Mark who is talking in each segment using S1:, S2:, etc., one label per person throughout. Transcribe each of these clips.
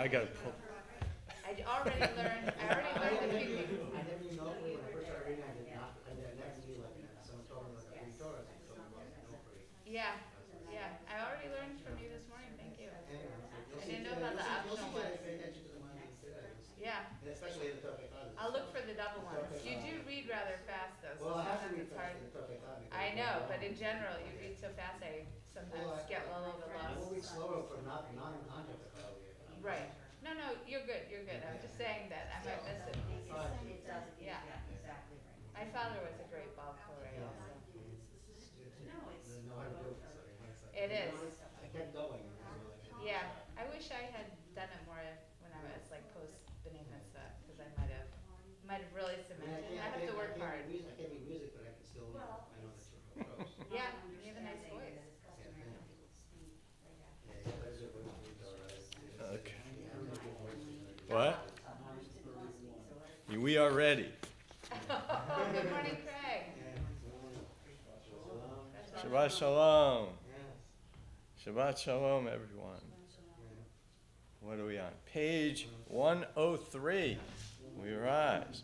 S1: I got to pull.
S2: I already learned a few things.
S3: I never even know when I first started reading, I never knew someone told me like a free Torah, so told me about no free.
S2: Yeah, I already learned from you this morning. Thank you. I didn't know about the
S3: You'll
S2: optional
S3: see that I
S2: ones.
S3: pay attention to the ones that sit there.
S2: Yeah,
S3: And especially the Torah classes.
S2: I'll look for the double ones. You do read rather fast though, so
S3: Well, I have to
S2: sometimes
S3: read
S2: it's hard.
S3: the Torah classes.
S2: I know, but in general, you read so fast, I sometimes get a little bit
S3: I will read
S2: lost.
S3: slower for non-contact.
S2: Right. No, you're good. I'm just saying that I might miss it.
S4: It does,
S2: Yeah.
S4: exactly right.
S2: My father was a great ball player also.
S3: Know how to do it.
S2: It is.
S3: I kept going.
S2: Yeah, I wish I had done it more when I was like post B'nai Mitzvah, because I might have really cemented. I have to work hard.
S3: I can't read music, but I can still, I know the Torah.
S2: Yeah, you have a nice voice.
S1: Okay. What? We are ready.
S2: Good morning, Craig.
S1: Shabbat shalom. Shabbat shalom, everyone. What are we on? Page 103. We rise.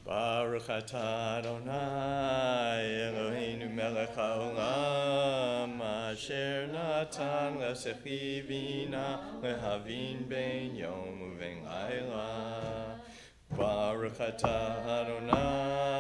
S1: Baruch atah Adonai Eloheinu melech haolam asher natan lesechi bina lehavin ben yom uven laila. Baruch atah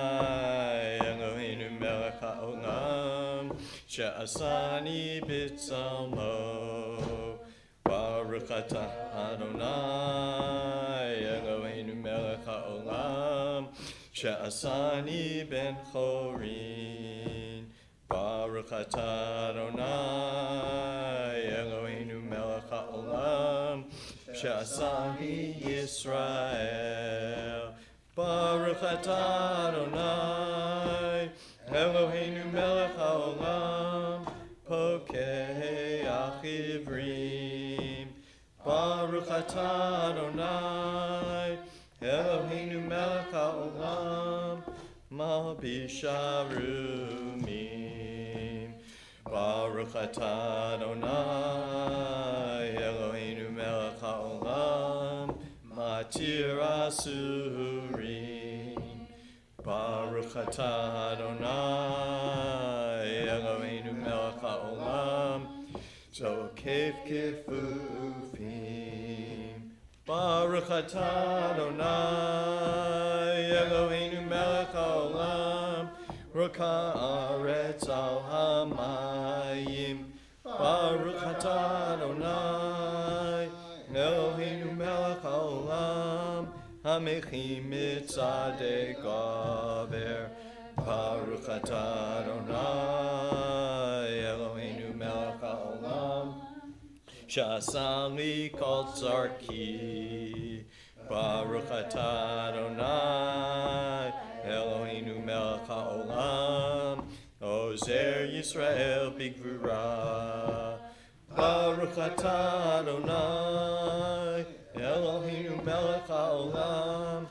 S1: Adonai Eloheinu melech haolam she'asani b'tzalmo. Baruch atah Adonai Eloheinu melech haolam she'asani ben chorin. Baruch atah Adonai Eloheinu melech haolam she'asani Yisrael. Baruch atah Adonai Eloheinu melech haolam pokei achivrim. Baruch atah Adonai Eloheinu melech haolam malbisharumim. Baruch atah Adonai Eloheinu melech haolam matir asurim. Baruch atah Adonai Eloheinu melech haolam zokef kefufim. Baruch atah Adonai Eloheinu melech haolam roka aretz al hamayim. Baruch atah Adonai Eloheinu melech haolam hamechim mitzadei gaber. Baruch atah Adonai Eloheinu melech haolam she'asali kol tzarki. Baruch atah Adonai Eloheinu melech haolam ozer Yisrael bigvura. Baruch atah Adonai Eloheinu melech haolam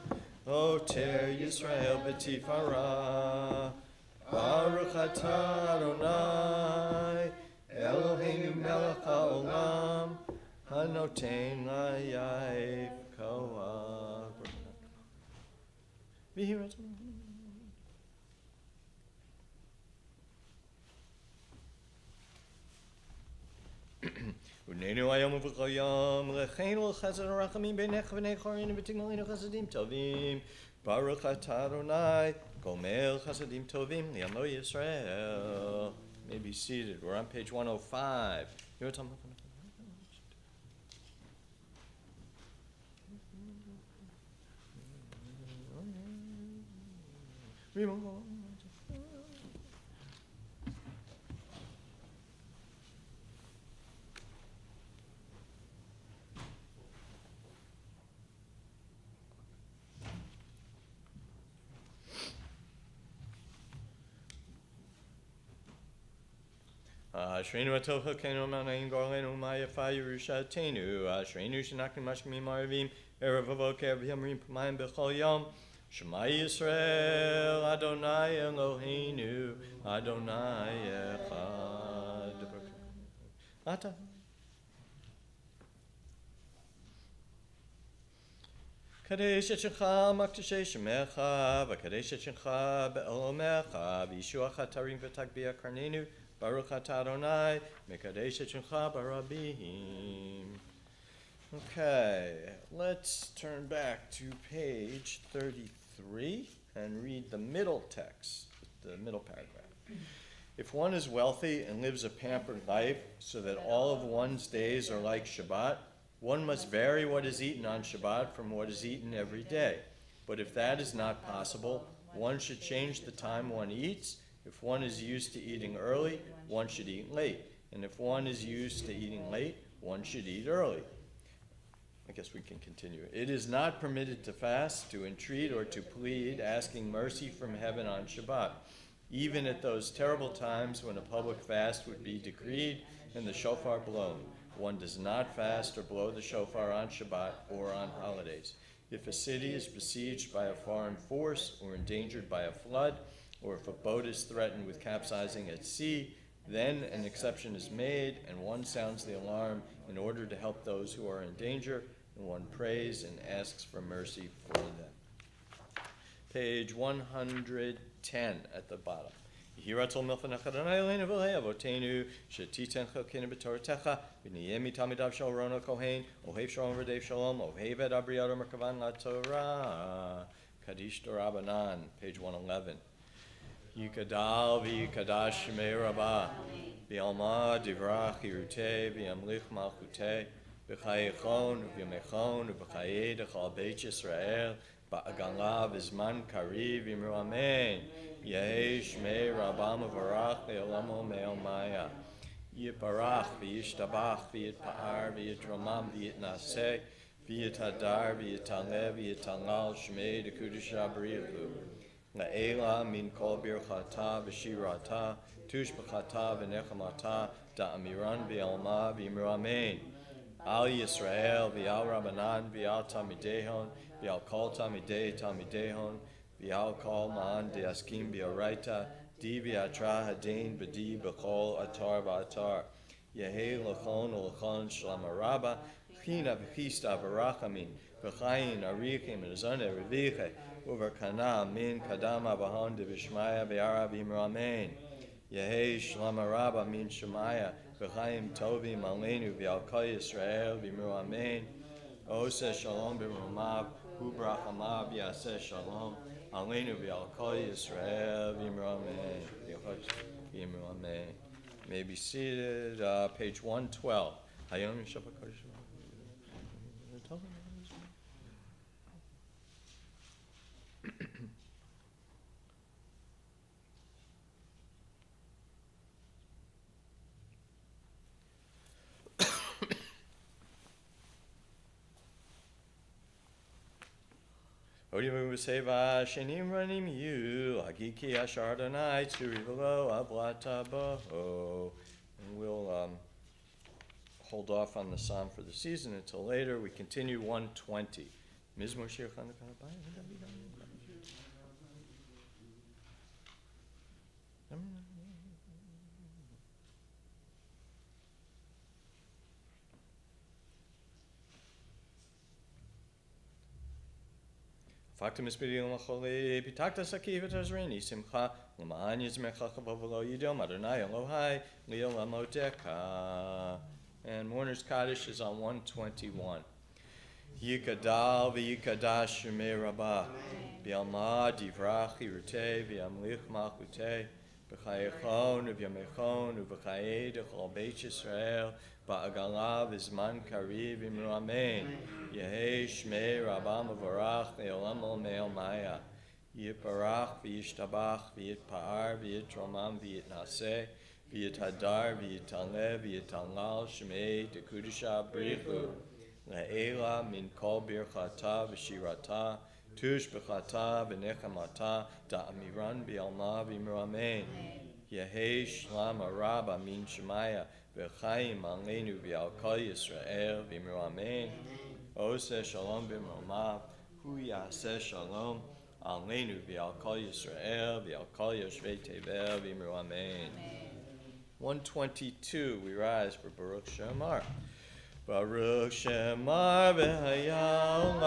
S1: oter Yisrael b'tifara. Baruch atah Adonai Eloheinu melech haolam hanoten layayif koach. Unenu ayom uv'chol yom lecheinu l'chesed harachamim b'nech v'nei chorin v'tigmalinu chesedim tovim. Baruch atah Adonai gomel chesedim tovim li'amo Yisrael. May be seated. We're on page 105. You want to Ashreinu atov hakenu manayin garlenu mayafa yerushatenu. Ashreinu shenaknu mashkimim arvim erev avoker v'yamrim p'mayim b'chol yom. Shema Yisrael Adonai Eloheinu Adonai Echad. Ata. Kaddish et Shincha Makdashei Shemecha V'Kaddish et Shincha Be'olomecha V'Yishuach Tarim V'Tagbia Karnenu Baruch Atah Adonai Mekadesh et Shincha Barabim. Okay, let's turn back to page 33 and read the middle text, the middle paragraph. If one is wealthy and lives a pampered life so that all of one's days are like Shabbat, one must vary what is eaten on Shabbat from what is eaten every day. But if that is not possible, one should change the time one eats. If one is used to eating early, one should eat late. And if one is used to eating late, one should eat early. I guess we can continue. It is not permitted to fast, to entreat, or to plead, asking mercy from heaven on Shabbat, even at those terrible times when a public fast would be decreed and the shofar blown. One does not fast or blow the shofar on Shabbat or on holidays. If a city is besieged by a foreign force or endangered by a flood, or if a boat is threatened with capsizing at sea, then an exception is made and one sounds the alarm in order to help those who are in danger, and one prays and asks for mercy for them. Page 110 at the bottom. Yiratzol milchanach Adonai Eloheinu v'Elei Avotenu shetiten chelkenu b'Toratecha v'niyeh mitamidav shel Aaron HaKohen ohev shalom v'dev shalom ohev et abriyat u'merkavan laTorah. Kaddish Rabbanan, page 111. Yikadal v'yikadash shmei Rabba v'yalma divrach yirutei v'yamlich malchutei v'chayechon v'yamechon v'chayei dechal beit Yisrael ba'agala v'zman kariv v'imru amen. Yehei shmei Rabba mevarach le'olamo me'omaya. Yiparach v'yishtabach v'yitpa'ar v'yitramam v'yitnaseh v'yithadar v'yitaleh v'yitalal shmei dekudusha b'richu. La'ela min kol birchata v'shirata tushbachata v'nechamata da'amiran v'yalma v'imru amen. Al Yisrael v'al Rabbanan v'al Tamidehon v'al kol Tamidehon v'al kol ma'an de'askim b'oraita di v'atra hadin b'di b'chol atar v'atar yehei l'chon u'l'chon shlama rabba china v'chista v'rachamin v'chayin arichim v'zone reviche u'v'kana min kadama v'hon dev'ishmaya v'ara v'imru amen. Yehei shlama rabba min shemaya v'chaim tovim aleinu v'al kol Yisrael v'imru amen. Oseh shalom b'rumav u'brachamav yaseh shalom aleinu v'al kol Yisrael v'imru amen. V'imru amen. May be seated. Page 112. Hayom Shabbat Kaddish. Odimu seva shenim ranim yu agiki ashar Adonai tzurivelo avlatabo. And we'll hold off on the psalm for the season until later. We continue 120. Mizmor shir chanukah. Faktum is bidding lacholi pitakta sakiv etazrini simcha l'ma'an yizmecha chavavolo yidom Adonai Elohai li'olamoteka. And Mourner's Kaddish is on 121. Yikadal v'yikadash shemei Rabba v'yalma divrach yirutei v'yamlich malchutei v'chayechon v'yamechon v'chayei dechol beit Yisrael ba'agala v'zman kariv v'imru amen. Yehei shmei Rabba mevarach le'olamo me'omaya. Yiparach v'yishtabach v'yitpa'ar v'yitromam v'yitnaseh v'yithadar v'yitaleh v'yitalal shmei dekudusha b'richu. La'ela min kol birchata v'shirata tushbachata v'nechamata da'amiran v'yalma v'imru amen. Yehei shlama rabba min shemaya v'chaim aleinu v'al kol Yisrael v'imru amen. Oseh shalom b'mromav hu yaseh shalom aleinu v'al kol Yisrael v'al kol yoshvei tevel v'imru amen. 122, we rise for Baruch Shemar. Baruch Shemar v'hayalam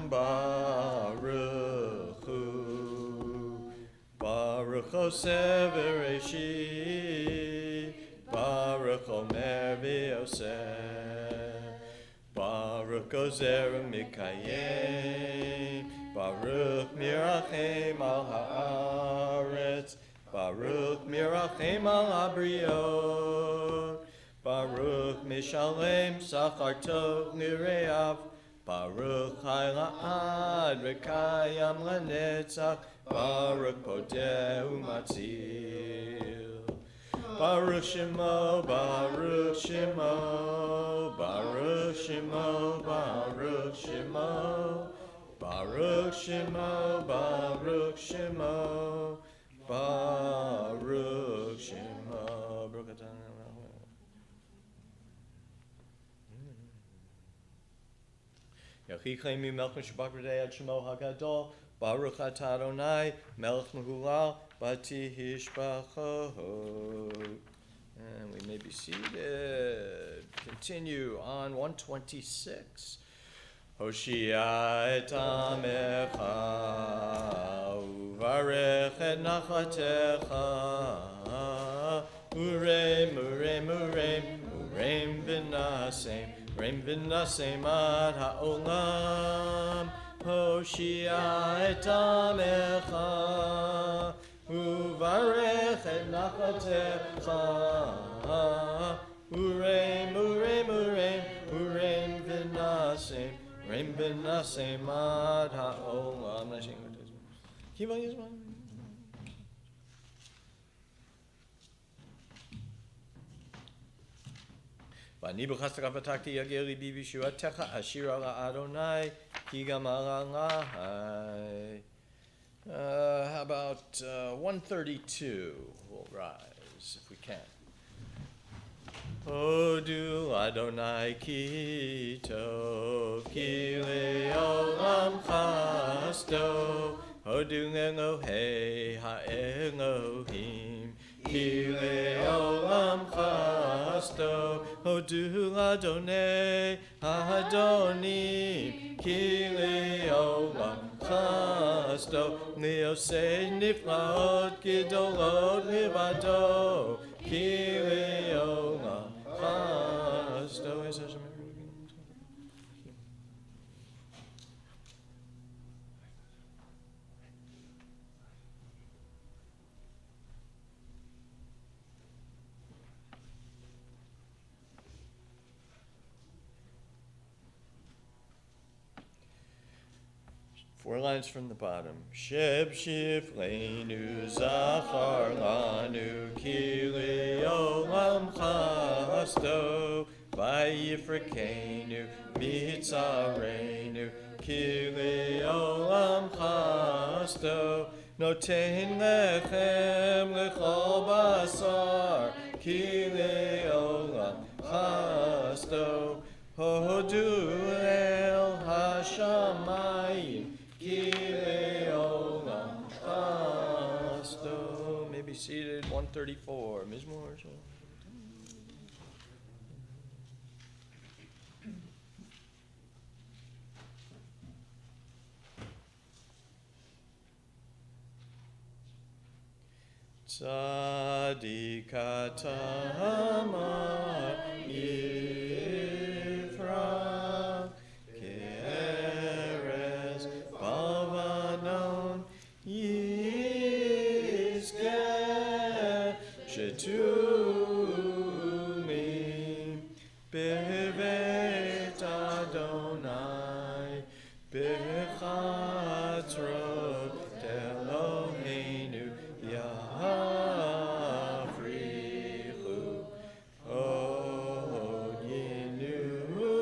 S1: Baruch Hu. Baruch Oseh v'Reshit. Baruch Omer v'Yoseh. Baruch Ozer Mikayim. Baruch Mirachem al haaretz. Baruch Mirachem al habriot. Baruch Mishalem Sachar Tov Nireav. Baruch Chai La'ad V'Kayam Lanetzach. Baruch Podeh Umatzil. Baruch Shemo, Baruch Shemo, Baruch Shemo, Baruch Shemo, Baruch Shemo, Baruch Shemo, Baruch Shemo. Yachichei mi melech Shabbat B'dei ad Shemo HaGadol. Baruch atah Adonai melech megulal bati hishbachot. And we may be seated. Continue on 126. Hoshia et amecha uvarech et nachatecha urem urem urem urem v'nasem urem v'nasem ad ha'olam. Hoshia et amecha uvarech et nachatecha urem urem urem urem v'nasem urem v'nasem ad ha'olam. I'm not saying what it is. Keep on using one. V'ani b'chastak v'takti yageri bi v'shuatecha ashir ala Adonai ki gam ala lahai. How about 132? We'll rise if we can. Hodu Adonai ki tov ki le'olam chasto. Hodu Elohei ha'Elohim ki le'olam chasto. Hodu Adonai ha'adonim ki le'olam chasto. Le'osei niflaot gidolot livado ki le'olam chasto. Four lines from the bottom. Sheb shifleinu zachar lanu ki le'olam chasto. Vayifrekeinu mitzarenu ki le'olam chasto. Noten lechem lechol basar ki le'olam chasto. Hodu el hashamayim ki le'olam chasto. Maybe seated. 134. Ms. Moore. Tzadikatama Yifra Keres Bavanon Yizke Shetumim Bevet Adonai Bechatrot Eloheinu Yafrichu Od Yinuvu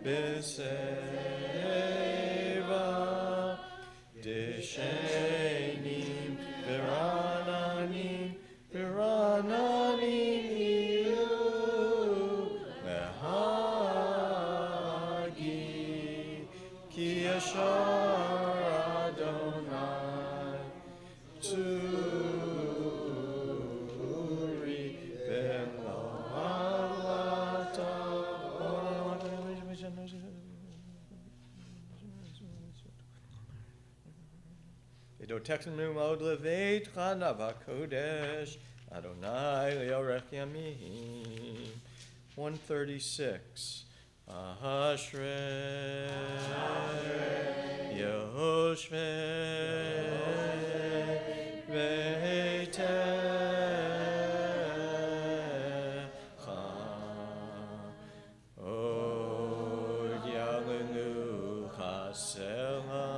S1: B'Seva Deshenim Birananim Birananim V'yoteknu mod leveit chanav hakodesh Adonai leorech yamim. 136. Ashrei Yoshvei Veitecha Od Yalenu Chasela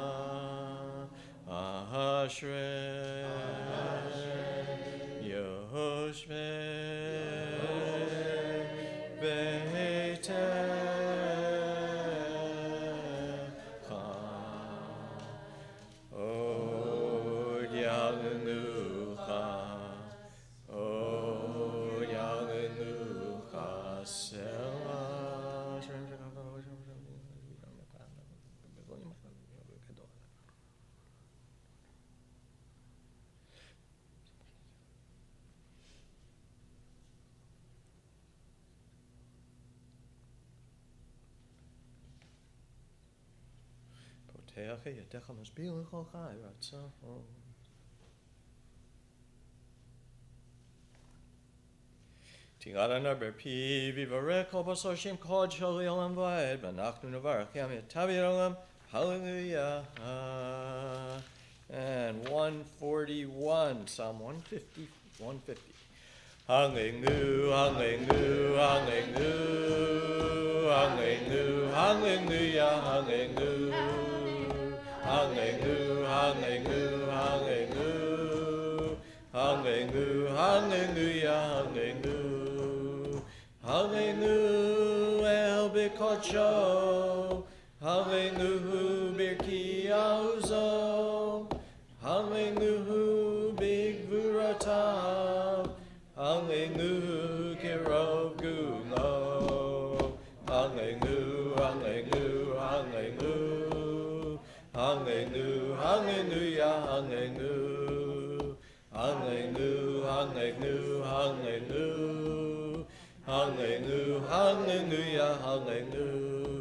S1: Ashrei Yoshvei Tirana berpi vivarek kol basar shem kod shali olam vayed v'nachnu nevarach yam yatavi olam. Hallelujah. And 141, Psalm 150, 150. Hallelujah, hallelujah, hallelujah, hallelujah, hallelujah, hallelujah. Hallelujah, hallelujah, hallelujah, hallelujah, hallelujah, hallelujah, hallelujah, el bikocho, hallelujah, birki auzo, hallelujah, big vuratav, hallelujah, kirov gulo, hallelujah, hallelujah, hallelujah. Hallelujah, hallelujah, hallelujah, hallelujah, hallelujah, hallelujah, hallelujah, hallelujah,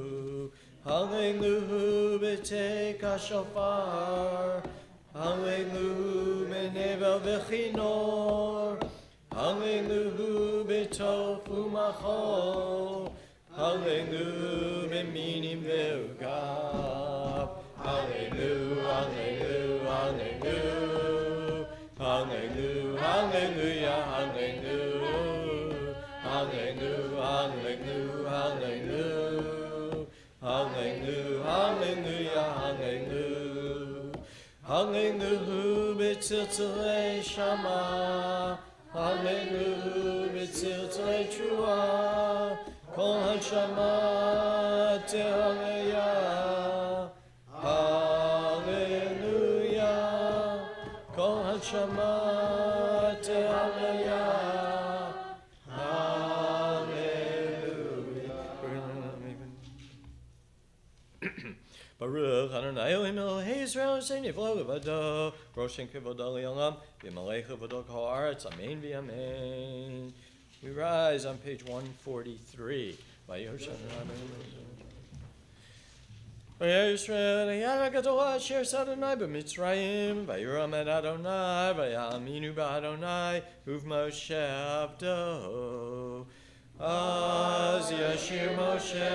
S1: hallelujah, b'tei kashofar, hallelujah, b'nevel v'chinor, hallelujah, b'tof u'machol, hallelujah, b'minim v'ugav. Hallelujah, hallelujah, hallelujah, hallelujah, hallelujah, hallelujah, hallelujah, hallelujah, hallelujah, hallelujah, hallelujah, hallelujah, b'tziltzilei shama, hallelujah, b'tziltzilei trua, kol hanshama te'aleyah. Hallelujah, kol hanshama te'aleyah. Hallelujah. Baruch Adonai Elohim Elohei Yisrael Hussein Yivlo Levado Roshen Kivodo Le'olam V'Malei Kivodo Kol Haaretz Amen V'Amen. We rise on page 143 by Yosha. Yisrael, Yara Gadol Asher Sadonai b'Mitzrayim, Vayiram et Adonai, Vayaminu b'Adonai, Uv'Moshe Avdo. Az Yashir Moshe,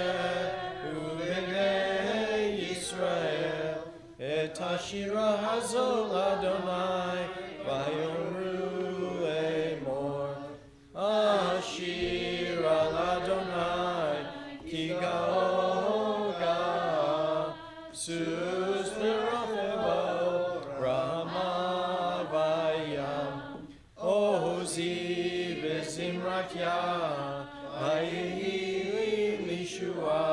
S1: Uv'Bnei Yisrael, Et Hashira Hazol Adonai, Vayomru Emor, Ashir al Adonai, Ki Gaoga. Sus v'rochevo, Rama v'ayam, Ozi v'zimratya, Vayihi lishua,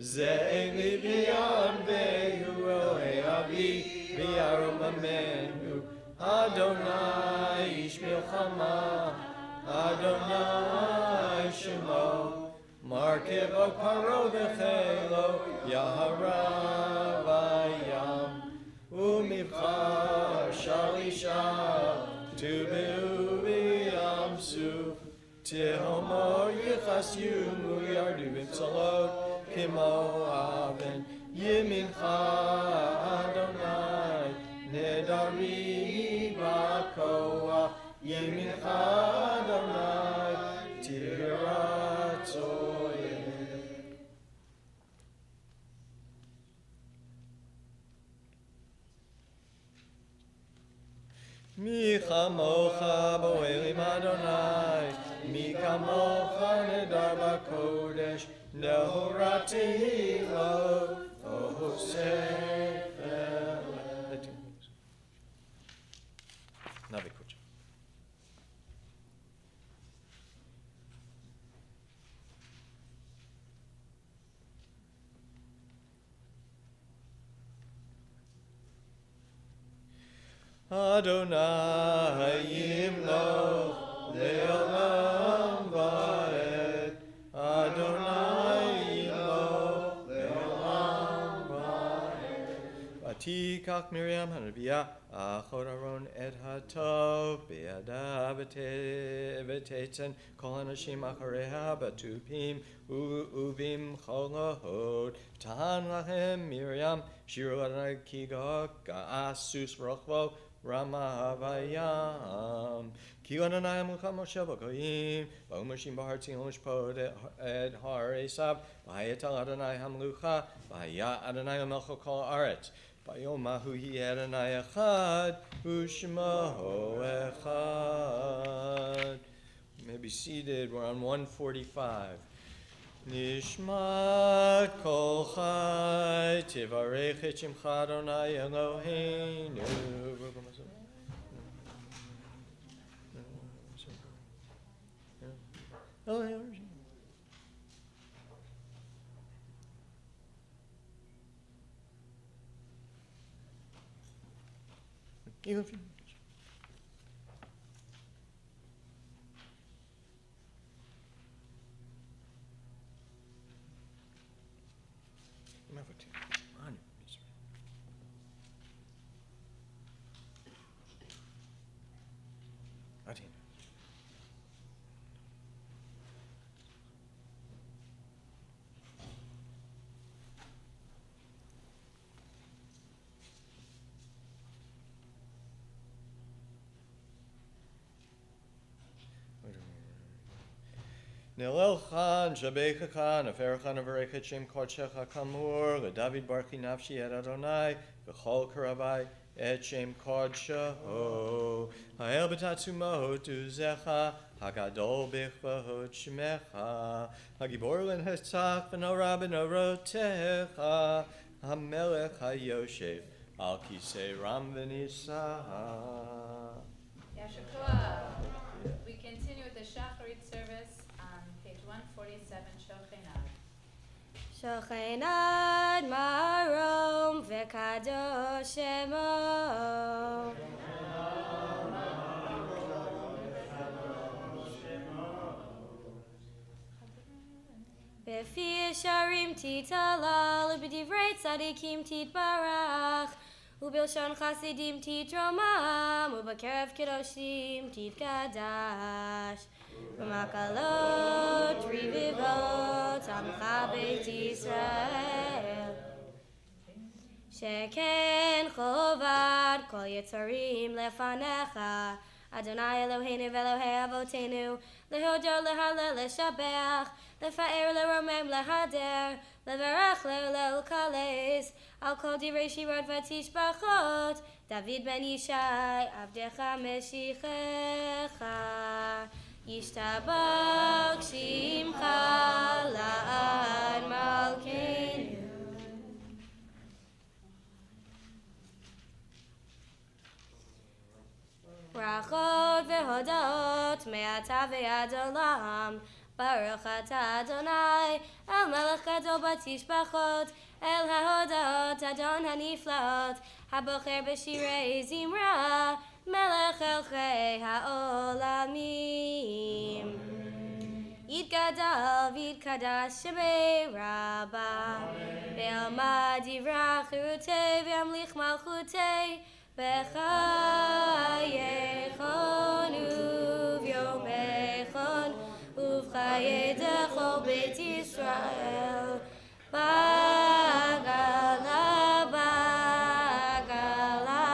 S1: Ze'eli v'yam ve'hu Elohei avi, v'yarom amenu, Adonai ish milchama, Adonai shemo, Markevo paro v'chelo, Yahara v'ayam, Umivchar shalisha, Tube'u v'yamsu, Tehomor yichasyu yardu v'psalot, Kimo aven, Yimincha Adonai, Nedari Bakoa Yemincha Adonai Tiratzoye. Mi chamocha bo'elim Adonai, mi kamocha nedar b'kodesh, nehorati lo, o sefer. Navi kucha. Adonai yimloch le'olam va'ed. Adonai yimloch le'olam va'ed. Vatikach Miriam hanaviyah achot Aaron et hatov bi'ada v'tetzen kol hanashim achareha batupim uvim cholahot. Tan lachem Miriam shiru Adonai ki ga'asus rochvo Rama Havayam Ki Adonai Amucha Moshe V'Goyim V'Umashim B'Hartzim L'Mishpot Et Har Esav V'Hayetal Adonai Hamlucha V'Haya Adonai Melcho Kol Aretz V'Yomahu Hi Adonai Echad U'Shemaho Echad. You may be seated. We're on 145. Nishmat kol chai tivarech et shemcha Adonai Eloheinu. Nilelchan, Shabekachan, Aferachan, Averechet, Shem Kodshecha Kamur, David Barchi Nafshi et Adonai, V'chol Karavai, et Shem Kodsheho, Ha'el B'tatsumo, Tuzecha, Hagadol B'chvahot Shemecha, Hagibor Len Hetzach, V'nora B'norotecha, HaMelech HaYoshev, Al Kisei Ram V'nisa.
S2: Yashakua. We continue with the Shacharit service on page 147, Shochenad.
S5: Shochenad Marom V'Kadosh Shemo B'fi Yesharim Titalal B'divrei Tzadikim Titbarach U'bilshon Chasidim Titromam U'b'kerev Kedoshim Titkadash B'makalot Rivivot Amcha Beit Yisrael Sheken Chovad Kol Yetzarim Lefanecha Adonai Eloheinu V'Elohei Avotenu Lehodor Lehalel Leshabach Lefa'er Leromem Lehader Levarach Le'olel Kales Al Kol Direi Shirot V'Tishbachot David Ben Yishai Avdecha Meshichecha Yishtabach Shimcha La'ad Malkeinu. Brachot ve'hodot me'ata ve'ad olam Baruch atah Adonai El melech gadol batishbachot El hahodot Adon haniflaot Habocher b'shirei zimra Melech elchei ha'olamim Yitgadal v'yitkadash shemei Rabba Ve'alma divrach chirutei Ve'amlich malchutei B'chayechon u'vyomechon Uvchaye dechol Beit Yisrael Bagala, bagala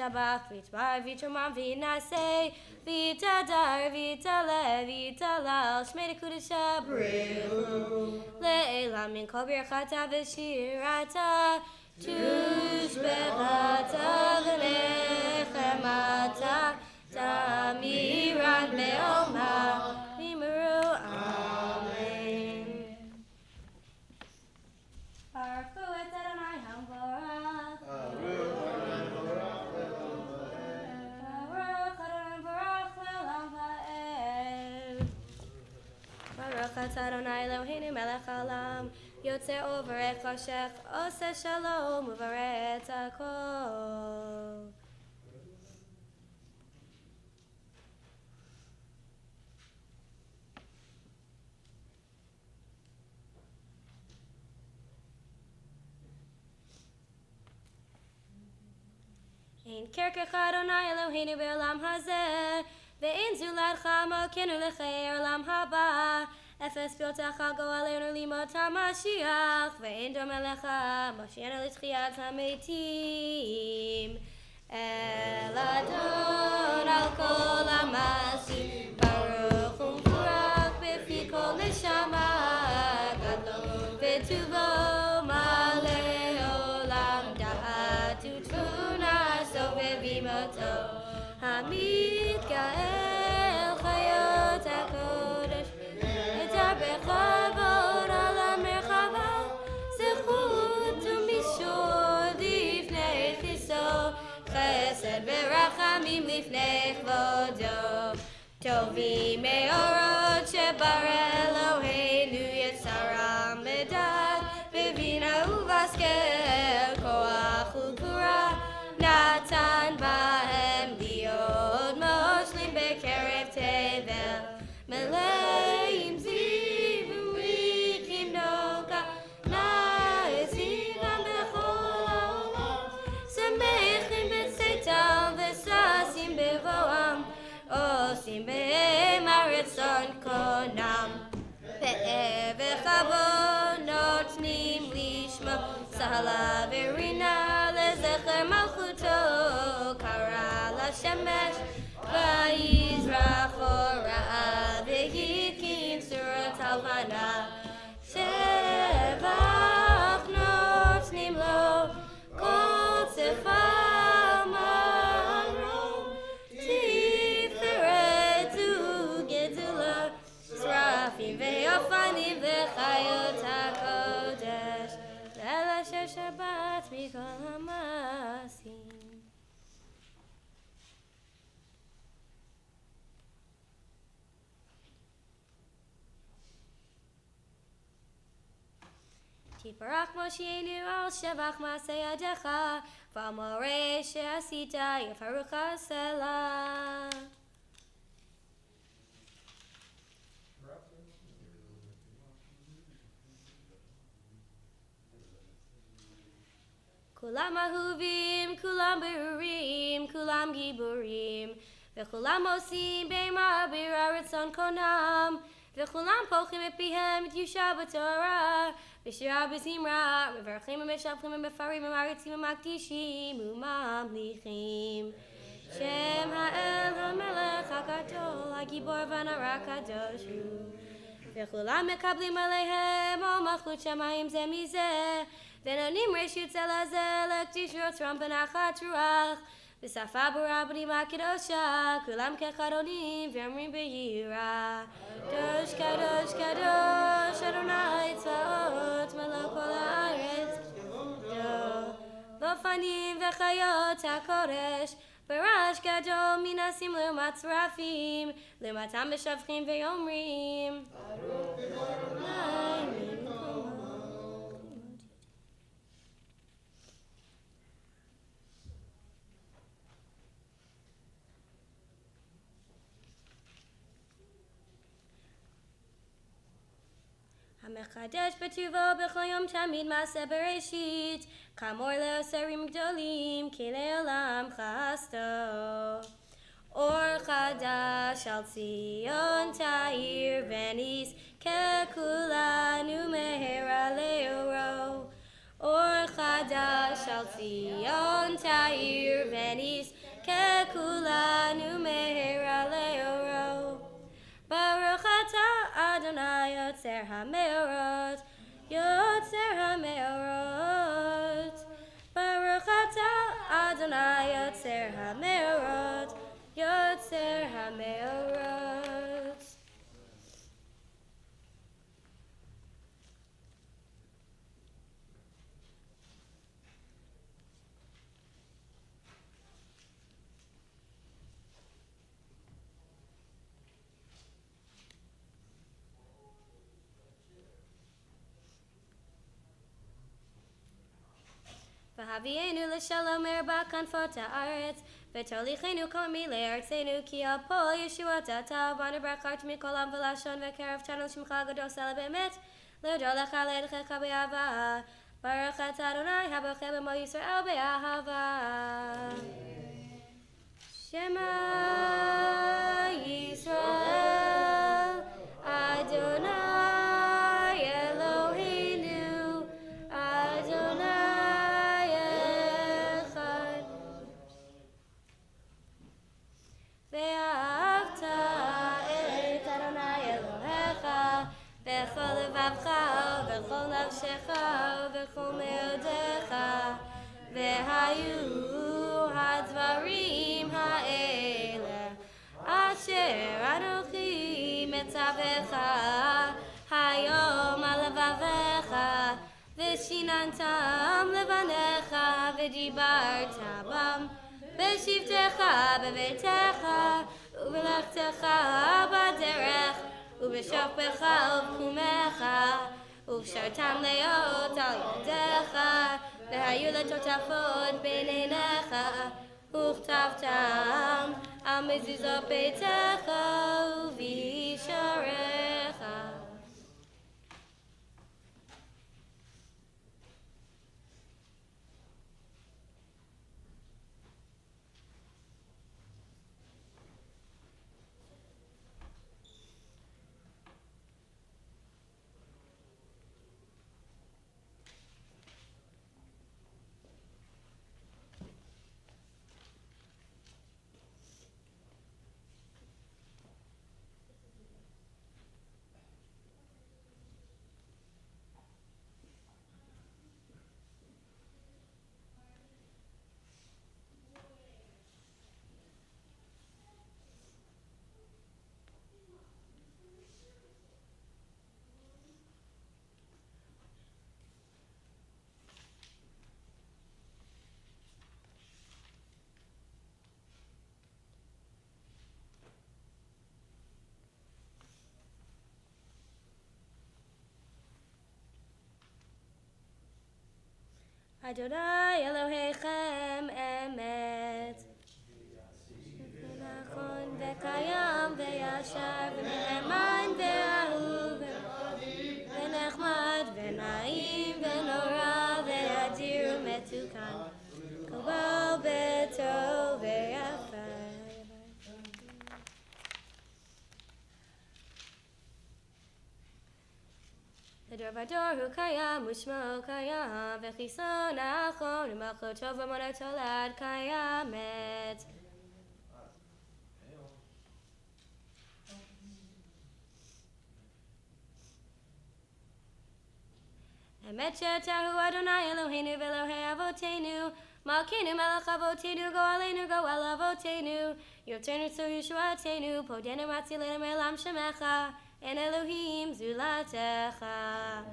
S5: Shabbat, Vitbar, Vitraman, Vinase, Vitadar, Vitale, Vitalal, Shmei Kudisha, Brehu, Le'elam, Min Kol Birchata, V'shirata, Tushbechata, V'nechemata, Tamiran Be'oma, Vimeru, Amen. Baruch Hu et Adonai HaMvorach. Baruch Adonai Baruch Le'olam Va'ed. Baruch atah Adonai Eloheinu melech haolam, yotzei uvarech choshech, oseh shalom uvarech et hakol. Ein kerkech Adonai Eloheinu be'olam hazeh, ve'ein zuladcha mokenu lechei olam haba. Efes piotecha go'aleinu limot hamashiach, ve'ein dome lecha moshiach l'tchiyat hametim. El Adon al kol hamasim, baruch u'mvorach b'fi kol neshama, gadol v'tuvo malei olam da'at u'tfuna sovevimoto, hamid ga'el chayot hakodesh, etar bechavod al hamerchava, zechut u'mishor lifnei chiso, chesed v'rachamim lifnei chvodo, tovim me'orot shebareh Eloheinu yetzaram bedad, bevina uvaskel, koach ugvura, natan bahem liot moshlim bekerev tevel, meleim ziv u'rikim noga, na'ezivam bechol ha'olam, semechim b'tzeitam v'sasim bevoam, osim be'em ha'retzon konam, pe'eh v'chavod notnim lishma, sahala v'rina lezecher malchuto, kara l'shemesh, v'yizrach ora'ah, v'hikin surat halvana, shevach notnim lo, kol tzefah marom, tiferet u'gedula, srafim ve'ofanim v'chayot hakodesh, leil asher Shabbat mikol hamasim. Tiparach Mosheinu al shevach ma'aseh yadecha, v'amoreh she'asita yafarucha selah. Kulam ahuvim, kulam berurim, kulam giburim, v'kulam osim be'ema b'ratzon konam, v'kulam pochim epihem et yusha b'torah, v'shira b'zimra, v'verchim v'meshavchim v'mefarim v'maritzim v'makdishim u'mamlichim. Shem ha'el ha'melech ha'gadol, ha'gibor v'nara kadosh hu. V'kulam mekablim aleihem o malchut shamayim ze mizeh, v'nonim reshut zel hazel l'kdish rotzram b'nachat ruach, v'safa b'ra b'nima kedosha, kulam kecharonim v'omrim b'yira. Kadosh, kadosh, kadosh, Adonai tzvaot, melech kol haaretz. L'ofanim v'chayot hakodesh, barash gadol minasim l'umat tzrafim, l'umatam b'shavchim v'yomrim. Adonai min kol Mekadesh betuvo b'chol yom tamid maaseh bereshit, kamor le'oserim gdolim, ki le'olam chasto. Or chadash al Tzion ta'ir v'nis, kekulanu mehera le'oro. Or chadash shal Zion ta'ir venis kekulanu mehera leoro. Baruch atah Adonai yotzer hameorot, yotzer hameorot. Baruch atah Adonai yotzer hameorot, yotzer hameorot. V'havienu l'shalom merba kanfot ha'aretz, v'tolichenu kol milei artzenu, ki apol Yeshuat atav, banu barakart mikol am v'lashon v'kerev tanu shemcha gadol sela be'emet, le'odol lecha le'edechecha be'ahava, baruch atah Adonai habocheh b'mo Yisrael be'ahava. Shema Yisrael, Adonai Eloheinu, Adonai Echad. Ve'ahavta et Adonai Elohecha b'chol levavcha v'chol nafshecha v'chol meodecha, ve'hayu hadvarim ha'ele asher Anochi metzavecha hayom al levavecha, v'shinantam levanecha v'dibarta bam b'shivtecha b'veitecha u'v'lechtecha b'derech u'b'shokbecha u'b'kumecha u'v'shartam leot al yadecha v'hayu letotafot b'neinecha u'chtavtam al mezuzot beitecha u'v'isharecha. Adonai Elohechem emet, v'nachon v'kayam v'yashar v'ne'eman v'ahuv v'nechmad v'na'im v'nora v'adir u'metukan kol b'tov v'yafa. Ador v'ador hu kayam u'shmo kayam v'chiso nachon u'malchut tov v'monot tolad kayamet. Emet she'atahu Adonai Eloheinu v'Elohei avotenu, Malkeinu melech avotenu, go aleinu go el avotenu, Yotenu tzur Yeshuatenu, podenu matzilenu me'elam shemecha, En Elohim zulatecha.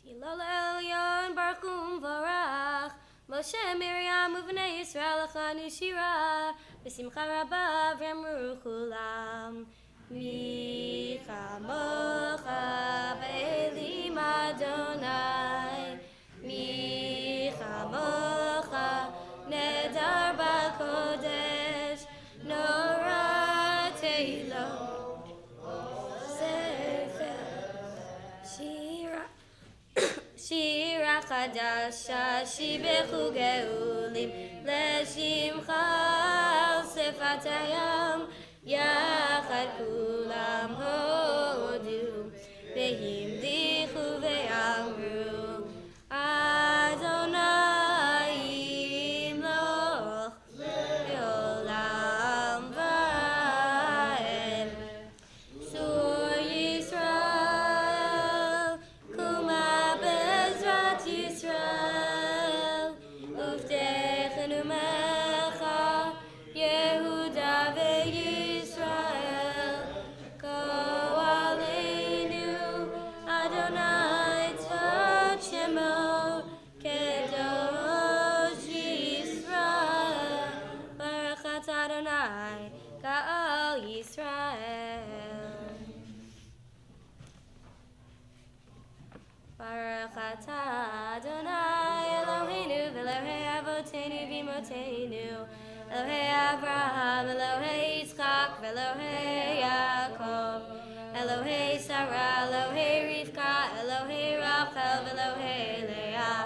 S5: Hilol Elyon Barkum Varach, Moshe Miriam Uvnei Yisrael Achanu Shira, V'simcha Rabba V'emru Chulam, Mi chamocha be'elim Adonai. Mi chamocha nedar b'kodesh. Nora teilo. Sefer. Shira chadasha shibechu geulim leshimcha al sefat hayam yachad kulam hodu vehimlichu ve'amru Adonai imloch le'olam va'ed Sur Yisrael kuma bezrat Yisrael uvtechenu mecha Yehuda ve'Yisrael Go aleinu Adonai tzvot shemo Kedosh Yisrael Baruch Adonai Ga'al Yisrael Baruch atah Adonai Eloheinu v'Elohei Avotenu v'Imotenu Elohei Avraham, Elohei Yitzchak v'Elohei Yaakov Elohei Sarah, Elohei Rivka, Elohei Rachel v'Elohei Leah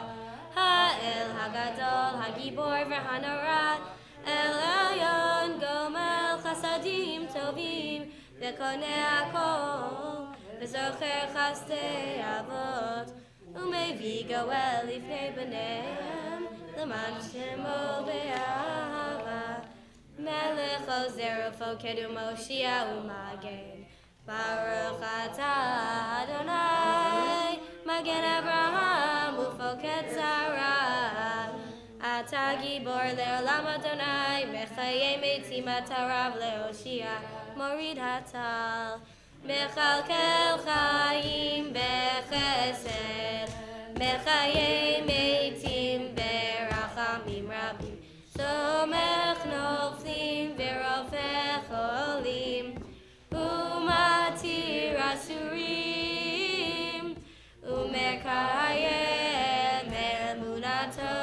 S5: Ha'el Hagadol, Hagibor v'Hanora El Elyon Gomel Chasadim Tovim V'Konei Hakol V'Zocher Chasdei Avot Umevi Goel Lifnei B'neihem L'man Shemo Be'ahava Melech Ozer Ufokedu Moshia Umagen Baruch atah Adonai Magen Avraham Ufoked Sarah Atah Gibor Le'olam Adonai Mechaye Metim Atarav Le'oshia Morid Hatal Mechalkel Chaim Bechesed Mechaye Metim Berachamim Rabim Somech Noflim Verofech Olim Umatir Asurim Umekayem Emunato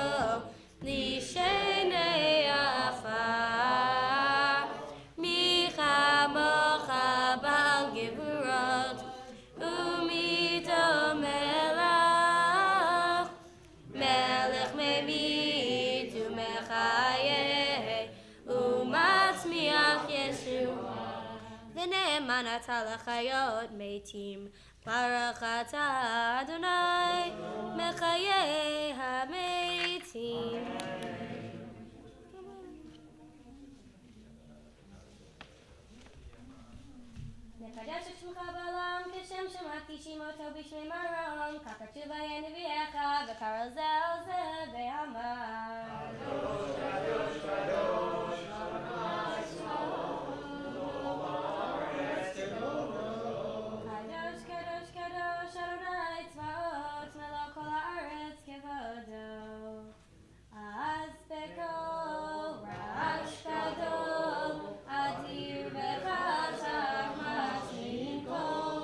S5: Lishenei Afar Michamocha Bal Gevurot Umito Melach Melech Memit Umechayeh Umatzmiach Yeshua V'ne'eman atah l'chayot metim Baruch atah Adonai Mechayeh hametim Nekadesh et shemcha b'olam Kishem shemati shimoto b'shnei marom Kach katuv v'yeh nevi'echa V'karol zeh al zeh v'amar Kadosh, Kadosh, Kadosh, Adonai tzvaot, melo kol haaretz kevodo. Az bekol rash gadol, adir v'chazak mashmin kol.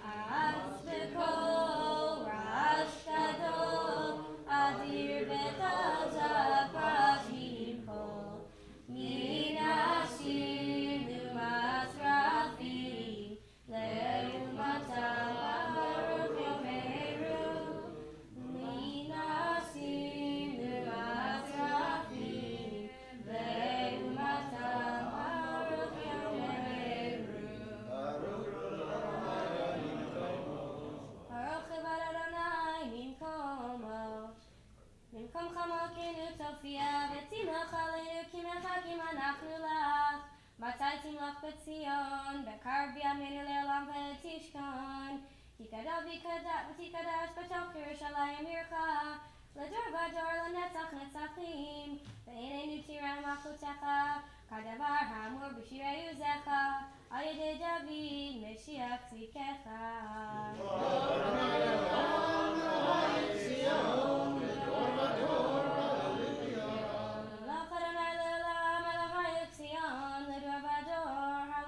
S5: Az bekol rash gadol, adir v'chazak mashmin kol. Min hashim lumas rafim, le'umatam baruch yomeru. Min hashim lumas rafim, le'umatam baruch yomeru. Baruch levad Adonai mimkomo. במקום חמוקנו תופיע ותמלוך עלינו כי מחכים אנחנו לך. מתי תמלוך בציון, בקרב בימינו לעולם ותשכון. ותקדש בתוך ירושלים עירך, לדור ודור לנצח נצחים. ועינינו תראה מלכותך, כדבר האמור בשירי עוזך, על ידי דוד משיח צדקך.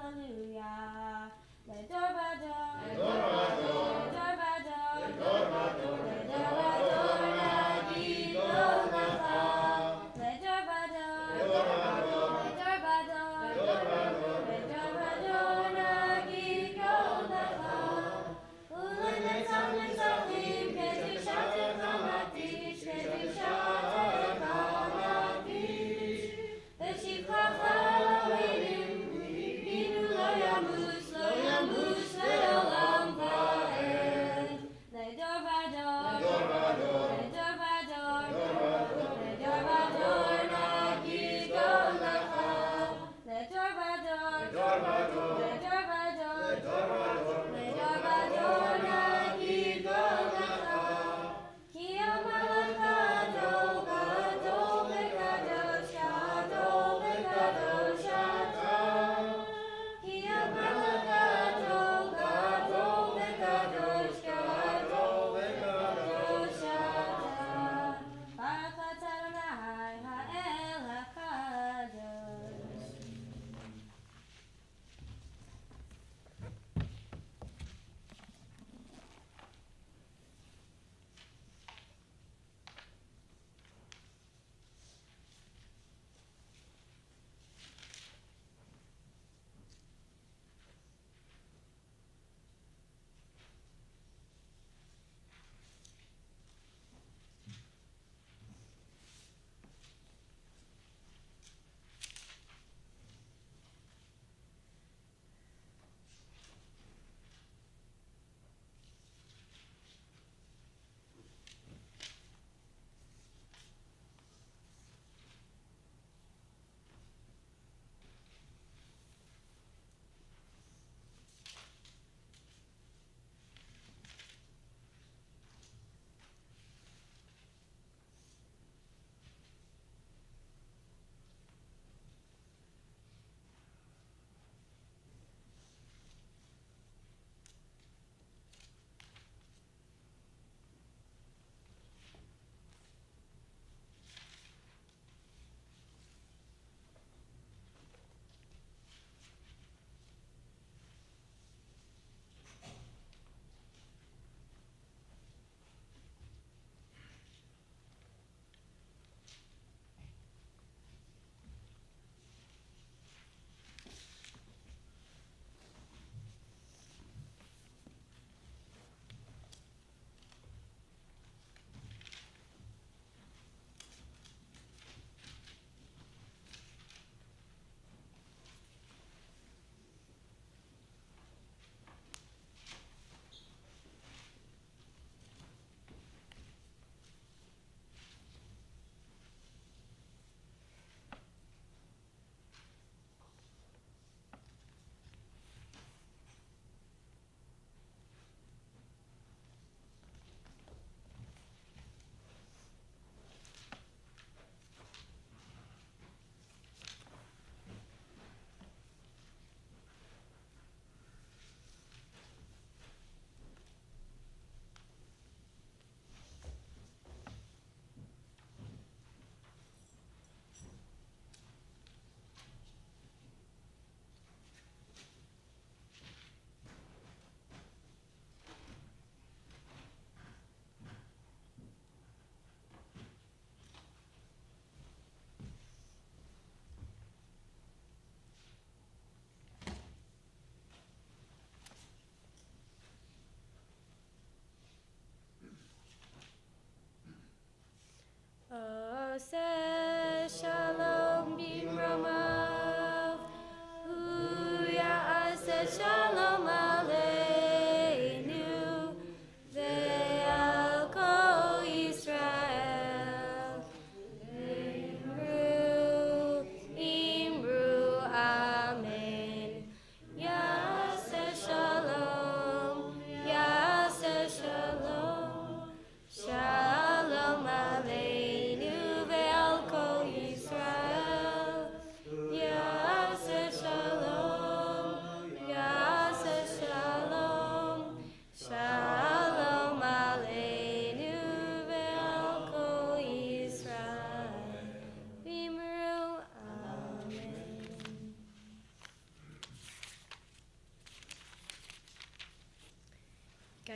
S5: Hallelujah.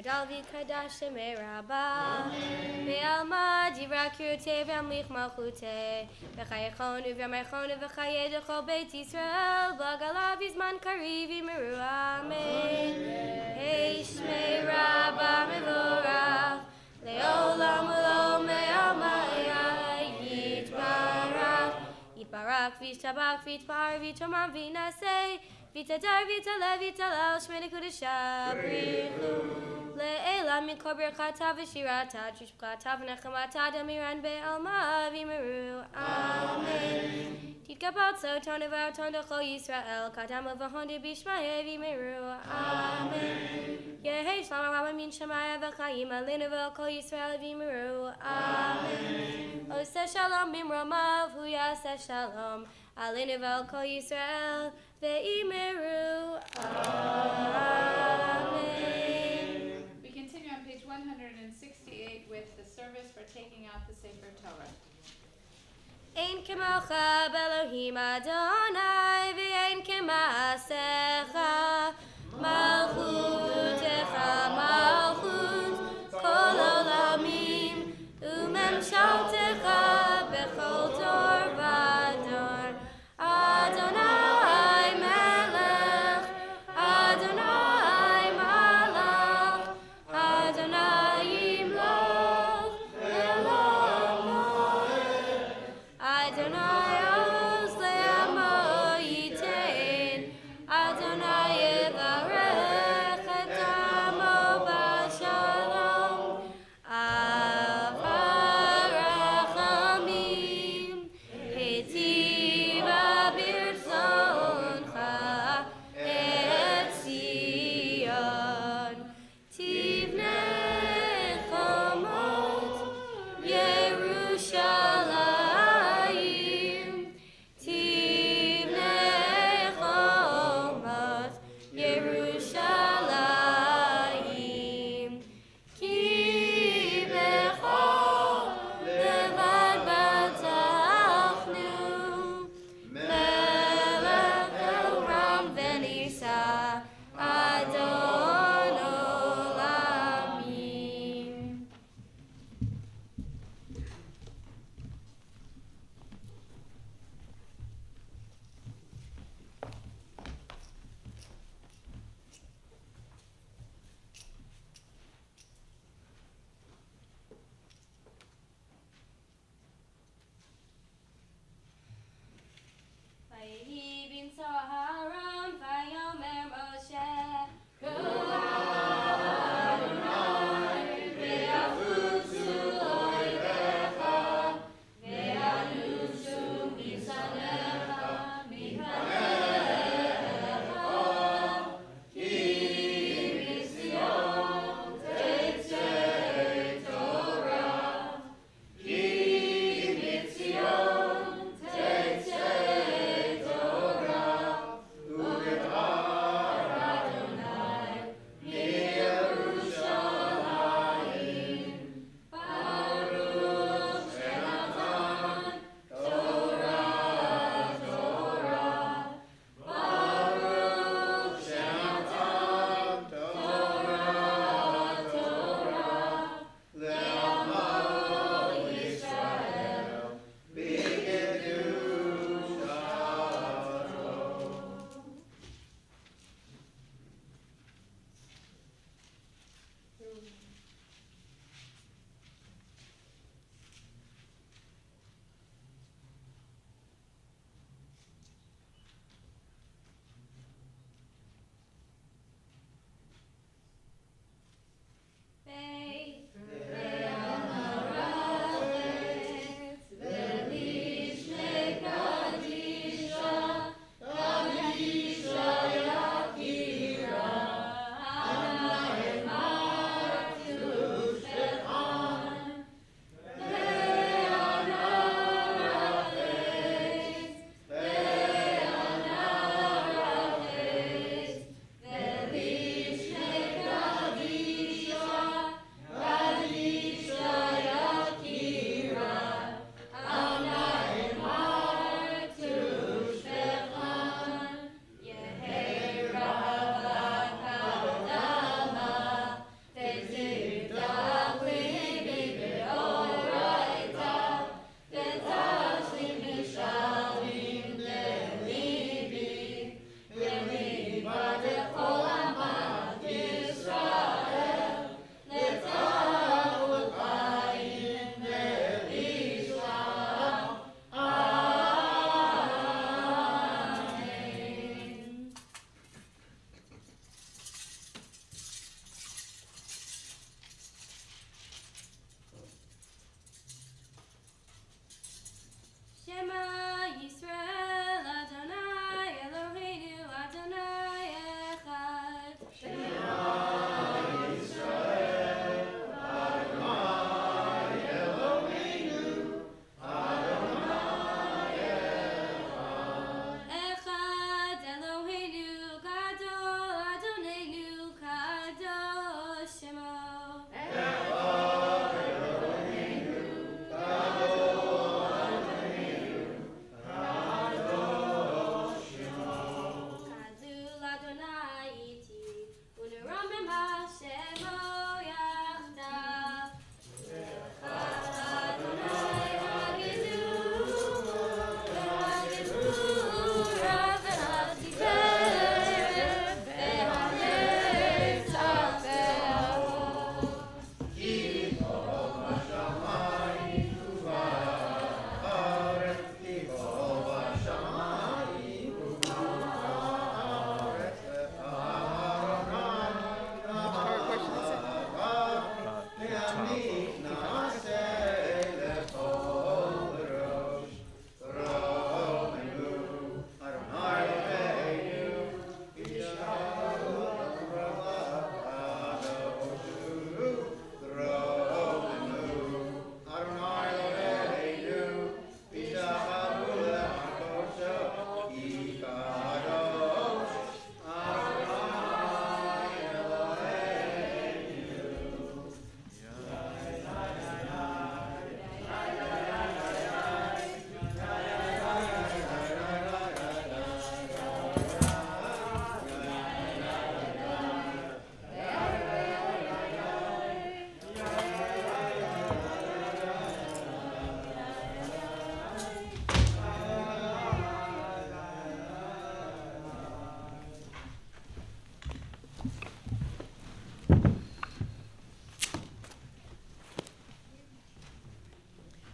S5: David Kadash Merabah Be'alma Divra Kirute V'amlich Malchute V'chayechonu V'amechonu V'chayedecho Beit Yisrael B'agalav Yizman Kariv Yimeru Amen Hey Shmei Rabbah Mevorach Le'olam U'lo Me'alma Yitbarach Yitbarach V'yishtabach V'yitpar V'yitoman V'yinaseh V'tadar V'yitalev V'yitalel Shmei Nekudesha Brichu Le'ela Mikor Birchata V'shirata Trishbchata V'nechamata Damiran Be'alma V'yimeru Amen Titkabot Soton V'auton D'chol Yisrael Kadam V'hondi B'shmaya V'yimeru Amen Yehi Shalom Rabbi Min Shemaya V'chaim Alinu V'kol Yisrael V'yimeru Amen Oseh Shalom B'mromav Hu Yaseh Shalom Alinu V'kol Yisrael V'yimeru Amen.
S2: We continue on page 168 with the service for taking out the Sefer Torah.
S5: Ein kemocha Belohim Adonai v'ein kemaasecha malchutecha malchut kol olamim umemshaltecha bechol dor v'dor Adonai melech Adonai malach Adonai yimloch le'olam va'ed Adonai os le'amo yitain Adonai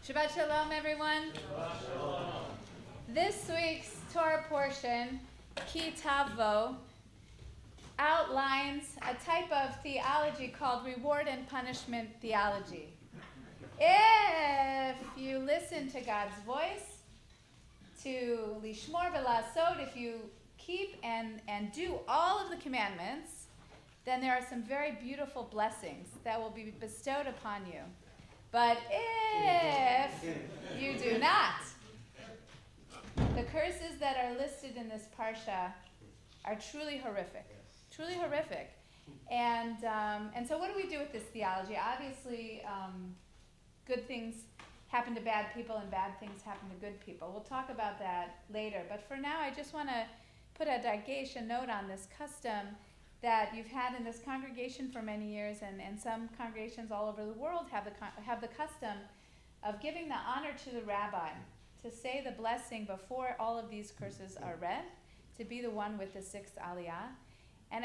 S2: Shabbat Shalom, everyone. This week's Torah portion, Tavo, outlines a type of theology called reward and punishment theology. If you listen to God's voice, to lishmor v'lasod, if you keep and do all of the commandments, then there are some very beautiful blessings that will be bestowed upon you. But if you do not, the curses that are listed in this parsha are truly horrific. Truly horrific. And so what do we do with this theology? Obviously, good things happen to bad people and bad things happen to good people. We'll talk about that later. But for now, I just want to put a dagesh, a note on this custom that you've had in this congregation for many years, and some congregations all over the world have the custom of giving the honor to the rabbi, to say the blessing before all of these curses are read, to be the one with the sixth aliyah. And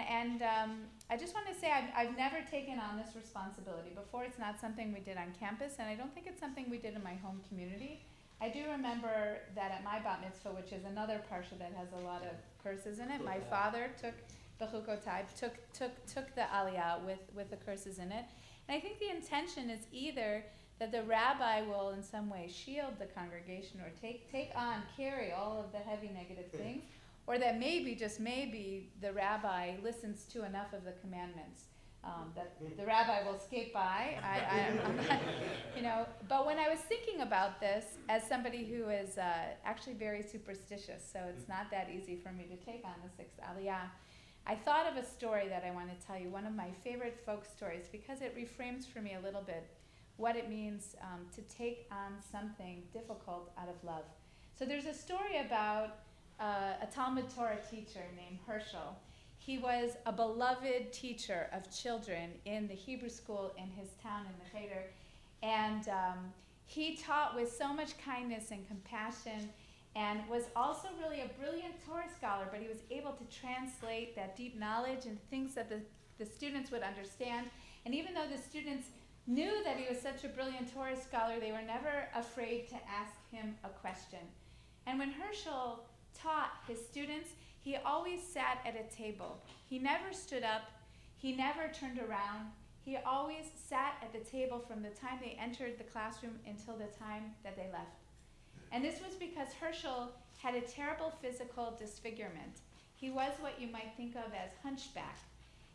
S2: I just want to say I've never taken on this responsibility before. It's not something we did on campus, and I don't think it's something we did in my home community. I do remember that at my bat mitzvah, which is another parsha that has a lot of curses in it, my father took the aliyah with the curses in it. And I think the intention is either that the rabbi will in some way shield the congregation or carry all of the heavy negative things, or that maybe, just maybe, the rabbi listens to enough of the commandments that the rabbi will skate by. I'm not, but when I was thinking about this as somebody who is actually very superstitious, so it's not that easy for me to take on the sixth aliyah, I thought of a story that I want to tell you, one of my favorite folk stories, because it reframes for me a little bit what it means to take on something difficult out of love. So there's a story about a Talmud Torah teacher named Herschel. He was a beloved teacher of children in the Hebrew school in his town in the Cheder, and he taught with so much kindness and compassion, and was also really a brilliant Torah scholar, but he was able to translate that deep knowledge into things that the students would understand. And even though the students knew that he was such a brilliant Torah scholar, they were never afraid to ask him a question. And when Herschel taught his students, he always sat at a table. He never stood up. He never turned around. He always sat at the table from the time they entered the classroom until the time that they left. And this was because Herschel had a terrible physical disfigurement. He was what you might think of as hunchback.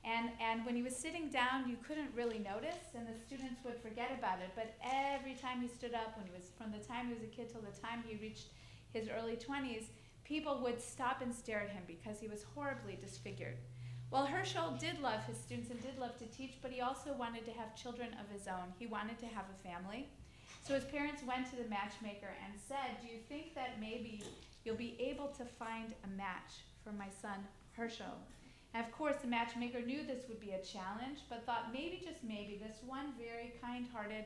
S2: And when he was sitting down, you couldn't really notice, and the students would forget about it. But every time he stood up, from the time he was a kid till the time he reached his early 20s, people would stop and stare at him because he was horribly disfigured. Well, Herschel did love his students and did love to teach, but he also wanted to have children of his own. He wanted to have a family. So his parents went to the matchmaker and said, "Do you think that maybe you'll be able to find a match for my son, Herschel?" And of course, the matchmaker knew this would be a challenge, but thought maybe, just maybe, this one very kind-hearted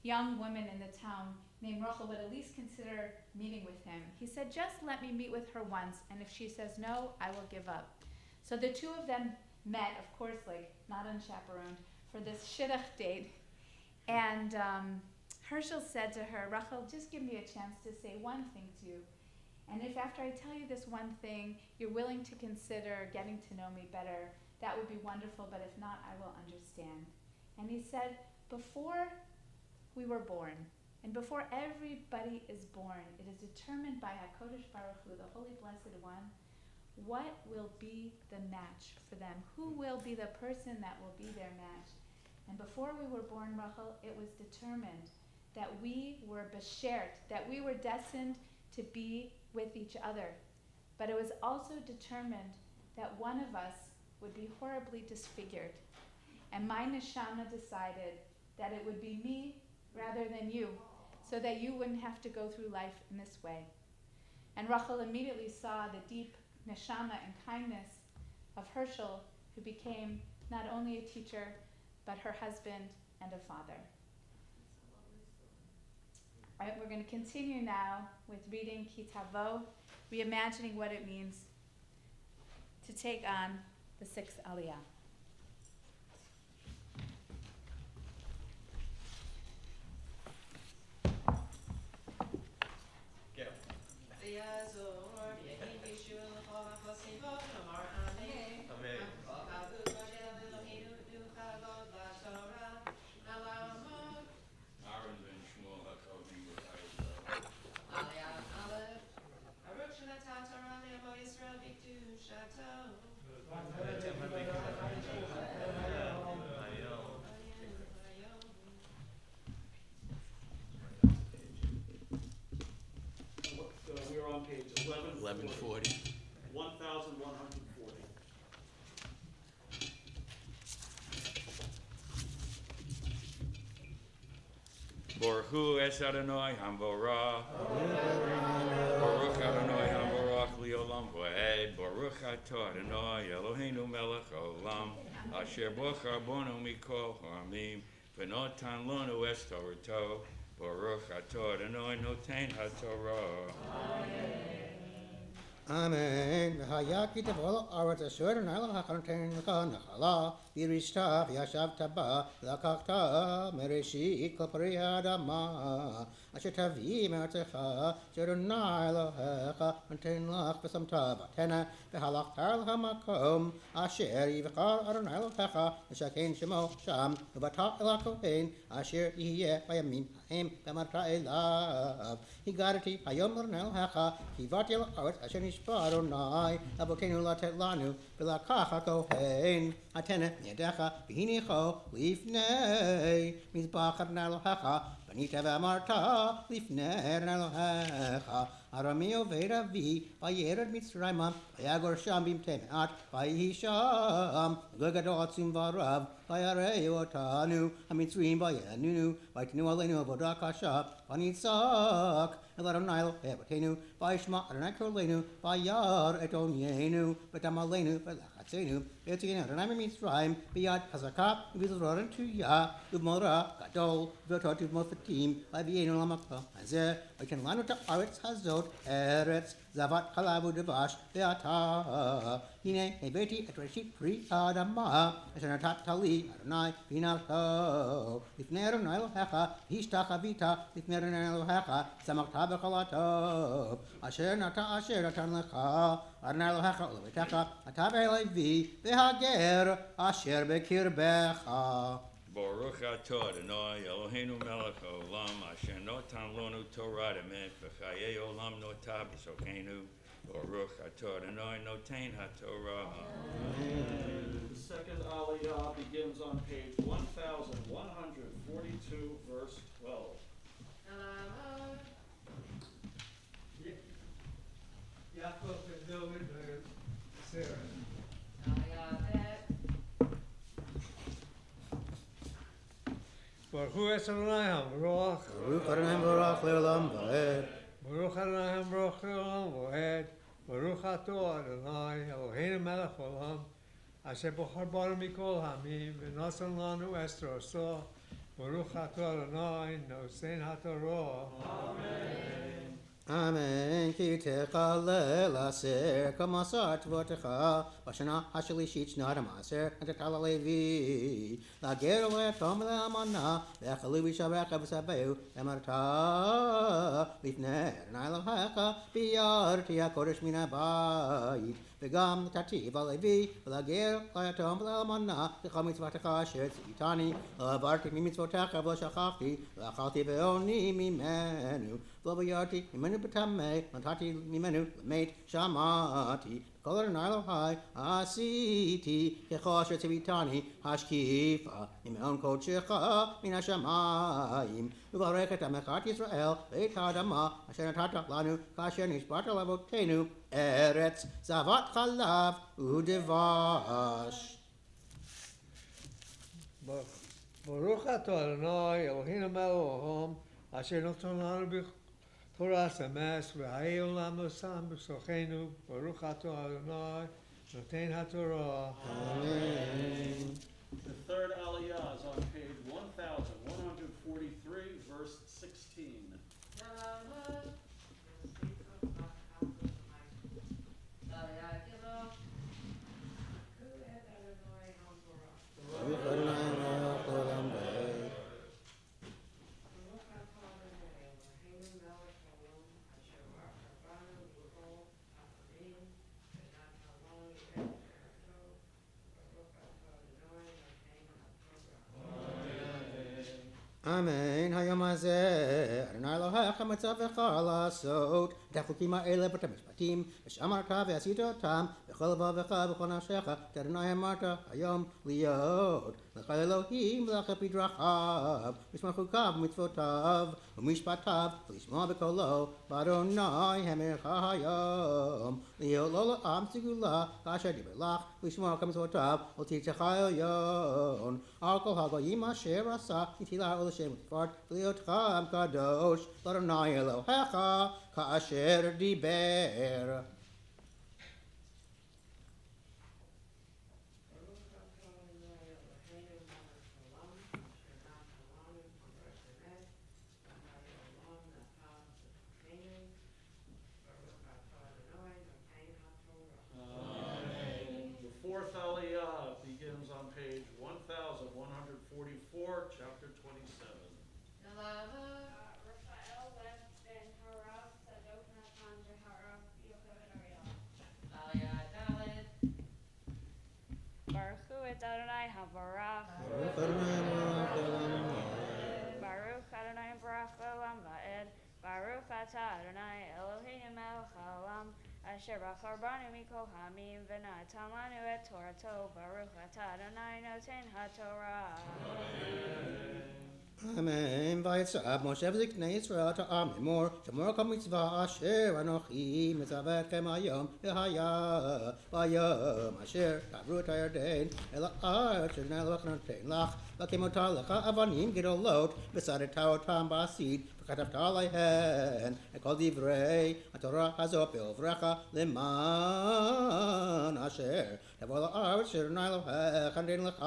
S2: young woman in the town named Roth would at least consider meeting with him. He said, "Just let me meet with her once, and if she says no, I will give up." So the two of them met, of course, not unchaperoned, for this shidduch date. And Herschel said to her, "Rachel, just give me a chance to say one thing to you. And if after I tell you this one thing, you're willing to consider getting to know me better, that would be wonderful, but if not, I will understand." And he said, "Before we were born, and before everybody is born, it is determined by HaKadosh Baruch Hu, the Holy Blessed One, what will be the match for them, who will be the person that will be their match. And before we were born, Rachel, it was determined that we were beshert, that we were destined to be with each other. But it was also determined that one of us would be horribly disfigured. And my neshama decided that it would be me rather than you, so that you wouldn't have to go through life in this way." And Rachel immediately saw the deep neshama and kindness of Herschel, who became not only a teacher, but her husband and a father. All right, we're going to continue now with reading Tavo, reimagining what it means to take on the sixth aliyah.
S6: 1140.
S7: 1,140.
S6: Baruch Hu es Adonai Hamvorah. Baruch Adonai Hamvorach Leolam Vaed. Baruch Atah Adonai Eloheinu Melech Olam. Asher Bochar Bono Mikol Ha'amim. V'notan Lonu es Torato. Baruch Atah Adonai Noten HaTorah.
S3: Amen. V'hayaki tevol aretz asher na'ilo ha'charantein l'cha nachala v'yirishta v'yashavta ba l'kachta mereshit kol pari ha'adama asher tavi me'artzecha asher na'ilo hecha antein lach v'samta v'tena v'halachta l'hamakom asher yivchar Adonai Elohecha v'shakein shemo sham v'vata el ha'kohen asher yihye v'yamin ha'em v'marta elav higarati hayom Adonai Elohecha kivati el ha'aretz asher nishpa Adonai Avotenu latet lanu v'lakach ha'kohen atene yedecha v'hinicho lifnei mizbach Adonai Elohecha v'nita v'amarta lifnei Adonai Elohecha Arami oved avi vayered Mitzrayma vayagor sham bimtemat vayisham g'gadol atzum v'arav vayareu otanu hamitzrim vayanunu vaytenu aleinu avodah kasha v'nitzak el Adonai Eloheinu vayishma Adonai kolenu vayar et onyenu v'tam aleinu v'lachatzenu v'etzinu Adonai Mitzrayim v'yad hazakah v'zroren tuya v'mora gadol v'otot v'mofatim v'avienu lamakah hazeh v'ken lanu ta'aretz hazot Eretz zavat chalav u'devash ve'ata hine hebeti et reshit pri adama asher natat li Adonai v'nalto lifnei Adonai Elohecha hishtachavita lifnei Adonai Elohecha samachta b'chol hatov asher natan lecha Adonai Elohecha u'levetecha ata v'levi v'hager asher b'kirbecha.
S6: Baruch Atah Adonai Eloheinu Melech Olam Asher Notan Lonu Torah Emet V'chayei Olam Notah B'Sokenu Baruch Atah Adonai Noten HaTorah.
S7: The second Aliyah begins on page 1,142, verse 12.
S8: Yaakov and David and Sarah. Baruch Hu es Adonai Hamvorach.
S3: Baruch Adonai Hamvorach le'olam va'ed.
S8: Baruch Adonai Hamvorach le'olam va'ed. Baruch Atah Adonai Eloheinu melech olam asher bochar banu mikol ha'amim v'nosan lanu es Torah. Baruch Atah Adonai noten HaTorah.
S7: Amen.
S3: Amen. Ki techalel aser kamasar tvotecha b'shana hashalishit shnat ha'maser and Levi lager le'tom le'amana ve'achalu v'shavecha v'sabeu emarta lifnei Adonai Elohecha v'yarti ha'kodesh min ha'bayit v'gam tati v'levi v'lager le'tom le'amana v'chal mitzvotecha asher tzivitani v'avarti mimitzvotecha v'shachachti v'achalti ve'oni mimenu v'vayarti mimenu b'tamei v'natati mimenu l'meit shamati kol Adonai Elohai asiti k'chol asher tzivitani hashkifa imeon kodshecha min hashamayim v'varech et amechat Yisrael v'et ha'adama asher natata lanu k'asher nishbata l'avotenu eretz zavat chalav u'devash.
S8: Baruch Atah Adonai Eloheinu melech olam asher noten lanu Torah Service v'hayei olam nosam b'sochenu Baruch Atah Adonai noten HaTorah.
S3: Amen.
S7: The third Aliyah is on page 1,143, verse 16.
S3: Baruch Adonai melech olam va'ed. Amen. Hayom hazeh Adonai Elohecha matzavecha lasot את החוקים האלה ואת המשפטים ושמרת ועשית אותם בכל לבבך ובכל נפשך את אדוני אמרת היום להיות לך אלוהים ולך בדרכיו, לשמור חוקיו ומצוותיו ומשפטיו, ולשמוע בקולו, באדוני המלך היום. להיות לו לעם סגולה, כאשר דיבר לך, ולשמוע כמצוותיו, ולתירצך עליון. על כל הגויים אשר עשה, נטילה ולשם ותפארת, ולהיותך עם קדוש, לאדוני אלוהיך, כאשר דיבר.
S7: The fourth Aliyah begins on page 1144, chapter 27.
S9: Baruch Hu et Adonai Havarach. Baruch Adonai Barach Olam Va'ed. Baruch Atah Adonai Eloheinu Melech Haolam. Asher bachar banu mikol hamim v'natan lanu et Torato. Baruch Atah Adonai Noten HaTorah.
S3: Amen. ויצב משה וזקני ישראל את העם לאמור, שמור כל מצווה אשר אנוכי מצווה אתכם היום והיה ביום אשר תעברו את הירדן אל הארץ אשר אדוני אלוהיך נותן לך, והקימות לך אבנים גדולות ושרדת אותם בעשית וכתבת עליהן את כל דברי התורה הזאת בעברך למען אשר תבוא לארץ אשר אדוני אלוהיך נותן לך,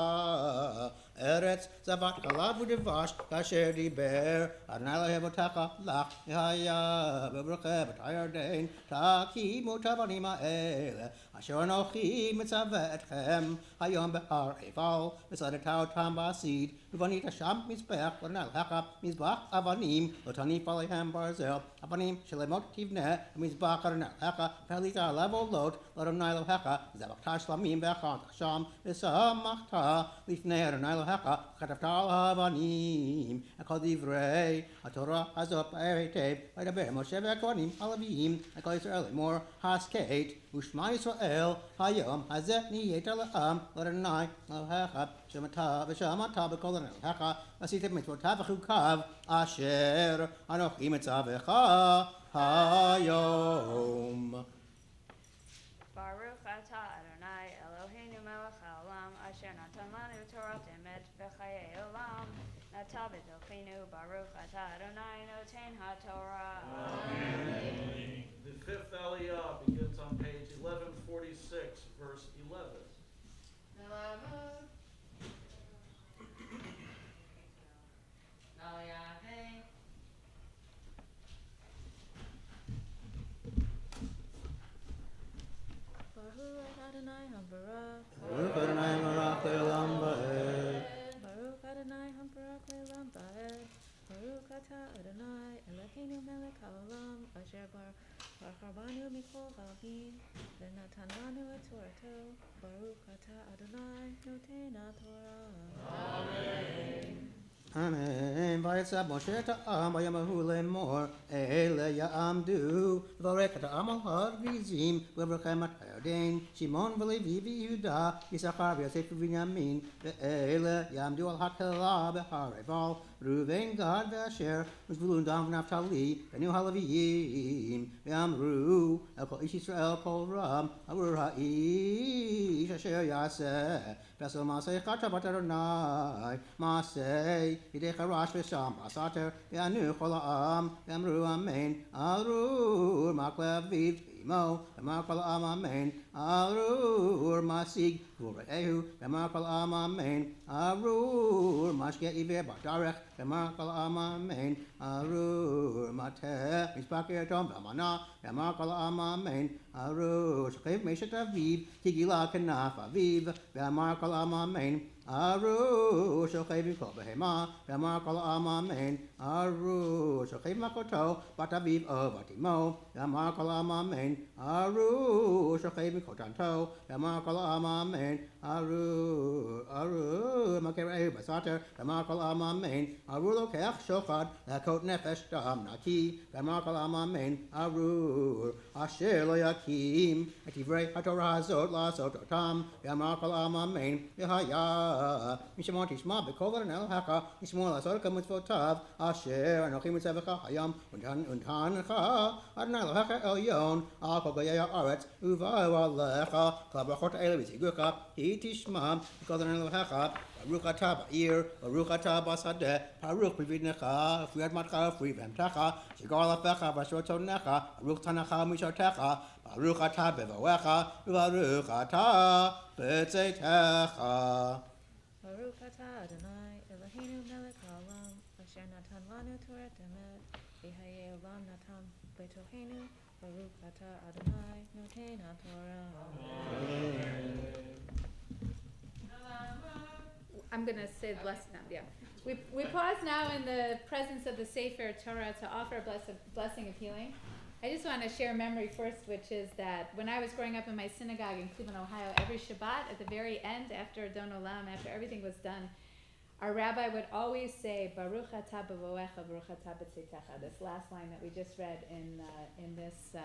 S3: ארץ זבת חלב ודבש כאשר דיבר אדוני אלוהי אבותיך לך והיה בעברכם את הירדן, תקימו את האבנים האלה אשר אנוכי מצווה אתכם היום בהר עיבל ושרדת אותם בעשית, ובנית שם מזבח לאדוני אלוהיך, מזבח אבנים לא תניף עליהם ברזל, אבנים שלמות תבנה ומזבח אדוני אלוהיך, ועלית עליו עולות לאדוני אלוהיך, וזבחת שלמים והכנת שם ושמחת לפני אדוני אלוהיך, וכתבת על האבנים את כל דברי התורה הזאת באר היטב, וידבר משה והכהנים הלוויים את כל ישראל לאמור, הסכת ושמע ישראל היום הזה נהיית לעם לאדוני אלוהיך, ושמעת בקול אדוני אלוהיך, ועשית מצוותיו וחוקיו אשר אנוכי מצווך היום.
S9: Baruch Atah Adonai Eloheinu Melech Haolam Asher natan lanu Torat emet v'chayei olam nata b'tochenu. Baruch Atah Adonai Noten HaTorah.
S7: The fifth Aliyah begins on page 1146, verse 11.
S2: Baruch Adonai Hambarach.
S3: Baruch Adonai Barach Le'olam Va'ed.
S2: Baruch Adonai Hambarach Le'olam Va'ed. Baruch Atah Adonai Eloheinu Melech Haolam Asher bachar banu mikol hamim v'natan lanu et Torato. Baruch Atah Adonai Noten HaTorah.
S3: Amen. ויצב משה את העם ויאמרו לאמור, אלה יעמדו לברך את העם על הר גריזים ולברכם את הירדן, שמעון ולוי ויהודה, יששכר ויוסף ובנימין, ואלה יעמדו על התלה בהר עיבל, ראובן גד ואשר וזבולון דן ונפתלי, בנו הלוויים, ואמרו אל כל איש ישראל קול רם, עבור האיש אשר יעשה, ועשו מעשה כתבת אדוני, מעשה ידי חרש ושם בסתר, וענו כל העם, ואמרו אמן, ארור מונקלר אביו ואמו, ואמר כל העם אמן, ארור משיג ורעהו, ואמר כל העם אמן, ארור משקה עיוור בדרך, ואמר כל העם אמן, ארור מטה מספק יתום ואלמנה, ואמר כל העם אמן, ארור שוכב משת אביו, כי גילה כנף אביו, ואמר כל העם אמן, ארור שוכב עם כל בהמה, ואמר כל העם אמן, Aru Shokhi Makoto Bataviv Batimo Yamakolam Amen Aru Shokhi Mikotanto Yamakolam Amen Aru Makere Basater Yamakolam Amen Aru Lokech Shokad Lakot Nefesh Dam Naki Yamakolam Amen Aru Asher Loyakim Etivrei HaTorah Zot La Sototam Yamakolam Amen Yahaya Mishamot Ishma Bekover Nel Haka Ishmola Sorka Mitzvotav Asher Anochi Mitzvah Hayam Untancha Adonai Lohaka Elyon Al Kogaya Aretz Uva Walecha Klabachot Eleviziguka Hitishma because Adonai Lohaka Baruch Atah Ba'ir Baruch Atah Basadeh Baruch Prividnecha Friad Matcha Frivemtecha Shigar Lafecha Vashotonecha Baruch Tanacha Mishotecha Baruch Atah Bevoecha Baruch Atah Betzetecha.
S10: Baruch atah Adonai Eloheinu melech haolam asher natan lanu Torah emet v'hayei olam natan b'toheinu Baruch atah Adonai noten haTorah.
S2: I'm going to say the blessing now, yeah. We pause now in the presence of the Sefer Torah to offer a blessing of healing. I just want to share a memory first, which is that when I was growing up in my synagogue in Cleveland, Ohio, every Shabbat at the very end, after Adon Olam, after everything was done, our rabbi would always say, Baruch atah b'voecha, Baruch atah b'tzeitecha, this last line that we just read in this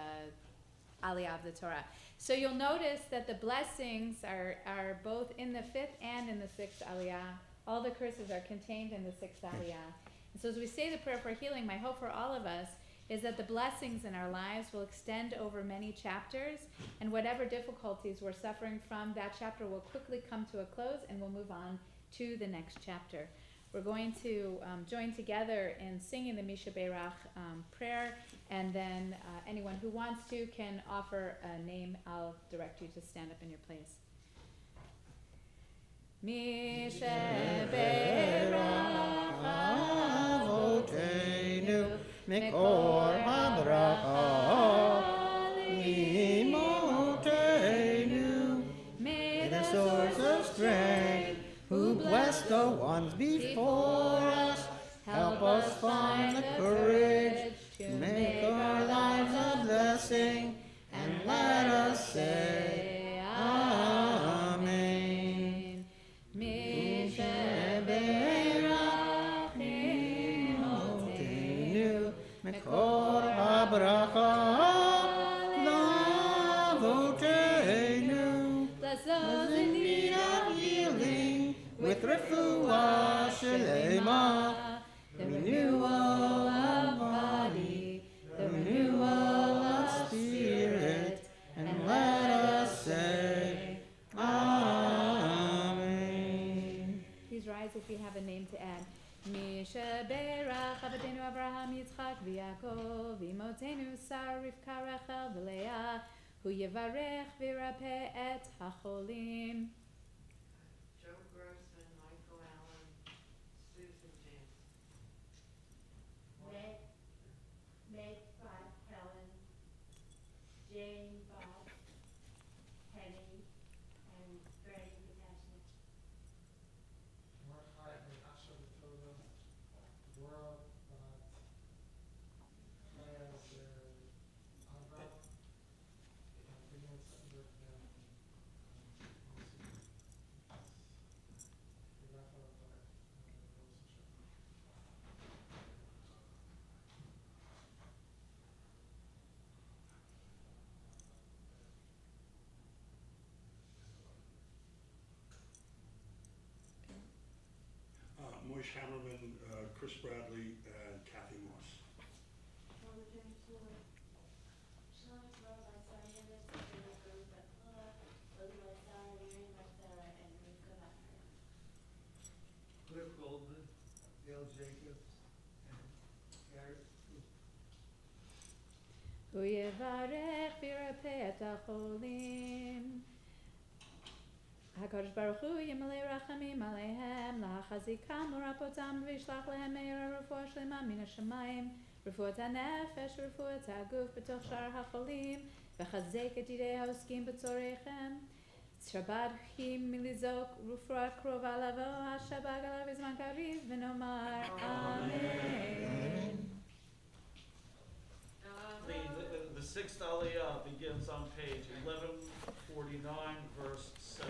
S2: Aliyah of the Torah. So you'll notice that the blessings are both in the 5th and in the 6th Aliyah. All the curses are contained in the 6th Aliyah. And so as we say the prayer for healing, my hope for all of us is that the blessings in our lives will extend over many chapters, and whatever difficulties we're suffering from, that chapter will quickly come to a close and we'll move on to the next chapter. We're going to join together in singing the Misha Beirach prayer, and then anyone who wants to can offer a name. I'll direct you to stand up in your place. Misha Beirach Avotenu Mikor HaBracha Limotenu. May the source of strength, who blessed the ones before us, help us find the courage to make our lives a blessing, and let us say Amen. Misha Beirach Limotenu Mikor HaBracha Lavotenu. Bless those in need of healing with refuah shelema, the renewal of body, the renewal of spirit, and let us say Amen. Please rise if you have a name to add. Misha Beirach Avatenu Abraham Yitzchak v'Yaakov Imotenu Sar Rivka Rachel v'Leah Hu Yevarech v'Yirapeh et HaCholim.
S4: Joe Grossman, Michael Allen, Susan James. Meg Bob Helen, Jane Bob, Penny, and Greg Potashnik.
S11: Moish Hammerman, Chris Bradley, and Kathy Moss.
S8: Cliff Goldman, Dale Jacobs, and Garrett.
S2: Hu Yevarech v'Yirapeh et HaCholim. HaKadosh Baruch Hu Yimalei Rachamim Aleihem Lahachazikam Urapotam V'Yishlach Lehem Meir Refuah Shlema Min HaShamayim Refuat HaNefesh Refuat HaGuf B'toch Shar HaCholim V'chazek et Yidei HaOskim B'tzoreichem Shabbat milizok rufra krova lavo hashabbat alav bizman kariv v'nomar amen.
S7: The sixth aliyah begins on page 1149, verse 7.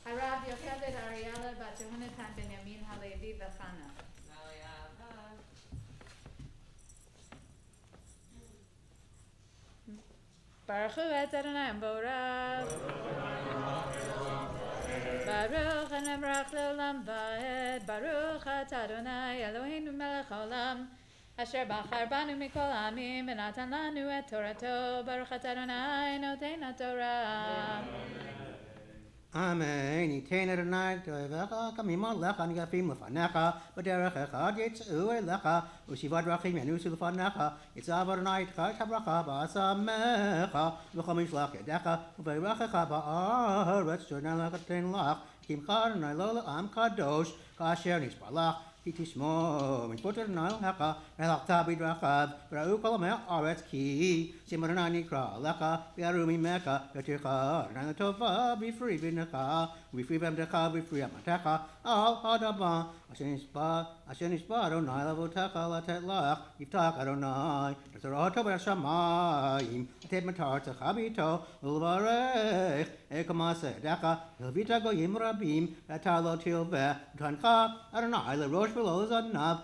S2: Harav Yocheved Ariela bat Yehonatan ben Yamin Halevi v'chana. Baruch hu et Adonai Borach. Baruch hanemrach leolam va'ed. Baruch at Adonai Eloheinu melech haolam. Asher bachar banu mikol amim v'natan lanu et Torato. Baruch at Adonai noten haTorah.
S3: Amen. Yitain Adonai toivecha kamima lecha nigafim lefanecha b'derech echad yitz'u elecha u'shivad rachim yanusu lefanecha yitzav Adonai t'chad habracha ba'asamecha v'chom yishlach yedecha u'veirechecha ba'aretz jordan lechatein lach kimcha Adonai lo le'am kadosh ka'asher nishbalach כי תשמור מצוות אדוני אלוהיך והלכת בדרכיו וראו כל עמי הארץ כי שם אדוני נקרא לך ויראו ממך ותראך אדוני לטובה בפרי בנך ובפרי בעמדך ובפרי אמתך על האדמה אשר נשבע אדוני לאבותיך לתת לך יפתח אדוני את תורתו בשמיים לתת מתרצך ביתו ולברך את מעשה ידיך ולהביא את הגויים רבים ואתה לא תלווה ותנך אדוני לראש ולא לזנב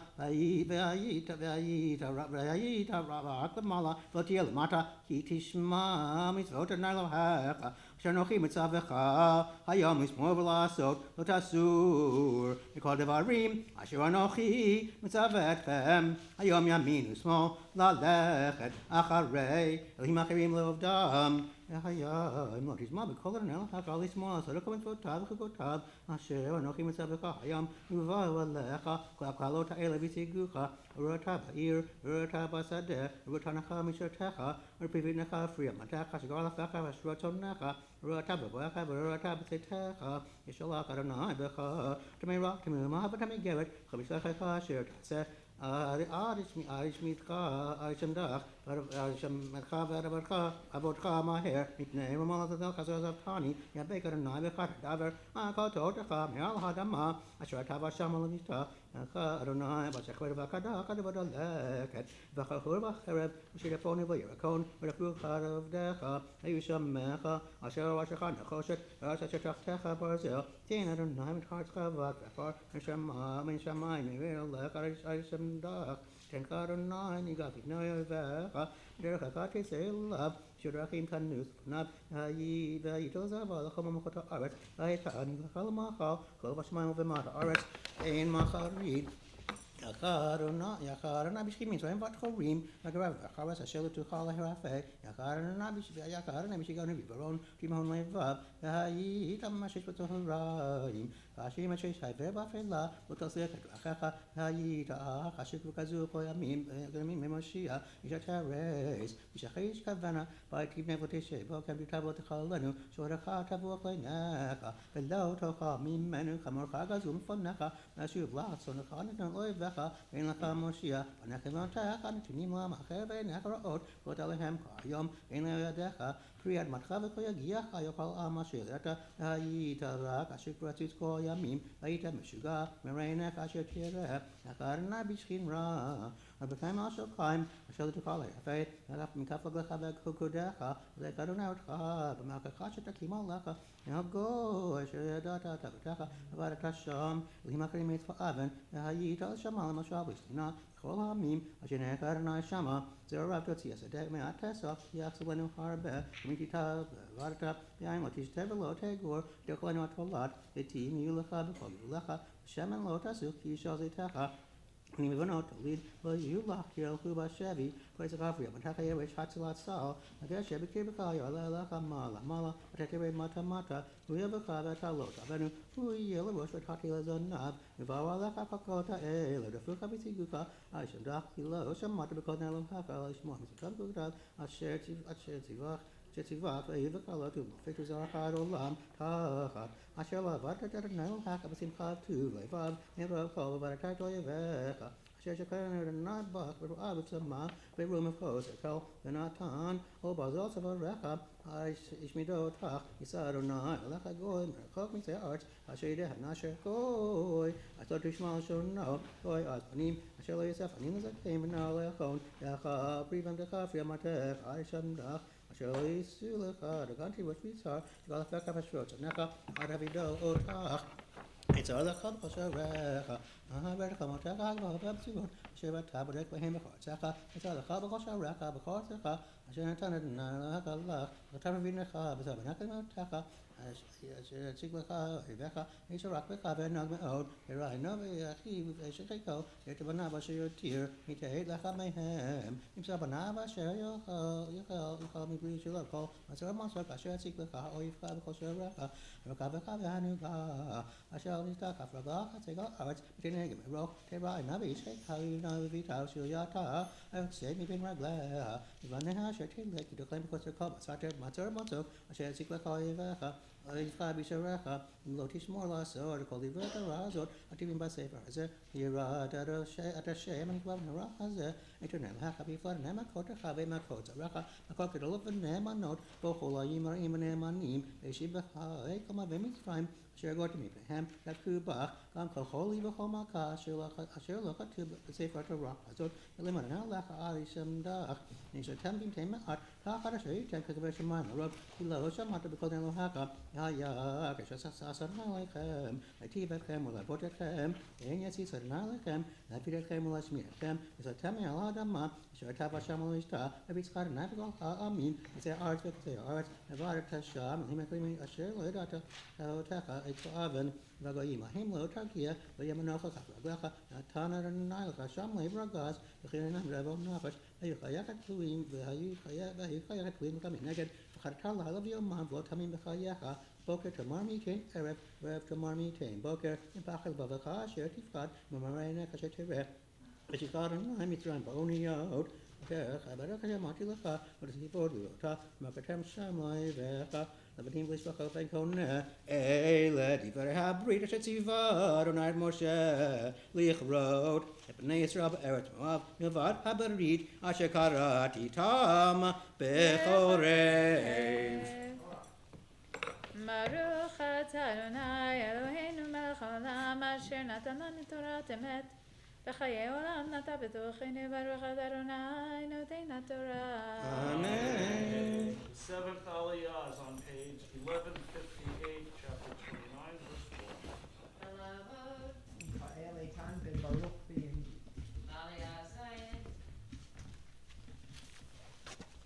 S3: והיית רק למעלה ולא תהיה למטה כי תשמע מצוות אדוני אלוהיך אשר אנוכי מצווך היום לשמור ולעשות לא תסור מכל דברים אשר אנוכי מצווה אתכם היום ימין ושמאל ללכת אחרי אלוהים אחרים לעובדם והיום לא תשמע בקול אדוני אלוהיך לשמוע לעשות כל מצוותיו וחוקותיו אשר אנוכי מצווך היום ובאו עליך כל הקללות האלה והשיגוך וראית בעיר וראית בשדה וראית לך משרתך ופריבתך פרי אמתך שגר לפניך ואשר צונך וראית בבואך וראית בצאתך ישלח אדוני בך תמי רע תמי מה ותמי גרת חמשלך אשר תעשה עד שמך עד שמדך עד שמך ועבדך עבודך מהר מפני ממלכתך עזבתני יבק אדוני בך תדבר כל תורתך מעל האדמה אשר אתה ושם לגיתה אדוני בשחר ובקדח ובדלקת וחרחור וחרב אשר יפוני וירקון ורפוך עבדך היו שמך אשר ראשך נחושת ראש אשר תחתך ברזל תן אדוני מתחרצך ועפר מן שמיים מביא לך עד שמדך תנך אדוני ניגע בפני אויביך דרכך תצא אליו שדרכים כנוס פניו והיית זבה לכל ממלכות הארץ והייתני לך למאכל כל בשמיים ובמטה הארץ אין מחריד יחרנה בשכיב מצרים ותחורים וגרב וחרס אשר לא תוכל להרפה יחרנה בשגרנו בברון תימהון לבב והיית משש בצהריים כאשר משש העבר באפלה לא תעשה את דרכיך והיית חשק וכזו כל ימים ממשיח איש התרס משחר איש כוונה בית לבני ותשב כן תבוא תחלנו שורך תבוא לעיניך ולא תאכל ממנו חמורך גזול מפניך נשוב לעצונך נתן אויביך ואין לך מושיע פניך ואותך נתונים לעם אחר ועיניך רעות ועוד עליהם כיום אין לידיך פרי אדמתך וכה יגיח יאכל עם אשר אתה היית רק אשר רצית כל ימים והיית משוגע מרעינך אשר תראה יחרנה בשכין רע ובקיים אשר חיים אשר תוכל להירפא ואף מכף רגלך וקודך ולך אדוני אותך במלכך שתקים עליך הגוי אשר ידעת את אבותיך עבדת שם אלוהים אחרים מצבא אבן והיית על שמה למשל בספינה כל העמים אשר נלך אדוני שמה זרע רב תוציא השדה מעט תסף יחסו לנו הרבה ומי תיטב ועבדת יין לא תשתה ולא תגור תאכל לנו התולד ותהים יהיו לך בכל גבולך ושמן לא תסוך כי ישאל זיתך אני מבנות תוליד לא יהיו לך כי ילכו בשבי פרץ הגברי אמתך ירש הצלת סל הגשר בקרבך יעלה לך מעלה מעלה ואתה תרד מטה מטה הוא יבך ואתה לא תאבנו הוא יהיה לראש ותחתי לזנב ובאו עליך הפקות האלה דפוק בציגוך אשר דח כי לא שמעת בקול אלוהיך לשמוע מצוותיו וחוקותיו אשר ציווך שציווך ויבך לא תמופת וזרעך עד עולם תחת אשר לא עבדת את אדוני אלוהיך בשמחה וטוב לבב מרוב כל ועבדת את אויביך אשר שקרן אדוני בך ורואה בצמא ברום מחוז אכל ונתן ובזל צווארך ישמידו אותך יישא אדוני לך גוי מרחוק מצי הארץ אשר ידע נשר גוי אשר תשמע לשונו גוי אז פנים אשר לא יוסף פנים לזקן ונער לאחון יחד פרי בנתך פרי אמתך עד ישמדך אשר לא יישאו לך דגנתי ושביצר שגל הפקה פשוט צנך עד אבידו אותך יצא לך בחושרך אהבך מותך הגבוה בציון אשר אתה בודק בהם בחורצך יצא לך בחושרך בחורצך אשר נתן אדוני לך לך ואתה מבינך וזבנך למותך אשר יציג לך אויביך איש רק בך ונהג מאוד יראינו ואחיו ואשת חיקו יתבניו אשר יותיר יתעד לך מהם ימצא בניו אשר יאכל מבלי שלא כל מצר ומסור כאשר יציג לך אויבך בחושרך וקבך והנוגה אשר נשתקף רגלך תגל הארץ ותנהג מרוך תראינה ואיש חיקו וביתה שליתה היוצא מבין רגליה ובניה אשר תלך כי תאכלם בחוסר כל מצר ומסור אשר יציג לך אויביך אויבך בשעריך אם לא תשמור לעשות כל דברי התורה הזאת הכתובים בספר הזה יראת את השם הנקבע בנורא הזה אתנן לך בפלט מכותך ומכות זרעך מכות גדולות ונאמנות בכל הימים הרעים ונאמנים והשיב בך כל מבי מצרים אשר הגורתם מפניהם יבכו בך גם כל חולי וכל מכה אשר לא כתוב בספר התורה הזאת ולמנע לך עד ישמדך נשארתם במתי מעט תחת אשר ייתן כגבי שמיים הרוב כי לא שמעת בקול אלוהיך היה כשעשה אדוני עליכם להיטיב אתכם ולעבוד אתכם אין יציץ אדוני עליכם להפיל אתכם ולהשמיע אתכם וזרעתם מעל האדמה אשר אתה בשם ולשתה וביצחת אדוני בכל העמים יצא הארץ וקצה הארץ עבדת שם ולמקרים אשר לא ידעת אותך את האבן והגויים ההם לא תרגיע לא ימנוך לך רגלך נתן אדוני לך שם לב רגז וכן אינם רבו נפש היו חייך תלויים והיו חייך תלויים לך מנגד וחרת לילה ויומם ולא תמים בחייך בוקר תמר מיתן ערב וערב תמר מיתן בוקר מפחד לבבך אשר תפחד ממראה עיניך אשר תראה ושיקרת אדוני מצרים באוניות דרך עבדך שאמרתי לך ותסיפור גבולותה ומכתם שם לאויביך לבנים ולשלוח אלפי כהונה אלה דברי הברית אשר ציווה אדוני את משה לכרות את בני ישראל בארץ מואב מלבד הברית אשר קראתי איתם בחורף.
S2: ברוך אתה אדוני אלוהינו מלך העולם אשר נתן לנו תורת אמת בחיי עולם נטע בתוכנו ברוך אתה אדוני נותן התורה.
S3: Amen.
S7: The seventh Aliyah is on page 1158, chapter 29, verse 4.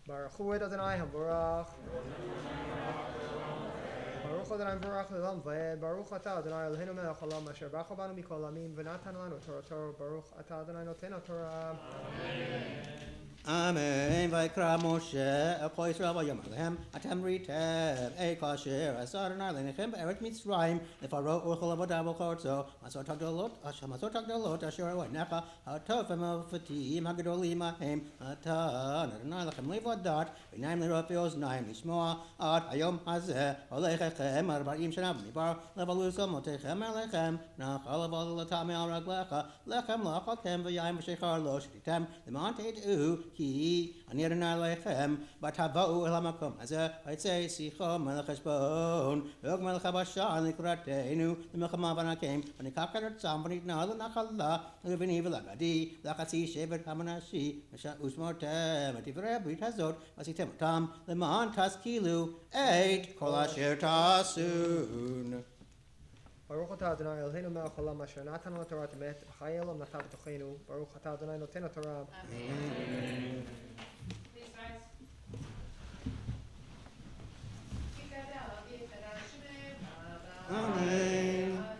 S12: Baruch Hu et Adonai HaBarach. Baruch Adonai Barach Le'olam Va'ed. Baruch Ata Adonai Eloheinu Melech Haolam Asher Baruch Banu Mikol Amim V'natan Lanu Torah. Baruch Ata Adonai Noten HaTorah.
S3: Amen. Vayikra Moshe el Kol Yisrael vayomar lehem atem ritem ei kasher asar Adonai lenechem be'eretz Mitzrayim lefaro uchol avodah v'chortzo masor tagdolot asher oinecha hatofem ha'fatim ha'gedolim ha'hem atan Adonai lechem levodat v'naim lerofi oznaim lismoa ad hayom hazeh olechechem 40 shana b'midbar levalu somotechem alechem nachal avol l'tamei al raglecha lechem la'achaltem v'yayim v'shechar lo shetitem l'man te'edu כי אני אדוני אלוהיכם ותבואו אל המקום הזה ויצא שיחו מלך חשבון ויוג מלך הבשן לקראתנו למלחמה ונקם וניקח את ארצם ונתנה לנחלה לבני ולגדי לחצי שבט המנשי ושמרתם את דברי הברית הזאת ועשיתם אותם למען תשכילו את כל אשר תעשון.
S12: ברוך אתה אדוני אלוהינו מלך העולם אשר נתן לנו תורת אמת וחיי עולם נטע בתוכנו. ברוך אתה אדוני נותן התורה.
S3: Amen.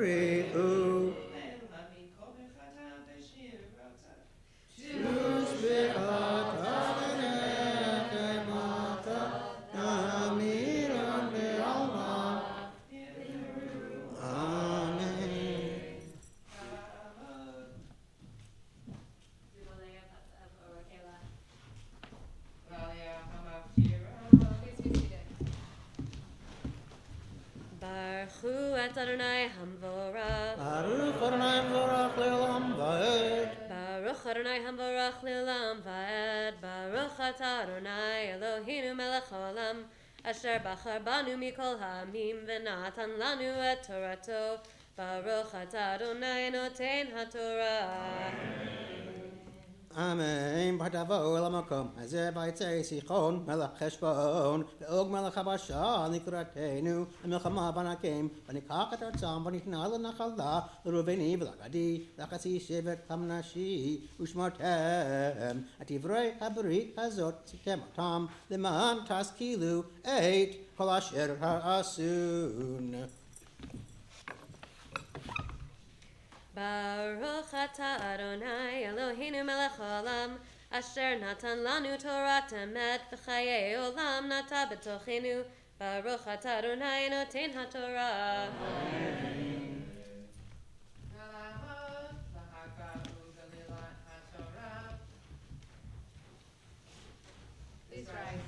S3: Berichu.
S5: Baruch et Adonai Hamvorach.
S3: Baruch Adonai Vorach Leolam Vaed.
S5: Baruch Adonai Hamvorach Leolam Vaed. Baruch atah Adonai Eloheinu melech haolam. Asher bachar banu mikol ha'amim v'natan lanu et Torato. Baruch atah Adonai noten haTorah.
S3: Amen. Tavo lamakom. Azeh baitzei sichon melech cheshbon. Ve'og melech habasha nikratenu. Amilchama banakim. Vanikach et artzam vanitna lenachala. L'Ruveni v'lagadi. L'chasi shevet hamnashi. Ushmartem. Ativrei habrit hazot sitem otam. Leman taskilu eit kol asher ha'asun.
S5: Baruch atah Adonai Eloheinu melech haolam asher natan lanu Torah emet v'chayei olam nata b'tochenu. Baruch atah Adonai noten haTorah.
S2: Please rise.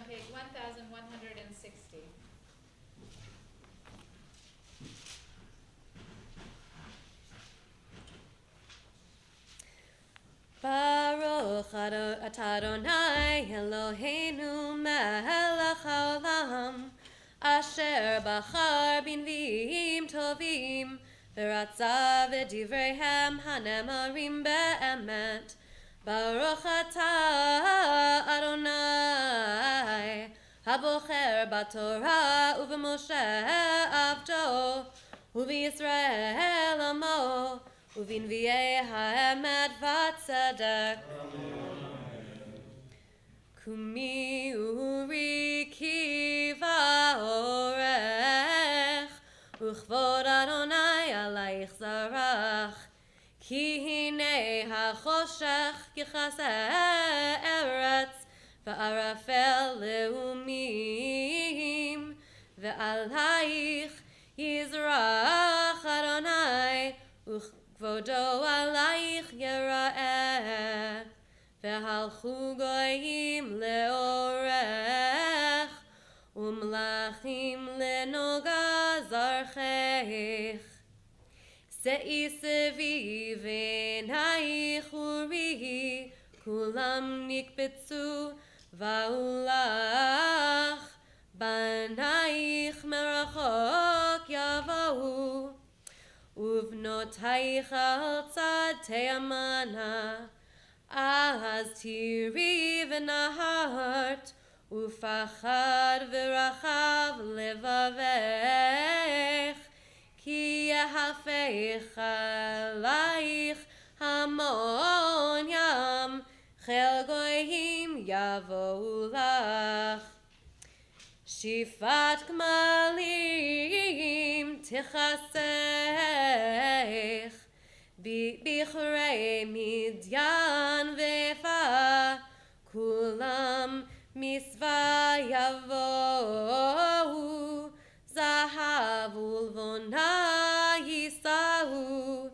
S2: page 1160.
S5: Baruch atah Adonai Eloheinu melech haolam asher bachar b'nviim tovim v'ratza v'divreihem hanemarim be'emet. Baruch atah Adonai habocher b'Torah u'v'Moshe avdo u'v'Yisrael amo Uvinviei ha'emet v'tzedek. Kumi uri kiva orech, uchvod Adonai alayich zarach. Ki hinei ha'choshech yichaseh eretz, v'arafel leumim, v'alayich yizrach Adonai, Kvodo alayich yera'eh, v'halchu goyim leorech, umlachim lenoga zarchech. Se'i seviv v'nayich urihi, kulam nikbetzu va'ulach, banayich merachok yavau. ובנותייך על צד תימנה, אז תראי ונהרת, ופחד ורחב לבבך, כי יהפך עלייך המון ים, חיל גויים יבואו לך. שפעת גמלים תכסך, בכרי מדיין ואיפה, כולם מסווה יבואו, זהב ולבונה יישאו,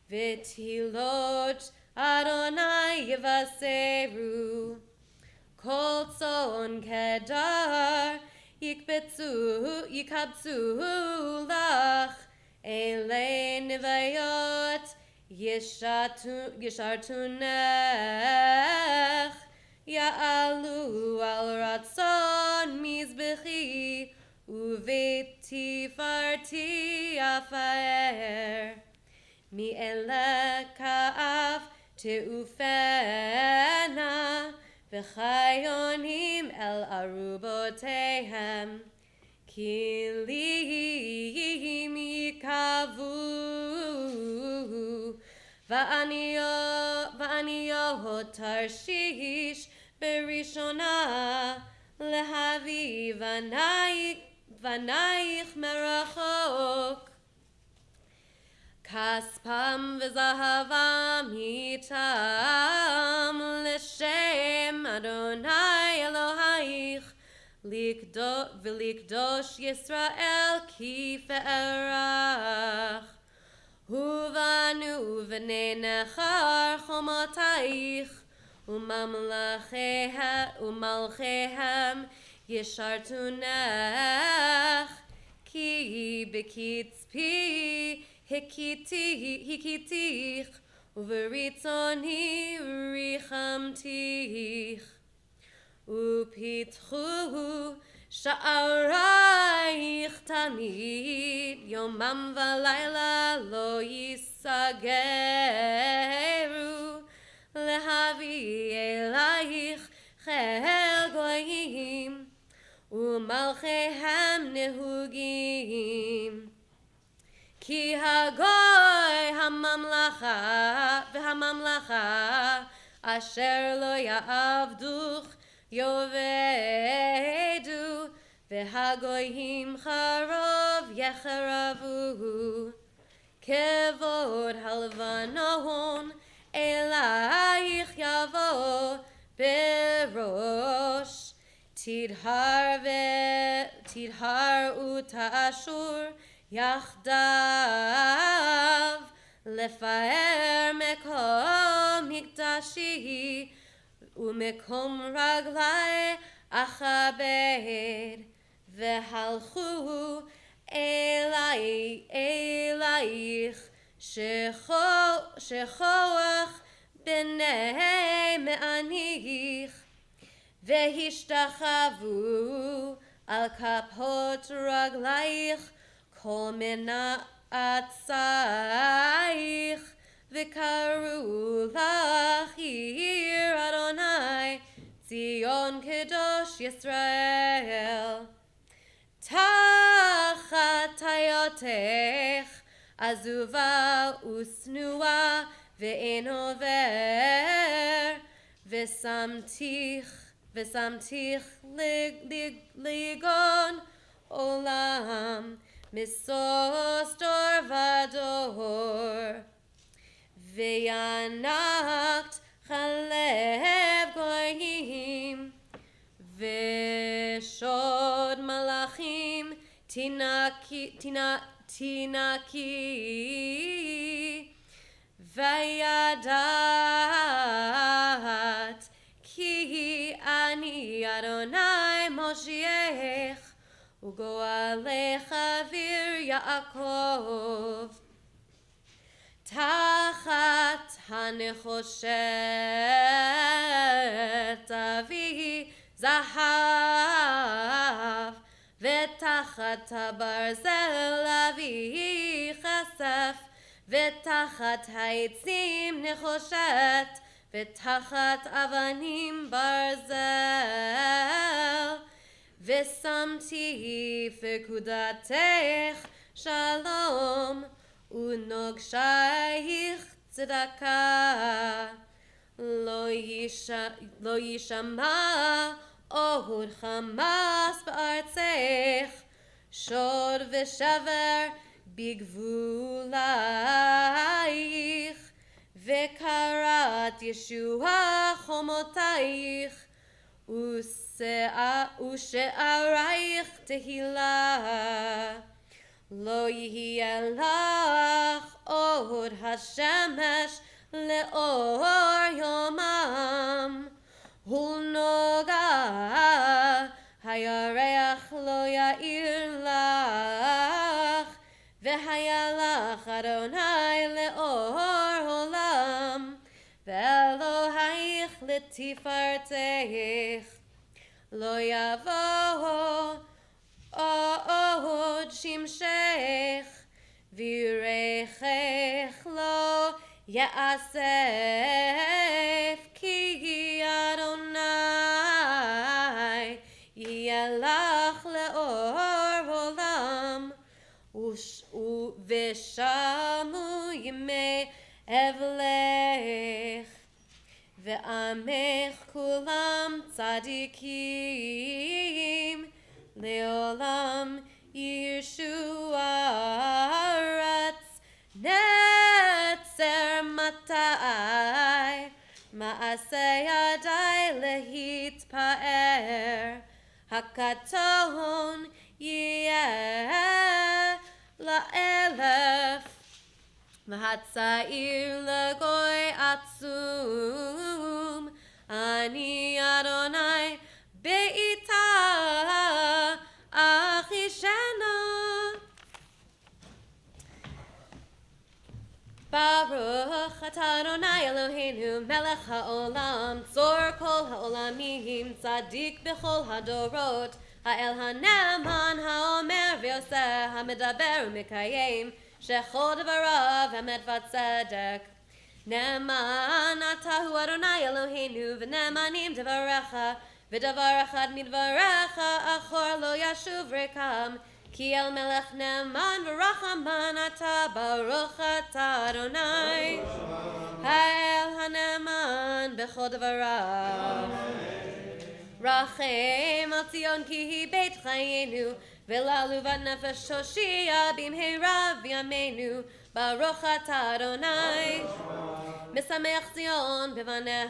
S5: ותהילות אדוני יבשרו. כל צאן קדר יקבצו לך, אלה נוויות ישרתונך, יעלו על רצון מזבחי, ובית תפארתי עפר. מאלה כאף תעופנה, וחיונים אל ארובותיהם, כלים יקבו, ועניות תרשיש בראשונה, להביא בנייך מרחוק. כספם וזהבם איתם, לשם אדוני אלוהיך, ולקדוש ישראל כפארך. ובנו בני נכר חומותייך, ומלכיהם ישרתונך, כי בקצפי הכיתיך, וברצוני ריחמתיך. ופיתחו שערייך תמיד, יומם ולילה לא ייסגרו, להביא אלייך חיל גויים, ומלכיהם נהוגים. כי הגוי הממלכה אשר לא יעבדוך יאבדו, והגויים חרוב יחרבו. כבוד הלבנון אלייך יבוא בראש, תדהר ותאשור יחדיו, לפאר מקום מקדשי, ומקום רגלי אכבד. והלכו אלייך שכוח בני מעניך, והשתחוו על כפות רגלייך כל מנעצייך, וקראו לך עיר אדוני, ציון קדוש ישראל. תחת היותך עזובה ושנואה ואין עובר, ושמתיך לגון עולם משוש דור ודור. וינקת חלב גויים ושוד מלאכים תינקי, וידעת כי אני אדוני מושיעך וגואלך אוויר יעקב. תחת הנחושת תביא זהב, ותחת הברזל אביא כסף ותחת העצים נחושת, ותחת אבנים ברזל, ושמתי פקודתך שלום, ונוגשייך צדקה. לא יישמע עוד חמס בארצך, שוד ושבר בגבולייך, וקראת ישועה חומותייך, ושערייך תהילה. לא יהיה לך עוד השמש לאור יומם, ולנוגה הירח לא יאיר לך, והיה לך אדוני לאור עולם, ואלוהיך לתפארתך. לא יבוא עוד שמשך, ויראך לא יאסף, כי אדוני יהיה לך לאור עולם, ושמו ימי אבלך, ועמך כולם צדיקים, לעולם ירשו ארץ. נצר מתי מעשה ידי להתפאר, הקטון יהיה לאלף, והצעיר לגוי עצום. אני אדוני בעיתה אחישנה. ברוך אתה אדוני אלוהינו מלך העולם, צור כל העולמים, צדיק בכל הדורות, האל הנאמן האומר ועושה, המדבר ומקיים, שכל דבריו אמת וצדק. נאמן אתה הוא אדוני אלוהינו, ונאמנים דבריך, ודבר אחד מדבריך אחור לא ישוב ריקם, כי אל מלך נאמן ורחמן אתה, ברוך אתה אדוני, האל הנאמן בכל דבריו. רחם על ציון כי היא בית חיינו, ולעלובת נפש הושיע במהרה בימינו, ברוך אתה אדוני, משמח ציון בבניה.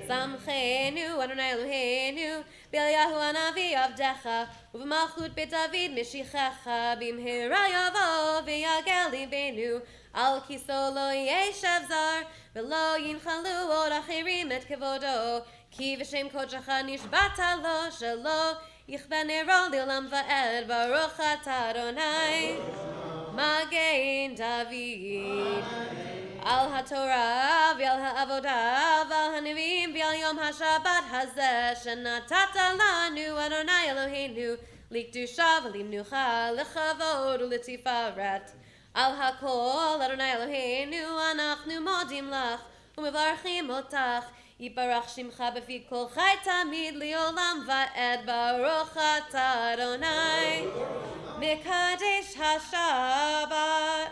S5: שמחנו אדוני אלוהינו באליהו הנביא עבדך, ובמלכות בית דוד משיחך, במהרה יבוא ויגל ליבנו, על כיסו לא ישב זר, ולא ינחלו עוד אחרים את כבודו, כי בשם קודשך נשבעת לו, שלא יכבה נרו לעולם ועד, ברוך אתה אדוני מגן דוד. על התורה ועל העבודה ועל הנביאים ועל יום השבת הזה שנתת לנו אדוני אלוהינו, לקדושה ולמנוחה, לכבוד ולתפארת. על הכל אדוני אלוהינו אנחנו מודים לך ומברכים אותך, יברך שמך בפי כל חי תמיד לעולם ועד, ברוך אתה אדוני מקדש השבת.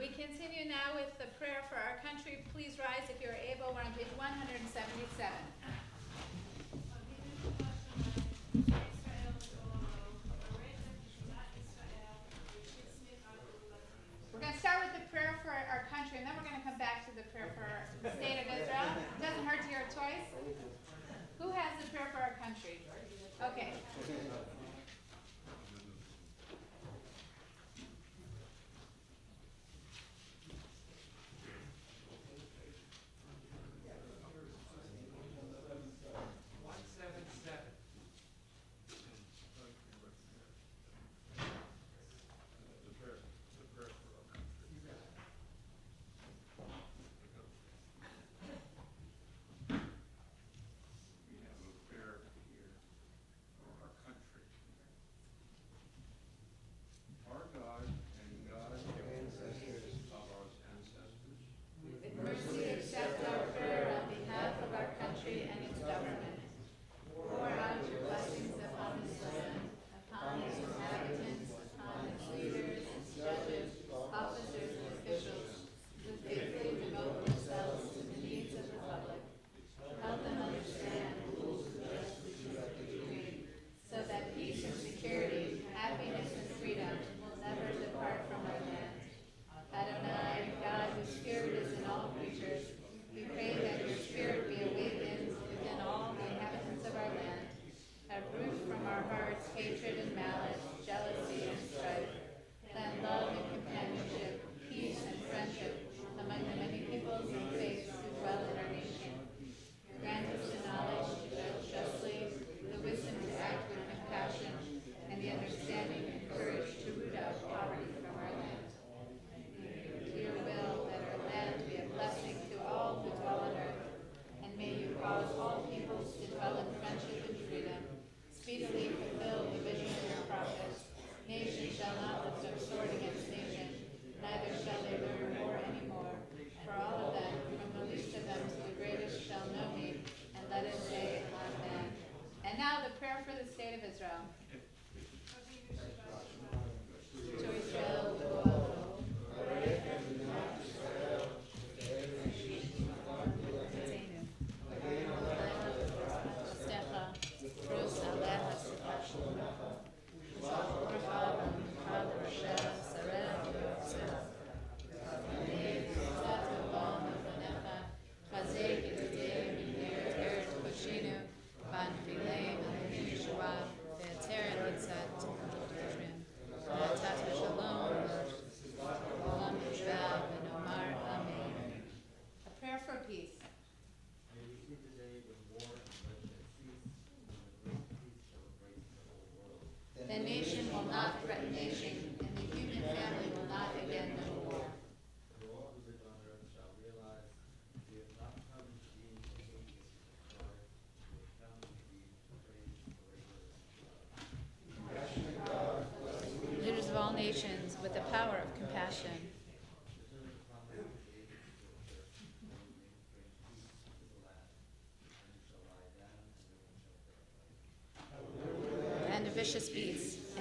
S2: We continue now with the prayer for our country. Please rise if you're able. We're on page 177. We're going to start with the prayer for our country, and then we're going to come back to the prayer for the state of Israel. It doesn't hurt to hear a choice. Who has the prayer for our country? Okay.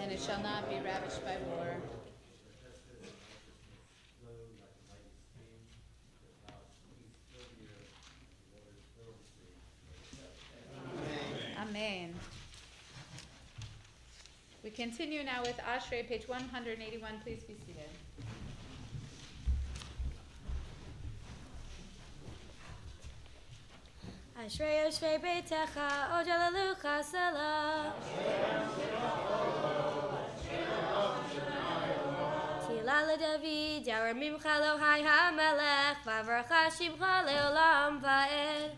S2: and it shall not be ravished by war. Amen. We continue now with Ashrei, page 181. Please be seated.
S5: Ashrei Yoshvei Beitecha, O Jalalucha Selah. Tila LeDavid, Yarer Mimcha Elohai HaMelech, Vavracha Shimcha Leolam Va'ed.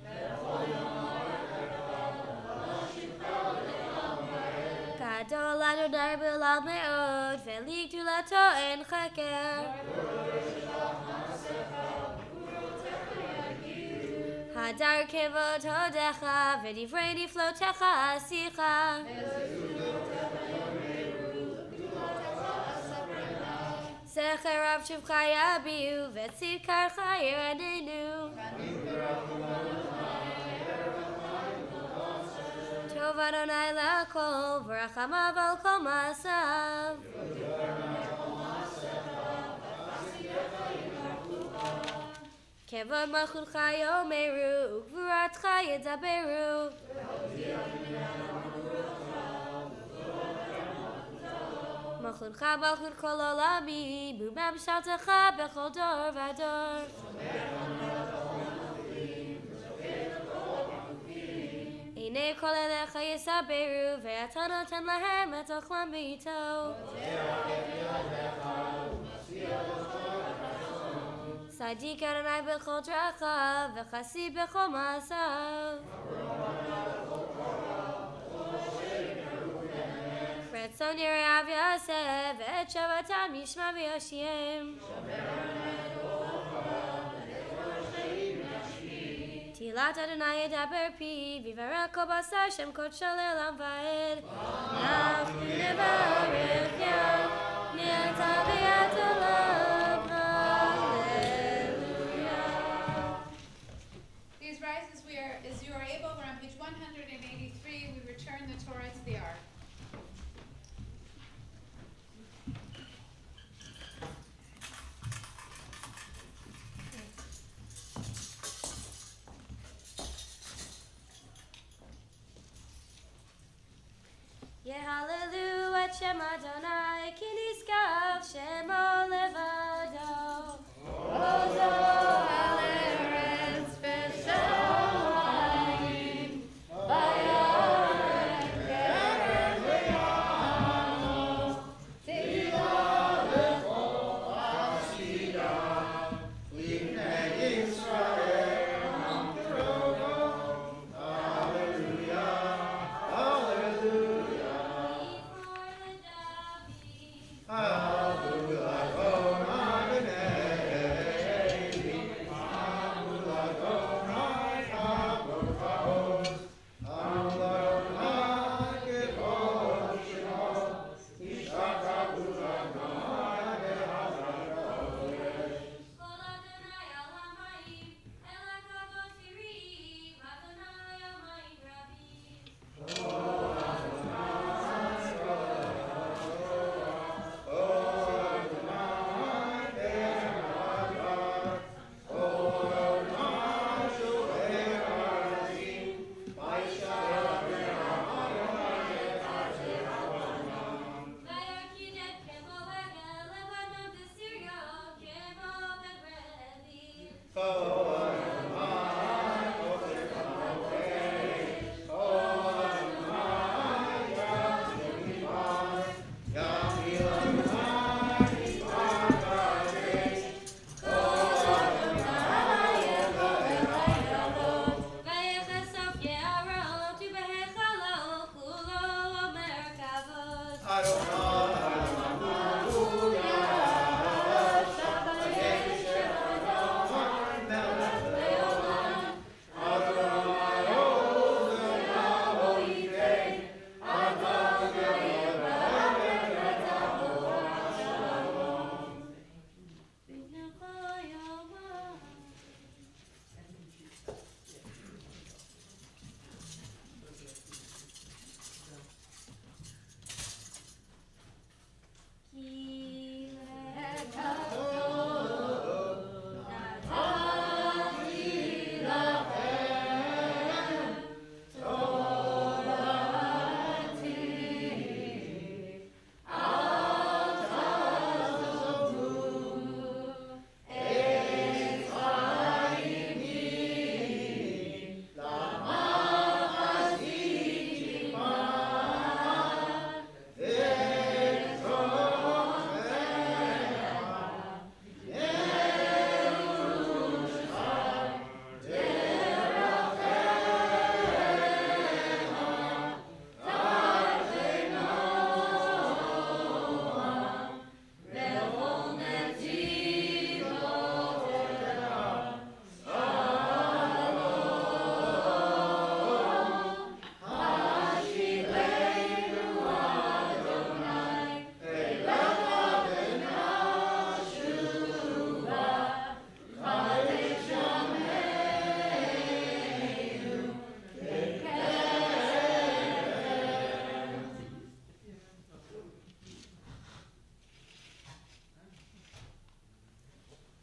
S5: Gadol Adonai B'Olam Me'od, Ve'li Gdulato En Cheker. Hadar Kevod Hodecha, V'divrei Niflotecha Asicha. Zecher Rav Shuvcha Yabiu, V'tzidkarcha Yiranenu. Tov Adonai L'Kol, V'rachamav Al Kol Ma'asav. Kevod Malchutcha Yomeru, Gvuratcha Yedaberu. Malchutcha Malchut Kol Olami, Bumam Shaltecha Bechol Dor Vador. Einei Kol Elecha Yesaberu, Ve'ata Noten Lahem Et Ochlam B'ito. Sadiq Adonai B'chol Drachav, V'chasi B'chol Ma'asav. Retzon Yirei Av Yaseh, V'et Shavatam Yishma V'yashiem. Tilat Adonai Yedaber Pi, V'yivarech Kol Basar Shem Kodsho Le'olam Va'ed. Nafku Nevarech Yah, Ni'ata V'yat Olam.
S2: Please rise as you are able. We're on page 183. We return the Torah to the Ark.
S5: Yehalelu et Shem Adonai, ki niskav Shemo levado. Ozo al eretz v'shamayim, v'yarek keren v'yamo, tila v'chol ha'asida, l'ifnei Yisrael ha'krovo. Hallelujah, hallelujah. Hallelujah.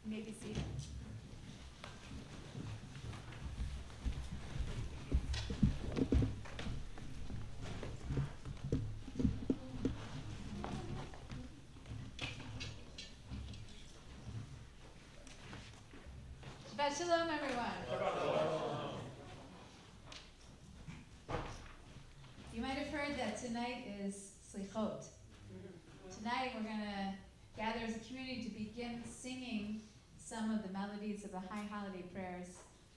S2: You may be seated. Shabbat shalom, everyone. You might have heard that tonight is Slichot. Tonight we're going to gather as a community to begin singing some of the melodies of the high holiday prayers.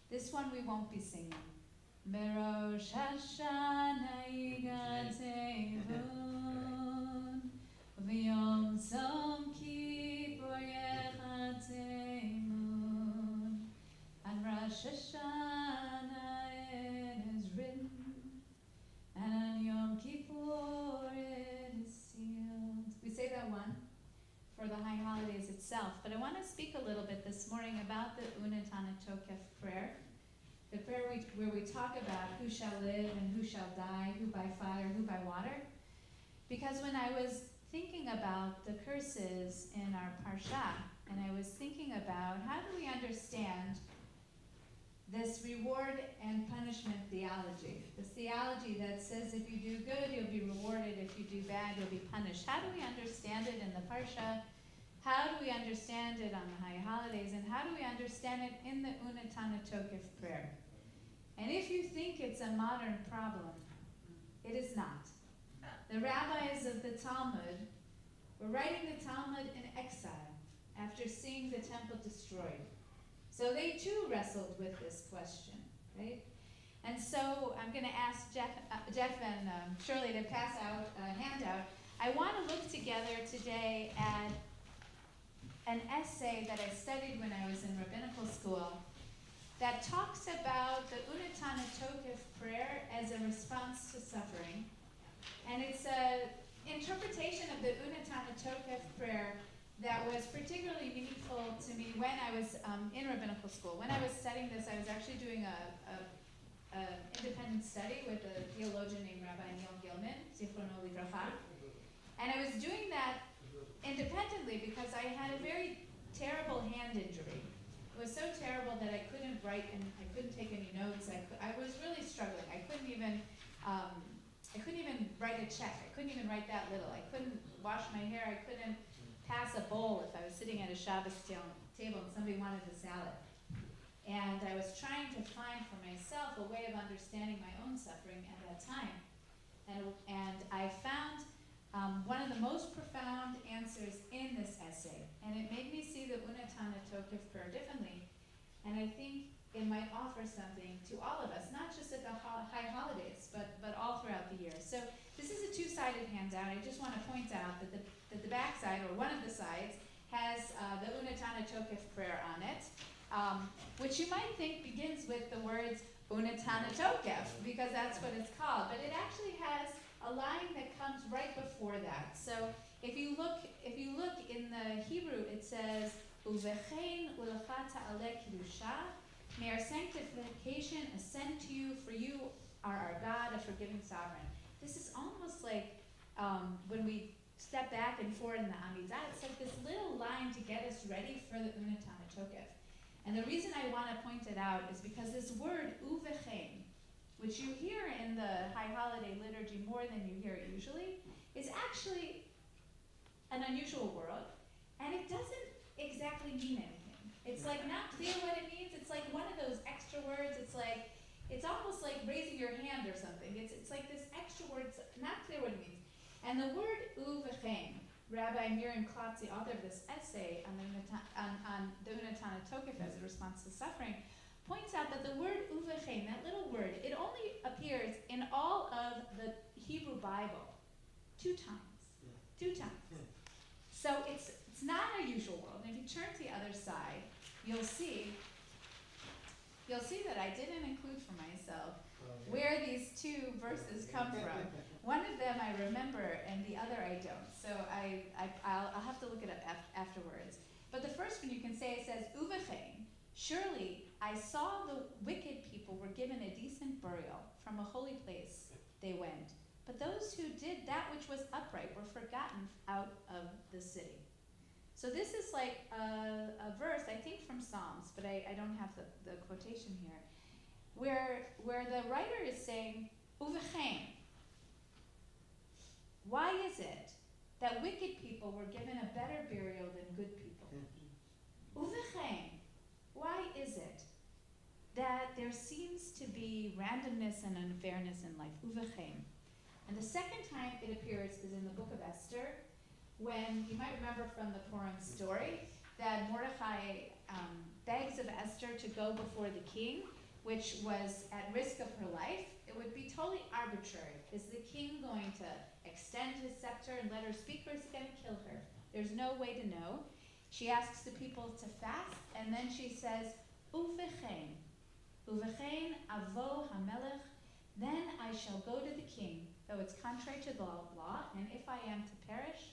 S2: This one we won't be singing. Merosh Hashanah yigatevon v'yom tzom kippur yechatemun. On Rosh Hashanah it is written, and on Yom Kippur it is sealed. We say that one for the high holidays itself, but I want to speak a little bit this morning about the Emunah Tokef prayer, the prayer where we talk about who shall live and who shall die, who by fire, who by water. Because when I was thinking about the curses in our parsha, and I was thinking about how do we understand this reward and punishment theology, this theology that says if you do good, you'll be rewarded, if you do bad, you'll be punished. How do we understand it in the parsha? How do we understand it on the high holidays? And how do we understand it in the Emunah Tokef prayer? And if you think it's a modern problem, it is not. The rabbis of the Talmud were writing the Talmud in exile after seeing the temple destroyed. So they too wrestled with this question, right? And so I'm going to ask Jeff and Shirley to pass out a handout. I want to look together today at an essay that I studied when I was in rabbinical school that talks about the Emunah Tokef prayer as a response to suffering. And it's an interpretation of the Emunah Tokef prayer that was particularly meaningful to me when I was in rabbinical school. When I was studying this, I was actually doing an independent study with a theologian named Rabbi Neil Gilman, Zichrono Livracha. And I was doing that independently because I had a very terrible hand injury. It was so terrible that I couldn't write and I couldn't take any notes. I was really struggling. I couldn't even write a check. I couldn't even write that little. I couldn't wash my hair. I couldn't pass a bowl if I was sitting at a Shabbos table and somebody wanted a salad. And I was trying to find for myself a way of understanding my own suffering at that time. And I found one of the most profound answers in this essay. And it made me see the Emunah Tokef prayer differently. And I think it might offer something to all of us, not just at the high holidays, but all throughout the year. So this is a two-sided handout. I just want to point out that the back side, or one of the sides, has the Emunah Tokef prayer on it, which you might think begins with the words Emunah Tokef, because that's what it's called. But it actually has a line that comes right before that. So if you look in the Hebrew, it says Uvechein ulecha ta'aleh kedusha. May our sanctification ascend to you, for you are our God, a forgiving sovereign. This is almost like when we step back and forward in the Amidah, it's like this little line to get us ready for the Emunah Tokef. And the reason I want to point it out is because this word uvechein, which you hear in the high holiday liturgy more than you hear it usually, is actually an unusual word, and it doesn't exactly mean anything. It's like not clear what it means. It's like one of those extra words. It's almost like raising your hand or something. It's like this extra word. It's not clear what it means. And the word uvechein, Rabbi Miriam Klotz, the author of this essay on the Emunah Tokef as a response to suffering, points out that the word uvechein, that little word, it only appears in all of the Hebrew Bible 2 times. 2 times. So it's not a usual word. And if you turn to the other side, you'll see that I didn't include for myself where these 2 verses come from. One of them I remember, and the other I don't. So I'll have to look it up afterwards. But the first one you can say, it says, Uvechein, surely I saw the wicked people were given a decent burial. From a holy place they went. But those who did that which was upright were forgotten out of the city. So this is like a verse, I I don't have the quotation here, where the writer is saying, Uvechein, why is it that wicked people were given a better burial than good people? Uvechein, why is it that there seems to be randomness and unfairness in life? Uvechein. And the second time it appears is in the book of Esther, when, you might remember from the Purim story, that Mordechai begs of Esther to go before the king, which was at risk of her life. It would be totally arbitrary. Is the king going to extend his scepter and let her speak, or is he going to kill her? There's no way to know. She asks the people to fast, and then she says, Uvechein, Uvechein avo hamelech, then I shall go to the king, though it's contrary to the law, and if I am to perish,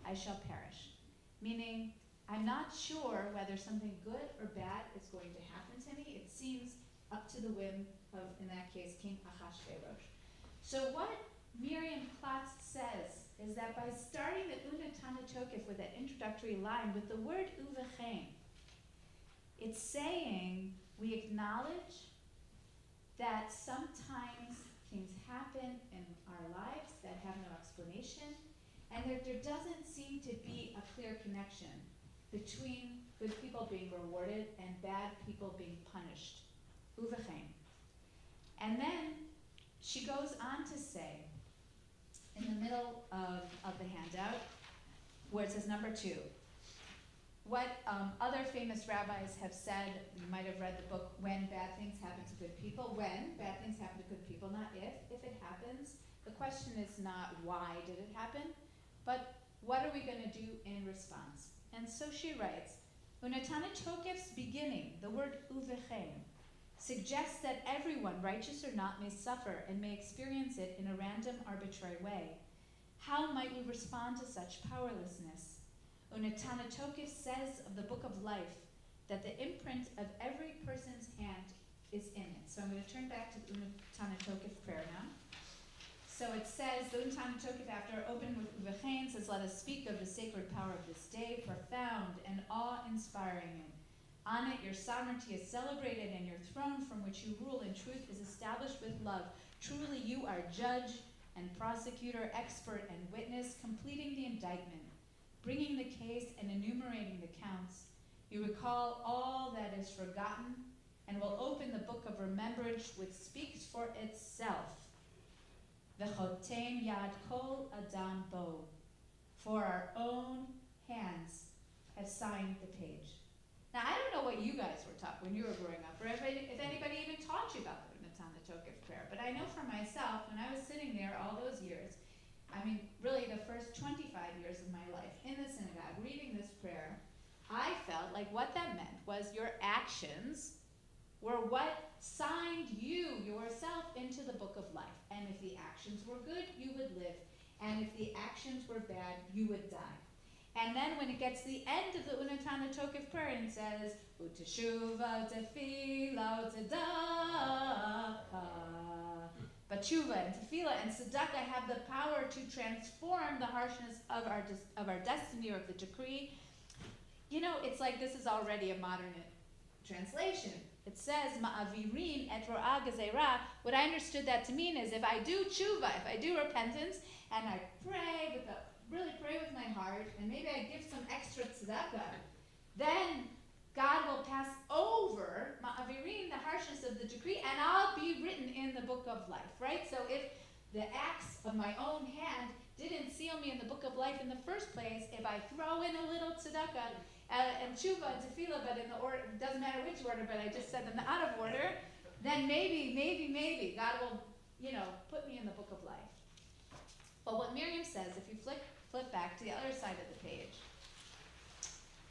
S2: I shall perish. Meaning, I'm not sure whether something good or bad is going to happen to me. It seems up to the whim of, in that case, King Achashverosh. So what Miriam Klotz says is that by starting the Emunah Tana Tokef with that introductory line with the word Uvechein, it's saying we acknowledge that sometimes things happen in our lives that have no explanation, and that there doesn't seem to be a clear connection between good people being rewarded and bad people being punished. Uvechein. And then she goes on to say, in the middle of the handout, where it says number 2, what other famous rabbis have said, you might have read the book, When Bad Things Happen to Good People. When bad things happen to good people, not if. If it happens, the question is not why did it happen, but what are we going to do in response? And so she writes, Unatana Tokef's beginning, the word Uvechein, suggests that everyone, righteous or not, may suffer and may experience it in a random, arbitrary way. How might we respond to such powerlessness? Unatana Tokef says of the book of life that the imprint of every person's hand is in it. So I'm going to turn back to the Unatana Tokef prayer now. So it says, the Unatana Tokef, after opening with Uvechein, says, let us speak of the sacred power of this day, profound and awe-inspiring. On it, your sovereignty is celebrated, and your throne from which you rule in truth is established with love. Truly, you are judge and prosecutor, expert and witness, completing the indictment, bringing the case and enumerating the counts. You recall all that is forgotten and will open the book of remembrance, which speaks for itself. V'chotem yad kol adam bo. For our own hands have signed the page. Now, I don't know what you guys were taught when you were growing up, or if anybody even taught you about the Unatana Tokef prayer. But I know for myself, when I was sitting there all those years, I mean, really the first 25 years of my life in the synagogue, reading this prayer, I felt like what that meant was your actions were what signed you, yourself, into the book of life. And if the actions were good, you would live. And if the actions were bad, you would die. And then when it gets to the end of the Unatana Tokef prayer and it says, Uteshuva, Tefila, Tzedakah, but tshuva and tefillah and tzedakah have the power to transform the harshness of our destiny or of the decree. You know, it's like this is already a modern translation. It says, Ma'avirin et ro'ah gezerah. What I understood that to mean is if I do tshuva, if I do repentance, and I really pray with my heart, and maybe I give some extra tzedakah, then God will pass over ma'avirin, the harshness of the decree, and I'll be written in the book of life, right? So if the acts of my own hand didn't seal me in the book of life in the first place, if I throw in a little tzedakah and tshuva and tefillah, but in the order, it doesn't matter which order, but I just said them out of order, then maybe God will, put me in the book of life. But what Miriam says, if you flip back to the other side of the page,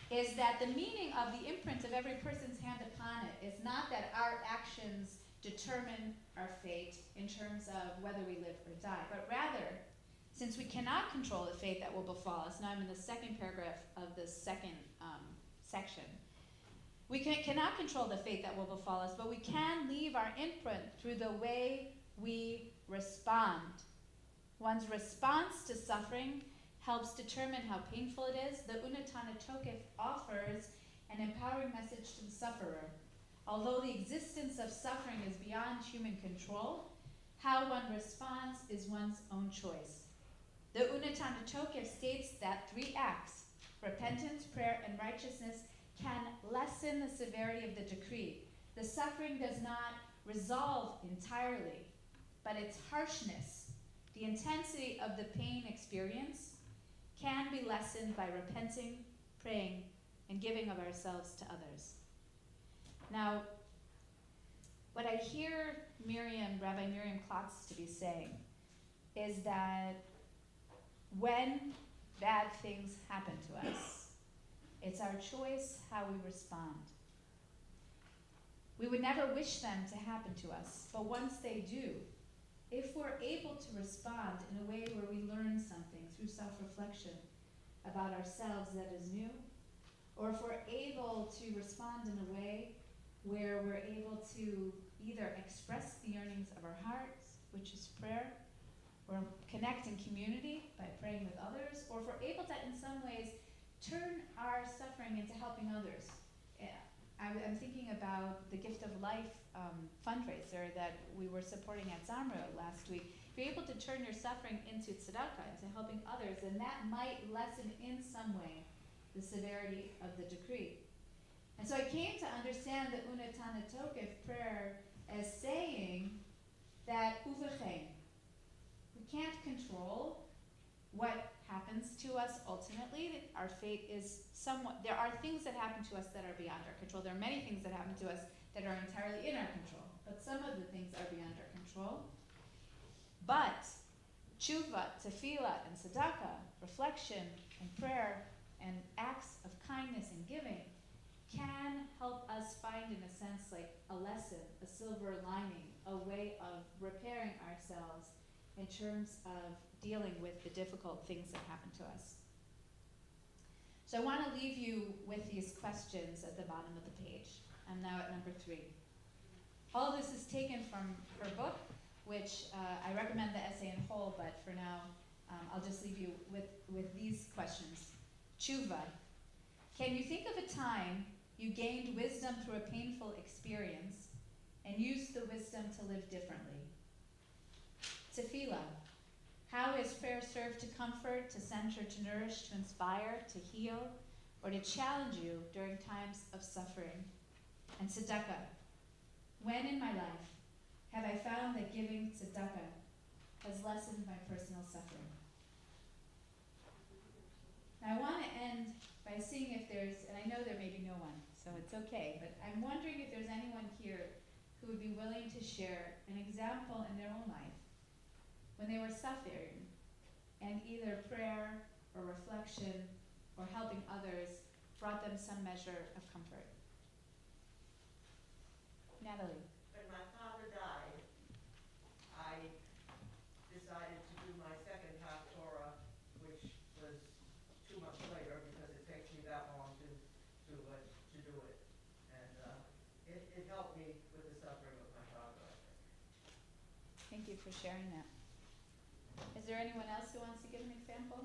S2: is that the meaning of the imprint of every person's hand upon it is not that our actions determine our fate in terms of whether we live or die, but rather, since we cannot control the fate that will befall us, now I'm in the second paragraph of the second section, we cannot control the fate that will befall us, but we can leave our imprint through the way we respond. One's response to suffering helps determine how painful it is. The Unatana Tokef offers an empowering message to the sufferer. Although the existence of suffering is beyond human control, how one responds is one's own choice. The Emunah Tokef states that 3 acts, repentance, prayer, and righteousness, can lessen the severity of the decree. The suffering does not resolve entirely, but its harshness, the intensity of the pain experience, can be lessened by repenting, praying, and giving of ourselves to others. Now, what I hear Rabbi Miriam Klotz to be saying is that when bad things happen to us, it's our choice how we respond. We would never wish them to happen to us, but once they do, if we're able to respond in a way where we learn something through self-reflection about ourselves that is new, or if we're able to respond in a way where we're able to either express the yearnings of our hearts, which is prayer, or connect in community by praying with others, or if we're able to, in some ways, turn our suffering into helping others. I'm thinking about the Gift of Life fundraiser that we were supporting at Shomrei last week. If you're able to turn your suffering into tzedakah, into helping others, then that might lessen in some way the severity of the decree. And so I came to understand the Emunah Tokef prayer as saying that uvechein, we can't control what happens to us ultimately. Our fate is somewhat, there are things that happen to us that are beyond our control. There are many things that happen to us that are entirely in our control, but some of the things are beyond our control. But tshuva, tefillah, and tzedakah, reflection and prayer and acts of kindness and giving can help us find, in a sense, like a lesson, a silver lining, a way of repairing ourselves in terms of dealing with the difficult things that happen to us. So I want to leave you with these questions at the bottom of the page. I'm now at number 3. All this is taken from her book, which I recommend the essay in whole, but for now, I'll just leave you with these questions. Tshuva. Can you think of a time you gained wisdom through a painful experience and used the wisdom to live differently? Tefillah. How is prayer served to comfort, to center, to nourish, to inspire, to heal, or to challenge you during times of suffering? And tzedakah. When in my life have I found that giving tzedakah has lessened my personal suffering? Now I want to end by seeing if there's, and I know there may be no one, so it's okay, but I'm wondering if there's anyone here who would be willing to share an example in their own life when they were suffering and either prayer or reflection or helping others brought them some measure of comfort. Natalie.
S4: When my father died, I decided to do my second half Torah, which was 2 months later because it takes me that long to do it. And it helped me with the suffering of my father, I think.
S2: Thank you for sharing that. Is there anyone else who wants to give an example?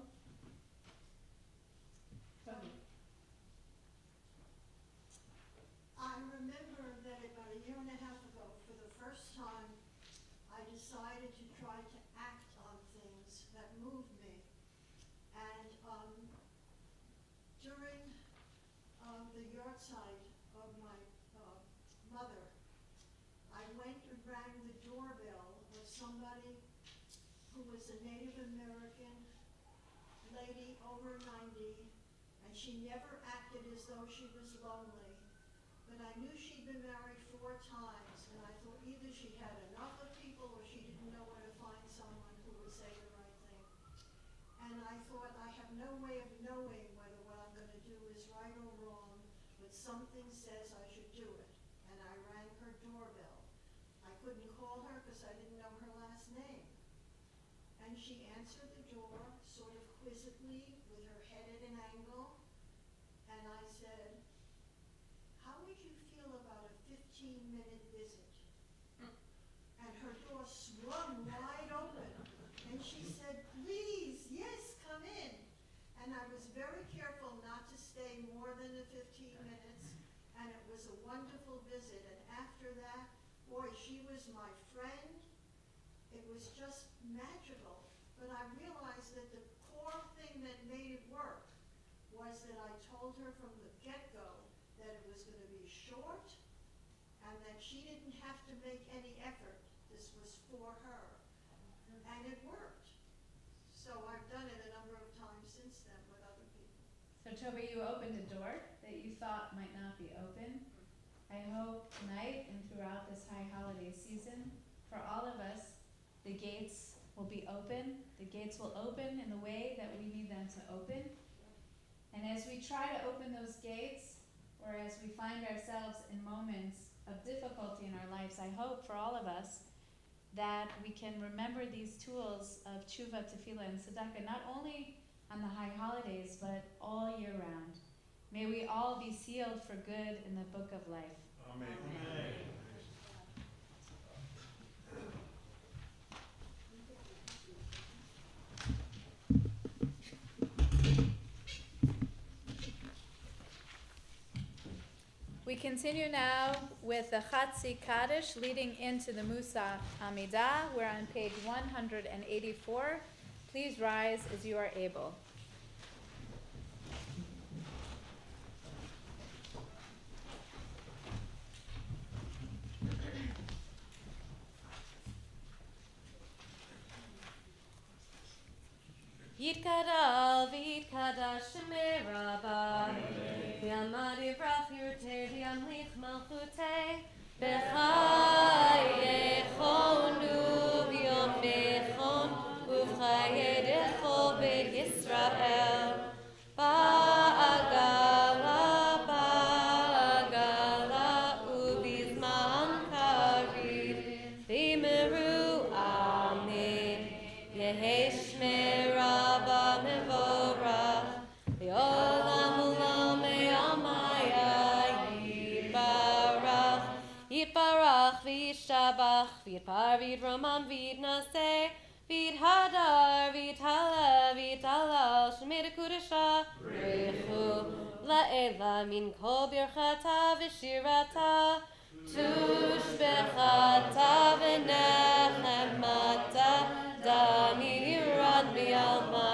S2: Rabbi.
S13: I remember that about 1.5 years ago, for the first time, I decided to try to act on things that moved me. And during the yahrzeit of my mother, I went and rang the doorbell of somebody who was a Native American lady over 90, and she never acted as though she was lonely. But I knew she'd been married 4 times, and I thought either she had enough of people or she didn't know where to find someone who would say the right thing. And I thought, I have no way of knowing whether what I'm going to do is right or wrong, but something says I should do it. And I rang her doorbell. I couldn't call her because I didn't know her last name. And she answered the door sort of quizzically with her head at an angle. And I said, how would you feel about a 15-minute visit? And her door swung wide open. And she said, please, yes, come in. And I was very careful not to stay more than the 15 minutes. And it was a wonderful visit, and after that, boy, she was my friend. It was just magical. But I realized that the core thing that made it work was that I told her from the get-go that it was going to be short and that she didn't have to make any effort. This was for her. And it worked. So I've done it a number of times since then with other people.
S2: So Toby, you opened a door that you thought might not be open. I hope tonight and throughout this high holiday season, for all of us, the gates will be open. The gates will open in the way that we need them to open. And as we try to open those gates, or as we find ourselves in moments of difficulty in our lives, I hope for all of us that we can remember these tools of tshuva, tefillah, and tzedakah, not only on the high holidays, but all year round. May we all be sealed for good in the book of life.
S11: Amen.
S2: Amen. We continue now with the Chatzi Kaddish leading into the Musaf Amidah. We're on page 184. Please rise as you are able.
S5: Yitkadal v'yitkadash Shomrei Rabbi v'yamad yivrach yurtei v'yamlich malchutei b'chayechonu v'yomechon uv'chayedecho b'et Yisrael ba'agala ubizman karid v'yimeru amen Yehei Shmei Shabbat, Vidpar, Vidroman, Vidnase, Vidhadar, Vidhala, Vidhalal, Shemeda Kudasha, Rechu, La'ela, Min Kol Birchata, Vishirata, Tushbechata, V'nechemata, Dami Yirad Mi'alma,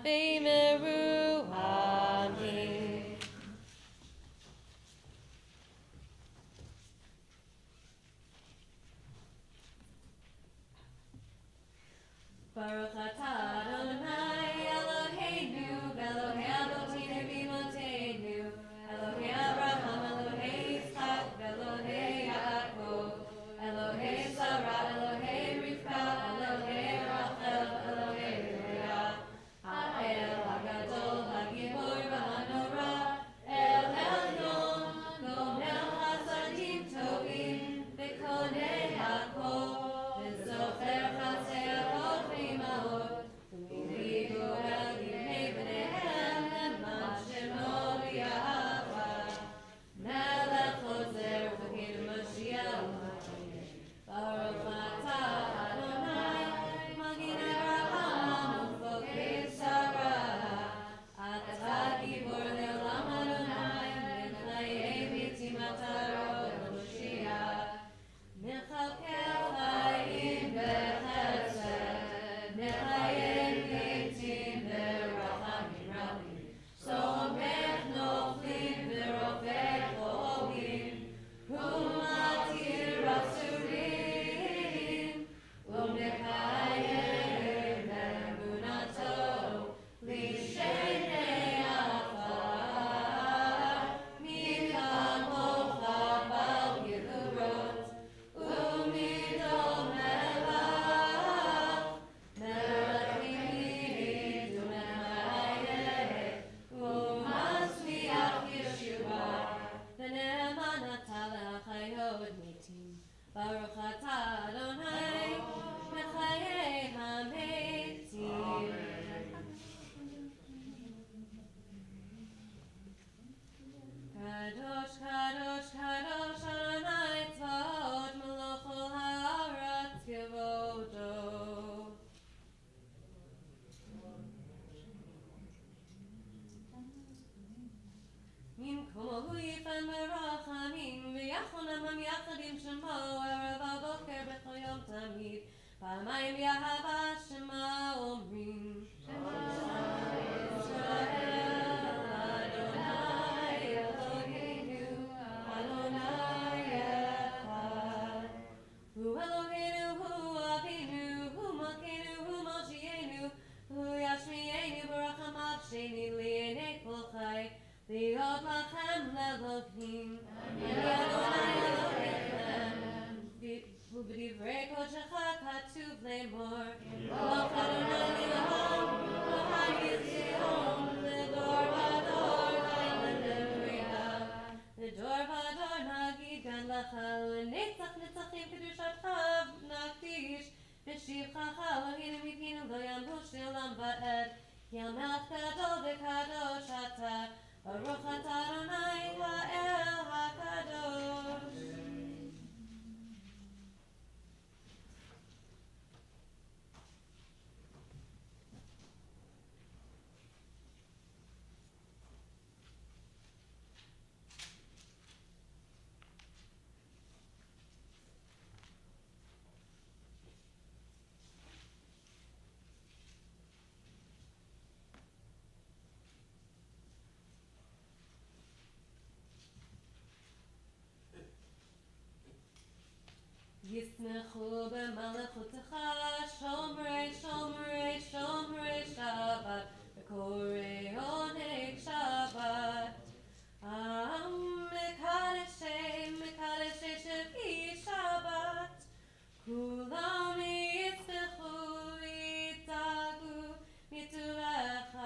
S5: V'yimeru Amin. Baruch atah Adonai Eloheinu, Elohei Avotinu v'Imotenu, Elohei Abraham, Elohei Yitzchak, Elohei Yaakov, Elohei Sarah, Elohei Rivka, Elohei Rachel, Elohei Leah, Ha'el Hagadol, Hagibor v'Hanora, El Elyon, Gomel Chasadim Tovim, V'konei Hakol, V'zocher Chatzei Baruch atah Adonai, mechayei hametim. Kadosh, kadosh, kadosh, Adonai tzvaot, melech kol haaretz kevodo. Mimkomo hu yifan berachamim כולם יחד עם שמו, ערב הבוקר בכל יום תמיד. פעמיים יאהבה שמה אומרים. שמה ישראל, אדוני אלוהינו, אדוני אחד. הוא אלוהינו, הוא אבינו, הוא מלכנו, הוא מושיענו, הוא ישמיענו ברחמיו שני לעיני כל חי. להיות לכם לאלוהים, אני אדוני אלוהיכם. ובדברי קודשך כתוב לאמור, מלך אדוני לעם, וחי ציון, לדור ודור הללויה. לדור ודור נגיד גן לך, לנצח נצחים קדושתך נקדיש. בשבחך אלוהינו מפינו לא ימוש לעולם ועד, כי המלך גדול וקדוש אתה. ברוך אתה אדוני האל הקדוש. ישמחו במלכותך, שומרי, שומרי, שומרי שבת, וקוראי עונג שבת. מקדשי שביעי שבת, כולם ישמחו, יתעגו מטובך.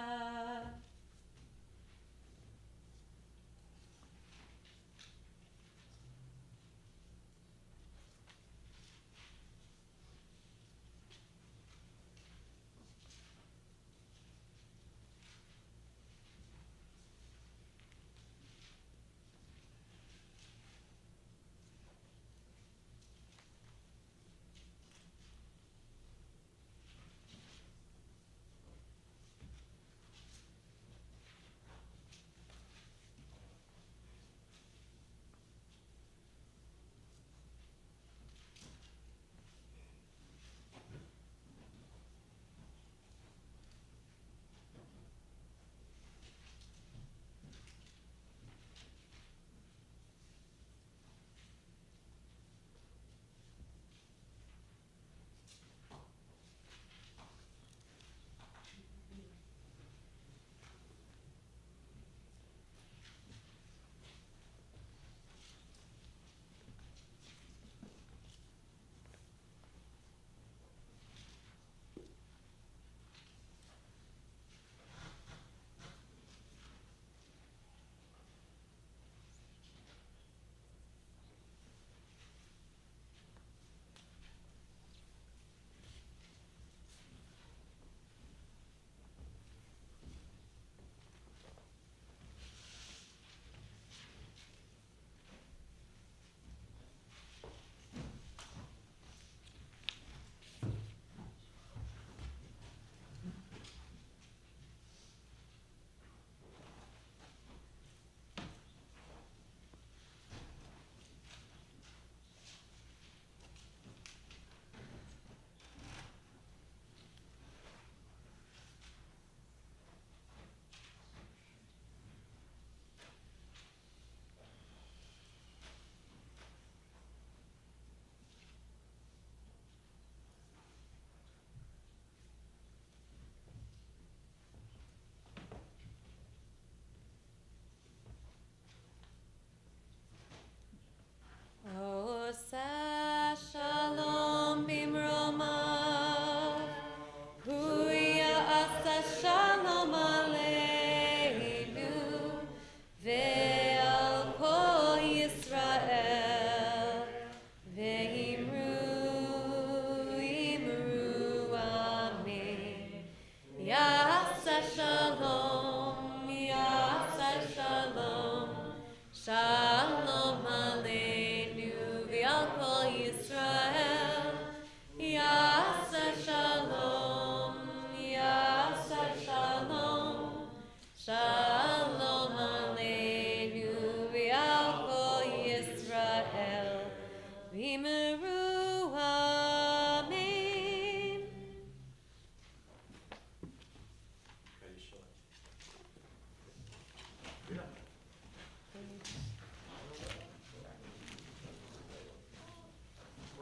S5: v'imeru, amen.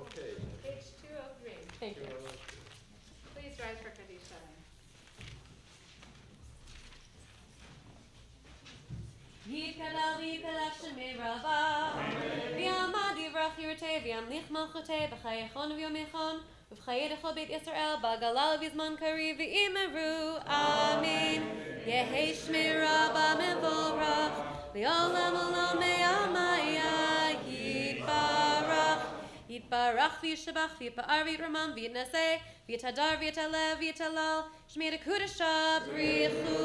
S1: Okay.
S2: Page 203.
S5: Thank you.
S2: Please rise for Kaddish.
S5: Yitkalal v'yitkalal shemei Rabba, v'yamad yivrach yirtei, v'yamlich malchutei, b'chayechon v'yomechon, v'chayedecho beit Yisrael, b'galal v'zman kari v'imeru, amen. Yehei shmei Rabba mevorach, v'olam olam me'amaya yitbarach. Yitbarach v'yishabach v'yipa'ar v'yitramam v'yitnaseh v'yitadar v'yitalev v'yitalal shmei dekudasha brichu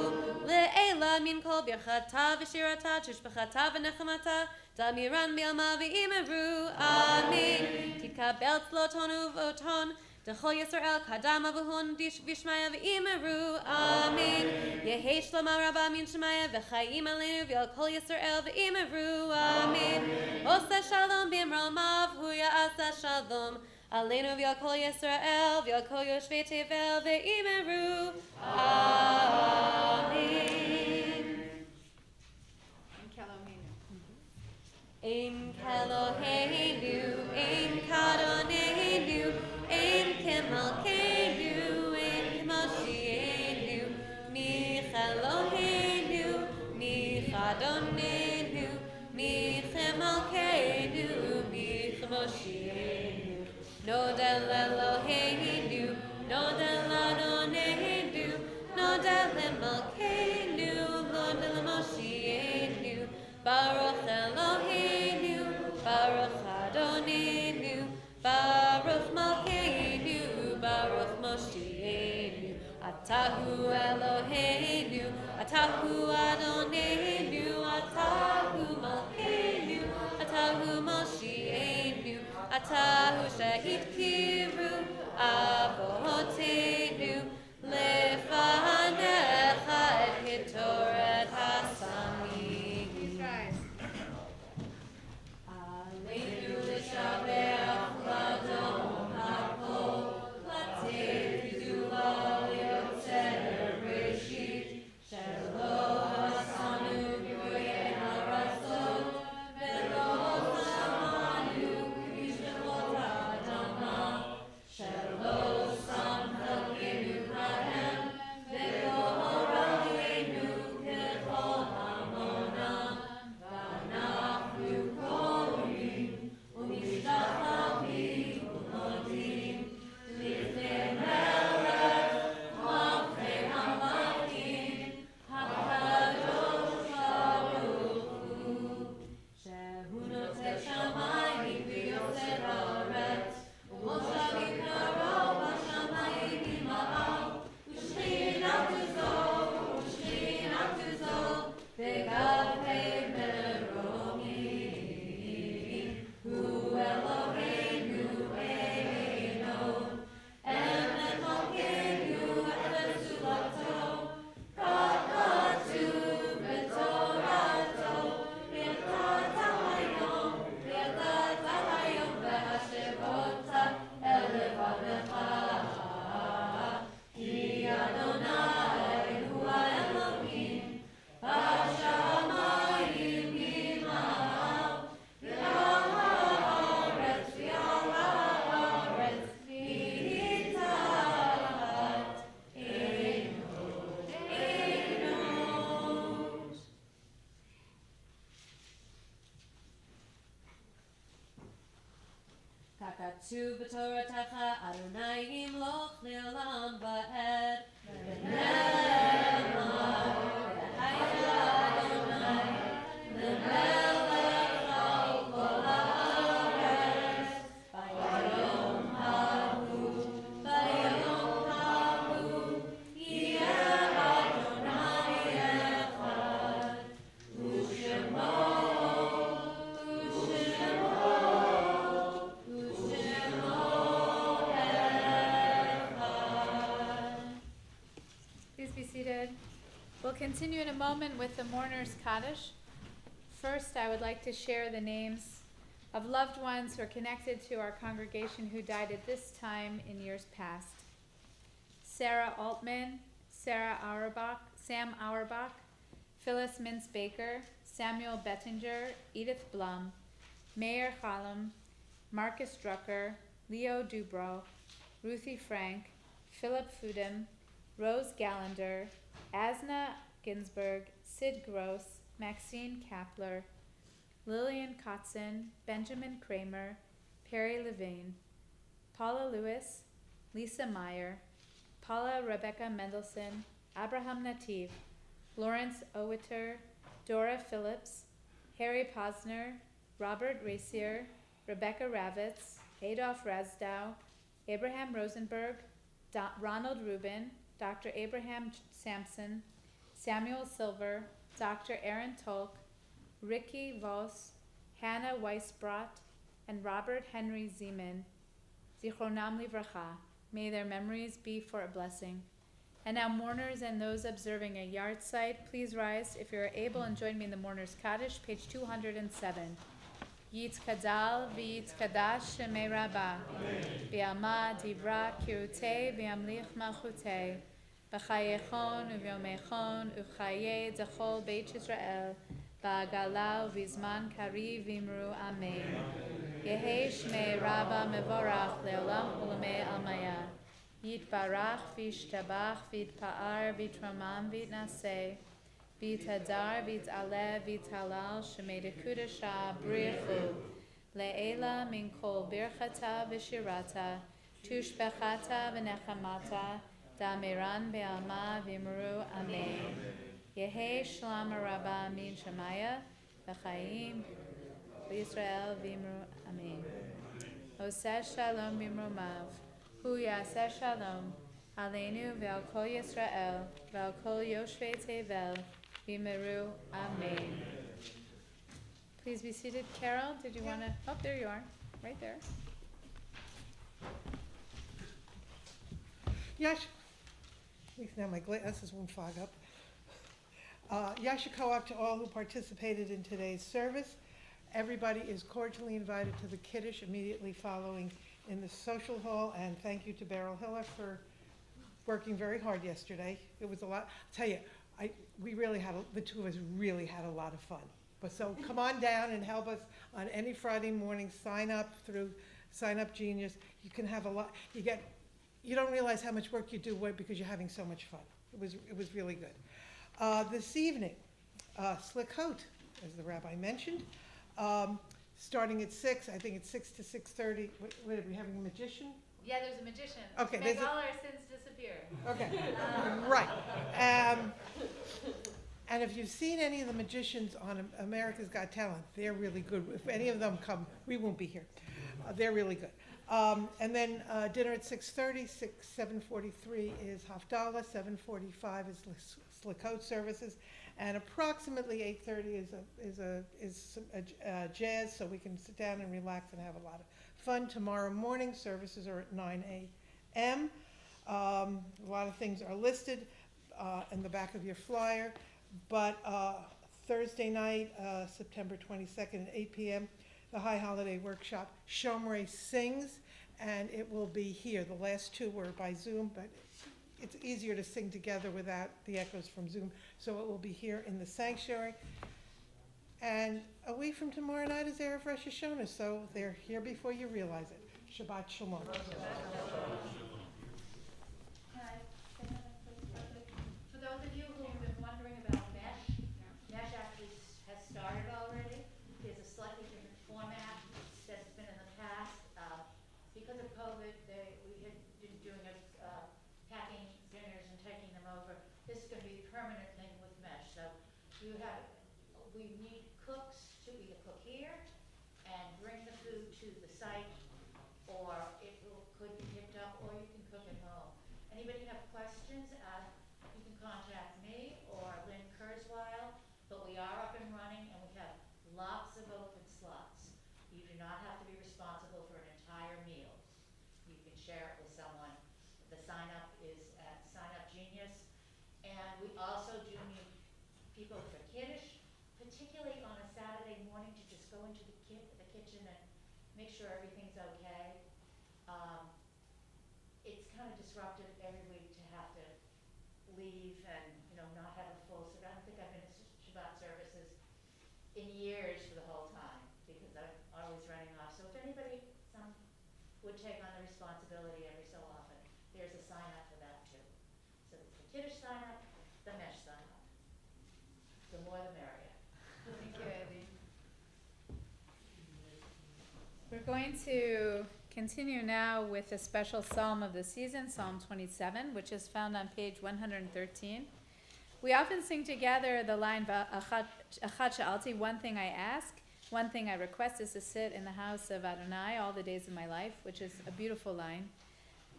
S5: le'ela min kol birchata v'shirata tishbachata v'nechamata damiran bi'alma v'imeru amen. Titkabel tzlotonu v'oton D'chol Yisrael kadama v'hon v'shmaya v'imeru amen. Yehei shloma rabba min shemaya v'chayim aleinu v'yal kol Yisrael v'imeru amen. Osa shalom b'imromav hu ya'asa shalom aleinu v'yal kol Yisrael v'yal kol yoshvei tevel v'imeru amen. Ein Keloheinu, Ein Kadonenu, Ein Kemalkeinu, Ein Kemoshienu, Micheloheinu, Michadonenu, Michemalkeinu, Michemoshienu. Nodel Eloheinu, Nodel Adonenu, Nodel Emalkeinu, Nodel Moshienu, Baruch Eloheinu, Baruch Adonenu, Baruch Malkeinu, Baruch Moshienu. Atahu Eloheinu, Atahu Adonenu, Atahu Malkeinu, Atahu Moshienu, Atahu Shahid Kiru, Avotenu, Lefanecha et Ketoret Hasamim. Aleinu l'shabeach l'adon hakol, l'tei gdula l'yotzer reshit, shelo asanu b'yoyei ha'rasot, v'lo samanu b'mishpachot ha'adama, shelo sam chalkenu lahem, v'lo horaleinu kechol hamonam, v'anachnu korim, u'mishtachavim u'modim, lifnei melech, malchei hamlachim, hakadosh baruch hu, shehu noteh shamayim v'yotzer haaretz, u'moshavim karo b'shamayim ima'al, u'shchinatu zo, v'gavei meromim, hu Eloheinu einon, emet malkeinu echesulato, kachatuv b'torato, v'yatata hayom v'hashevota el levanecha, ki Adonai hu ha'Elohim, b'shamayim ima'al, v'al ha'aretz v'itahat einos. Kakatsu b'toratecha Adonai imloch le'olam va'ed, v'ne'emar v'haya Adonai le'melech al kol haaretz, v'yom hahu yeh Adonai echad, u'shemo echad.
S2: Please be seated. We'll continue in a moment with the Mourner's Kaddish. First, I would like to share the names of loved ones who are connected to our congregation who died at this time in years past. Sarah Altman, Sam Auerbach, Phyllis Mintz-Baker, Samuel Bettinger, Edith Blum, Meir Hallam, Marcus Drucker, Leo Dubrow, Ruthie Frank, Philip Fudem, Rose Gallender, Asna Ginsberg, Sid Gross, Maxine Kapler, Lillian Kotzen, Benjamin Kramer, Perry Levine, Paula Lewis, Lisa Meyer, Paula Rebecca Mendelson, Abraham Nativ, Lawrence Owiter, Dora Phillips, Harry Posner, Robert Racier, Rebecca Ravitz, Adolf Rasdow, Abraham Rosenberg, Ronald Rubin, Dr. Abraham Sampson, Samuel Silver, Dr. Aaron Tolk, Ricky Voss, Hannah Weisbrot, and Robert Henry Zeman, Zichronam Livracha. May their memories be for a blessing. And now mourners and those observing a yard site, please rise if you are able and join me in the Mourner's Kaddish, page 207. Yitzkadal v'yitzkadash shemei Rabba, b'yama divra kirutei v'yamlich malchutei, b'chayechon u'vyomechon u'chayei zechol beit Yisrael, ba'agala u'vizman kari v'imru amen. Yehi shmei Rabba mevorach le'olam u'lamei almaya. Yitbarach v'yishtabach v'yitpa'ar v'yitramam v'yitnaseh. V'yitadar v'yitaleh v'yitalal shemei dekudasha brichu le'ela min kol birchata v'shirata tushbechata v'nechamata da'amiran be'alma v'imru amen. Yehi shlam rabba min shemaya v'chaim v'Yisrael v'imru amen. Oseh shalom b'imrumav hu yaseh shalom aleinu ve'al kol Yisrael ve'al kol yoshvei tevel v'imru amen. Please be seated. Carol, did you want to? Oh, there you are, right there.
S14: Yash, at least now my glasses won't fog up. Yashikoach to all who participated in today's service. Everybody is cordially invited to the Kaddish immediately following in the social hall, and thank you to Beryl Hiller for working very hard yesterday. It was a lot. I'll tell you, we really had, the two of us really had a lot of fun. But so come on down and help us on any Friday morning. Sign up through Sign Up Genius. You can have a lot. You don't realize how much work you do because you're having so much fun. It was really good. This evening, Slickot, as the rabbi mentioned, starting at 6. I think it's 6 to 6:30. What are we having a magician?
S2: Yeah, there's a magician.
S14: Okay,
S2: Make all our sins disappear.
S14: Okay, right. And if you've seen any of the magicians on America's Got Talent, they're really good. If any of them come, we won't be here. They're really good. And then dinner at 6:30, 7:43 is Hafdalah, 7:45 is Slickot services, and approximately 8:30 is jazz, so we can sit down and relax and have a lot of fun. Tomorrow morning services are at 9 a.m. A lot of things are listed in the back of your flyer, but Thursday night, September 22nd at 8 p.m., the High Holiday Workshop, Shomrei sings, and it will be here. The last two were by Zoom, but it's easier to sing together without the echoes from Zoom, so it will be here in the sanctuary. And a week from tomorrow night is Erev Rosh Hashanah, so they're here before you realize it. Shabbat Shalom.
S15: For those of you who have been wondering about MESH, MESH actually has started already. There's a slightly different format that's been in the past. Because of COVID, we had been doing packing dinners and taking them over. This is going to be a permanent thing with MESH. So we need cooks to either cook here and bring the food to the site, or it could be picked up, or you can cook at home. Anybody have questions? You can contact me or Lynn Kurzweil, but we are up and running and we have lots of open slots. You do not have to be responsible for an entire meal. You can share it with someone. The sign up is at Sign Up Genius, and we also do need people for Kaddish, particularly on a Saturday morning, to just go into the kitchen and make sure everything's okay. It's kind of disruptive every week to have to leave and, not have a full service. I don't think I've been to Shabbat services in years for the whole time because I'm always running off. So if anybody would take on the responsibility every so often, there's a sign up for that too. So it's the Kaddish sign up, the mesh sign up. The more the merrier.
S2: Thank you, Eddie. We're going to continue now with a special psalm of the season, Psalm 27, which is found on page 113. We often sing together the line, Achad Sha'alti, one thing I ask, one thing I request is to sit in the house of Adonai all the days of my life, which is a beautiful line.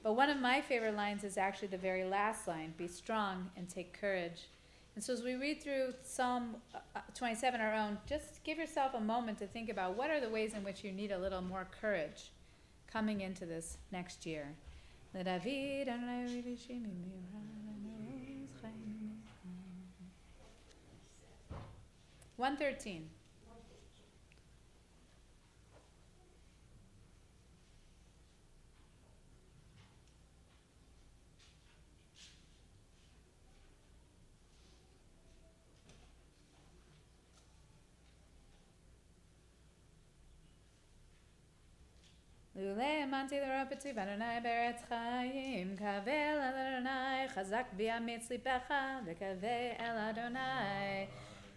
S2: But one of my favorite lines is actually the very last line, be strong and take courage. And so as we read through Psalm 27, our own, just give yourself a moment to think about what are the ways in which you need a little more courage coming into this next year. 113. לולא האמנתי לראות בציב אדוני בארץ חיים, קווה אל אדוני, חזק בי אמיץ ליבך, וקווה אל אדוני.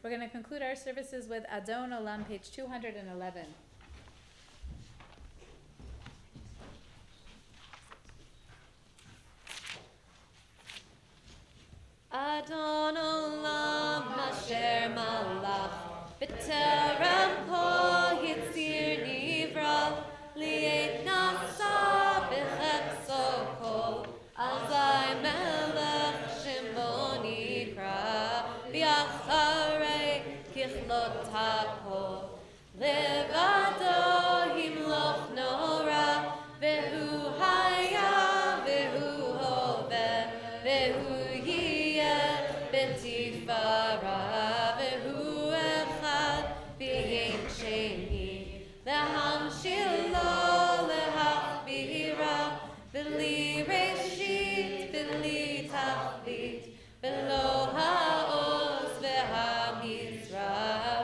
S2: We're going to conclude our services with Adon Olam, page 211.
S5: Adon Olam asher malach, b'terem kol yitzir nivra, li'et nasa b'chepso kol, azai melech shemo nikra, bi'acharei kichlot hakol, levado himloch nora, vehu haya, vehu hoveh, vehu Betifara vehu echad v'yein sheni lehamshilo lehachbira v'li reshit v'li tachlit v'lo ha'oz v'hamizra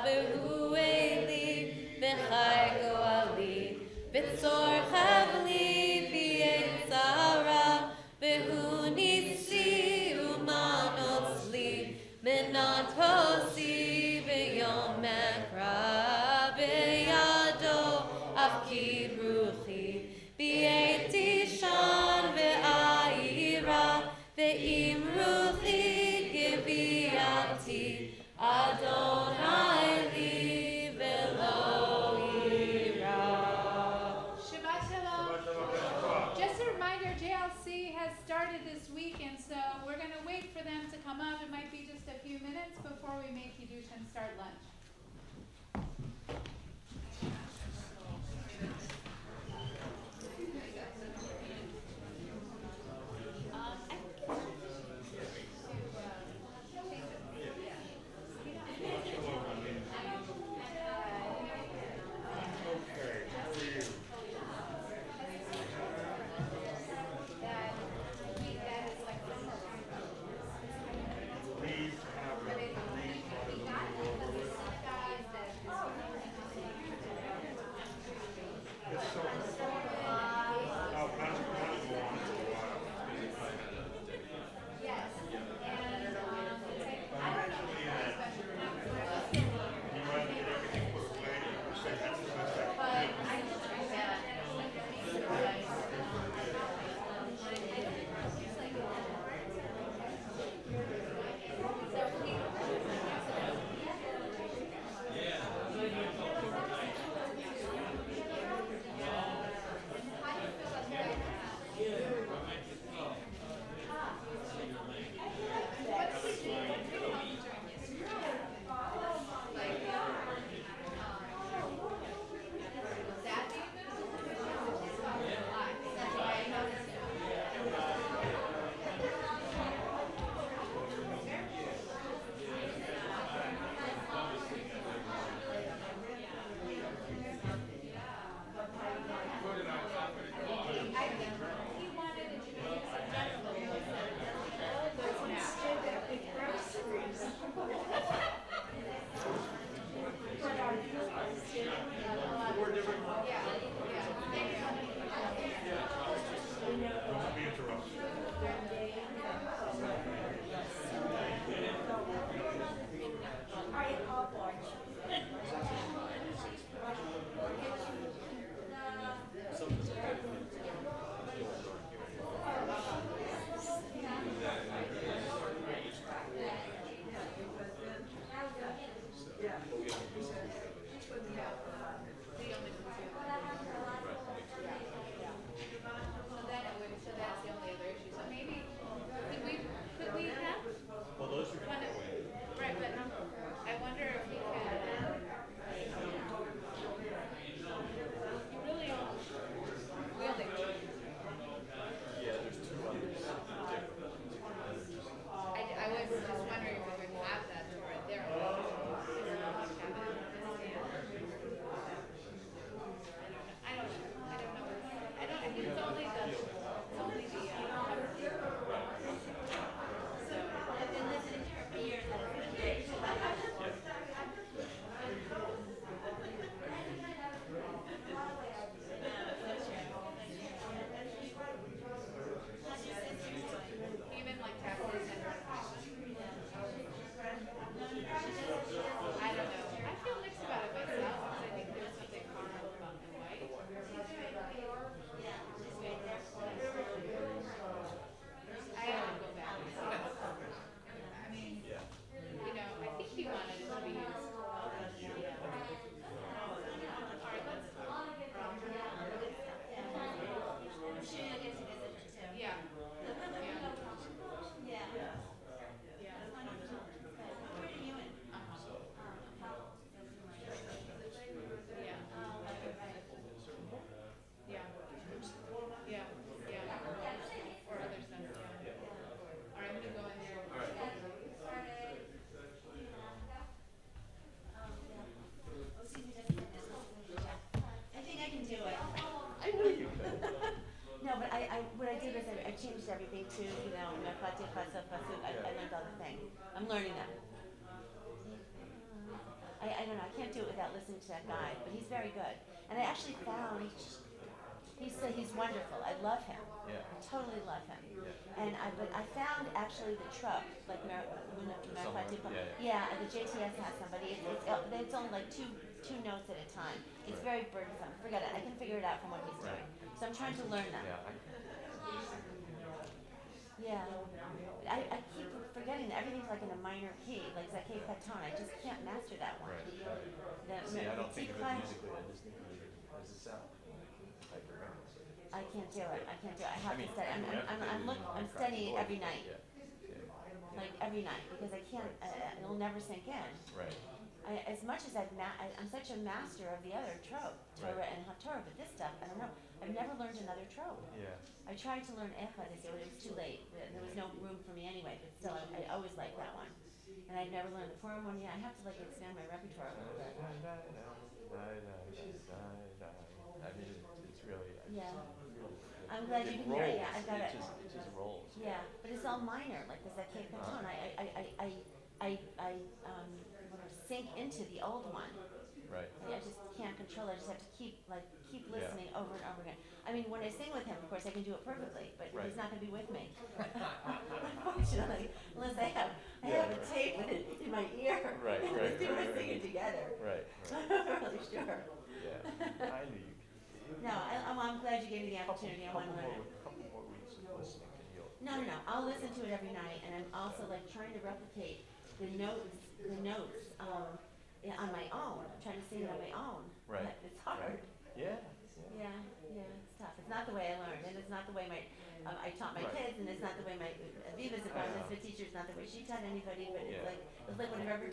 S5: vehu eli v'chai goali v'tzor chavli v'yein tzara vehu nitzi umanos li Menat hosi b'yom ekra b'yado afkid ruchi b'yeti shan v'ayira v'im ruchi g'viati Adonai li v'lo ira.
S2: Shabbat Shalom. Just a reminder, JLC has started this week, and so we're going to wait for them to come up. It might be just a few minutes before we make Kiddush and start lunch.
S16: No, but what I did was I changed everything to, you know, Mefati, Pasuk, Pasuk. I learned all the things. I'm learning them. I don't know, I can't do it without listening to that guy, but he's very good. And I actually found, he's wonderful. I love him.
S1: Yeah.
S16: I totally love him. Yeah. But I found actually the truck, like yeah, the JTS has somebody. It's only like two notes at a time. It's very burdensome. Forget it. I can figure it out from what he's doing. So I'm trying to learn that. Yeah. I keep forgetting that everything's like in a minor key, like Zakei Paton. I just can't master that one.
S1: Right. See, I don't think of it musically. I just think of it as a sound.
S16: I can't do it. I have to study. I'm studying every night.
S1: Yeah.
S16: Like every night, because I can't. It'll never sink in.
S1: Right.
S16: As much as I'm such a master of the other trope, Torah and HaTorah, but this stuff, I don't know. I've never learned another trope.
S1: Yeah.
S16: I tried to learn Echad this year, but it was too late. There was no room for me anyway, but still, I always liked that one. And I've never learned the Purim one yet. I have to like expand my repertoire a little bit.
S1: I mean, it's really.
S16: Yeah. I'm glad you can hear it. Yeah, I've got it.
S1: It just rolls.
S16: Yeah, but it's all minor, like the Zakei Paton. I sink into the old one.
S1: Right.
S16: I just can't control it. I just have to keep listening over and over again. I mean, when I sing with him, of course, I can do it perfectly, but he's not going to be with me. Unfortunately, unless I have a tape with it in my ear.
S1: Right.
S16: We're singing together.
S1: Right.
S16: I'm really sure.
S1: Yeah. I knew you could.
S16: No, I'm glad you gave me the opportunity. I want to learn it.
S1: Couple more weeks of listening and you'll.
S16: No. I'll listen to it every night, and I'm also like trying to replicate the notes on my own. I'm trying to sing it on my own.
S1: Right.
S16: It's hard.
S1: Right. Yeah.
S16: Yeah, it's tough. It's not the way I learned, and it's not the way I taught my kids, and it's not the way my Aviva's a participant teacher. It's not the way she taught anybody. But it's like what I've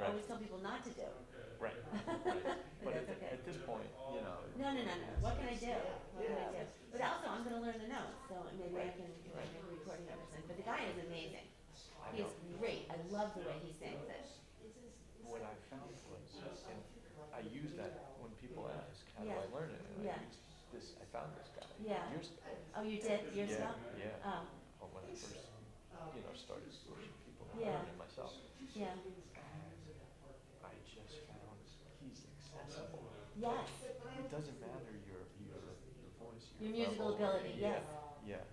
S16: always told people not to do.
S1: Right. But at this point, you know.
S16: No. What can I do? But also, I'm going to learn the notes, so maybe I can make a recording of it. But the guy is amazing. He's great. I love the way he sings it.
S1: What I found was, and I use that when people ask, how do I learn it? And I found this guy years ago.
S16: Oh, you did? Years ago?
S1: Yeah.
S16: Oh.
S1: Or when I first, started coaching people and
S16: Yeah.
S1: learning myself.
S16: Yeah.
S1: I just found he's accessible.
S16: Yes.
S1: It doesn't matter your voice,
S16: your musical ability. Yes.
S1: Yeah.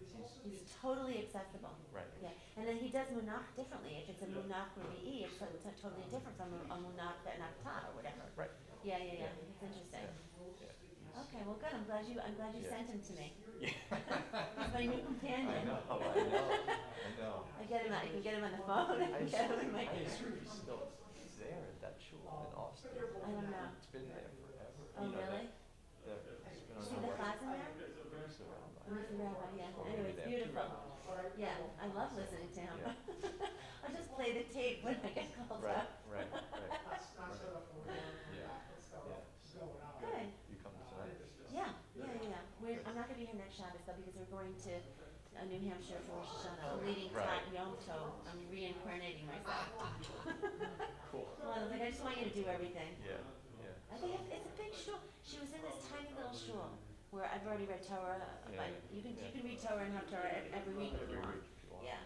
S16: He's totally accessible.
S1: Right.
S16: Yeah. And then he does munach differently. If it's a munach Rabbi, it's totally different from a munach Naftah or whatever.
S1: Right.
S16: Yeah. It's interesting.
S1: Yeah.
S16: Okay, well good. I'm glad you sent him to me.
S1: Yeah.
S16: He's my new companion.
S1: I know.
S16: I can get him on the phone. I get him in my ear.
S1: I'm sure he's still there at that shul in Austin.
S16: I don't know.
S1: It's been there forever.
S16: Oh, really? See the class in there?
S1: He's the rabbi.
S16: He's the rabbi, yeah. Anyway, it's beautiful. Yeah, I love listening to him. I'll just play the tape when I get called up.
S1: Right.
S16: Good.
S1: You come tonight?
S16: Yeah. I'm not going to be here next Shabbos though because we're going to New Hampshire for Rosh Hashanah. I'm leading Tat Yom Tov. I'm reincarnating myself.
S1: Cool.
S16: Well, I was like, I just want you to do everything.
S1: Yeah.
S16: I think it's a big shul. She was in this tiny little shul where I've already read Torah, but you can read Torah and have Torah every week if you want. Yeah.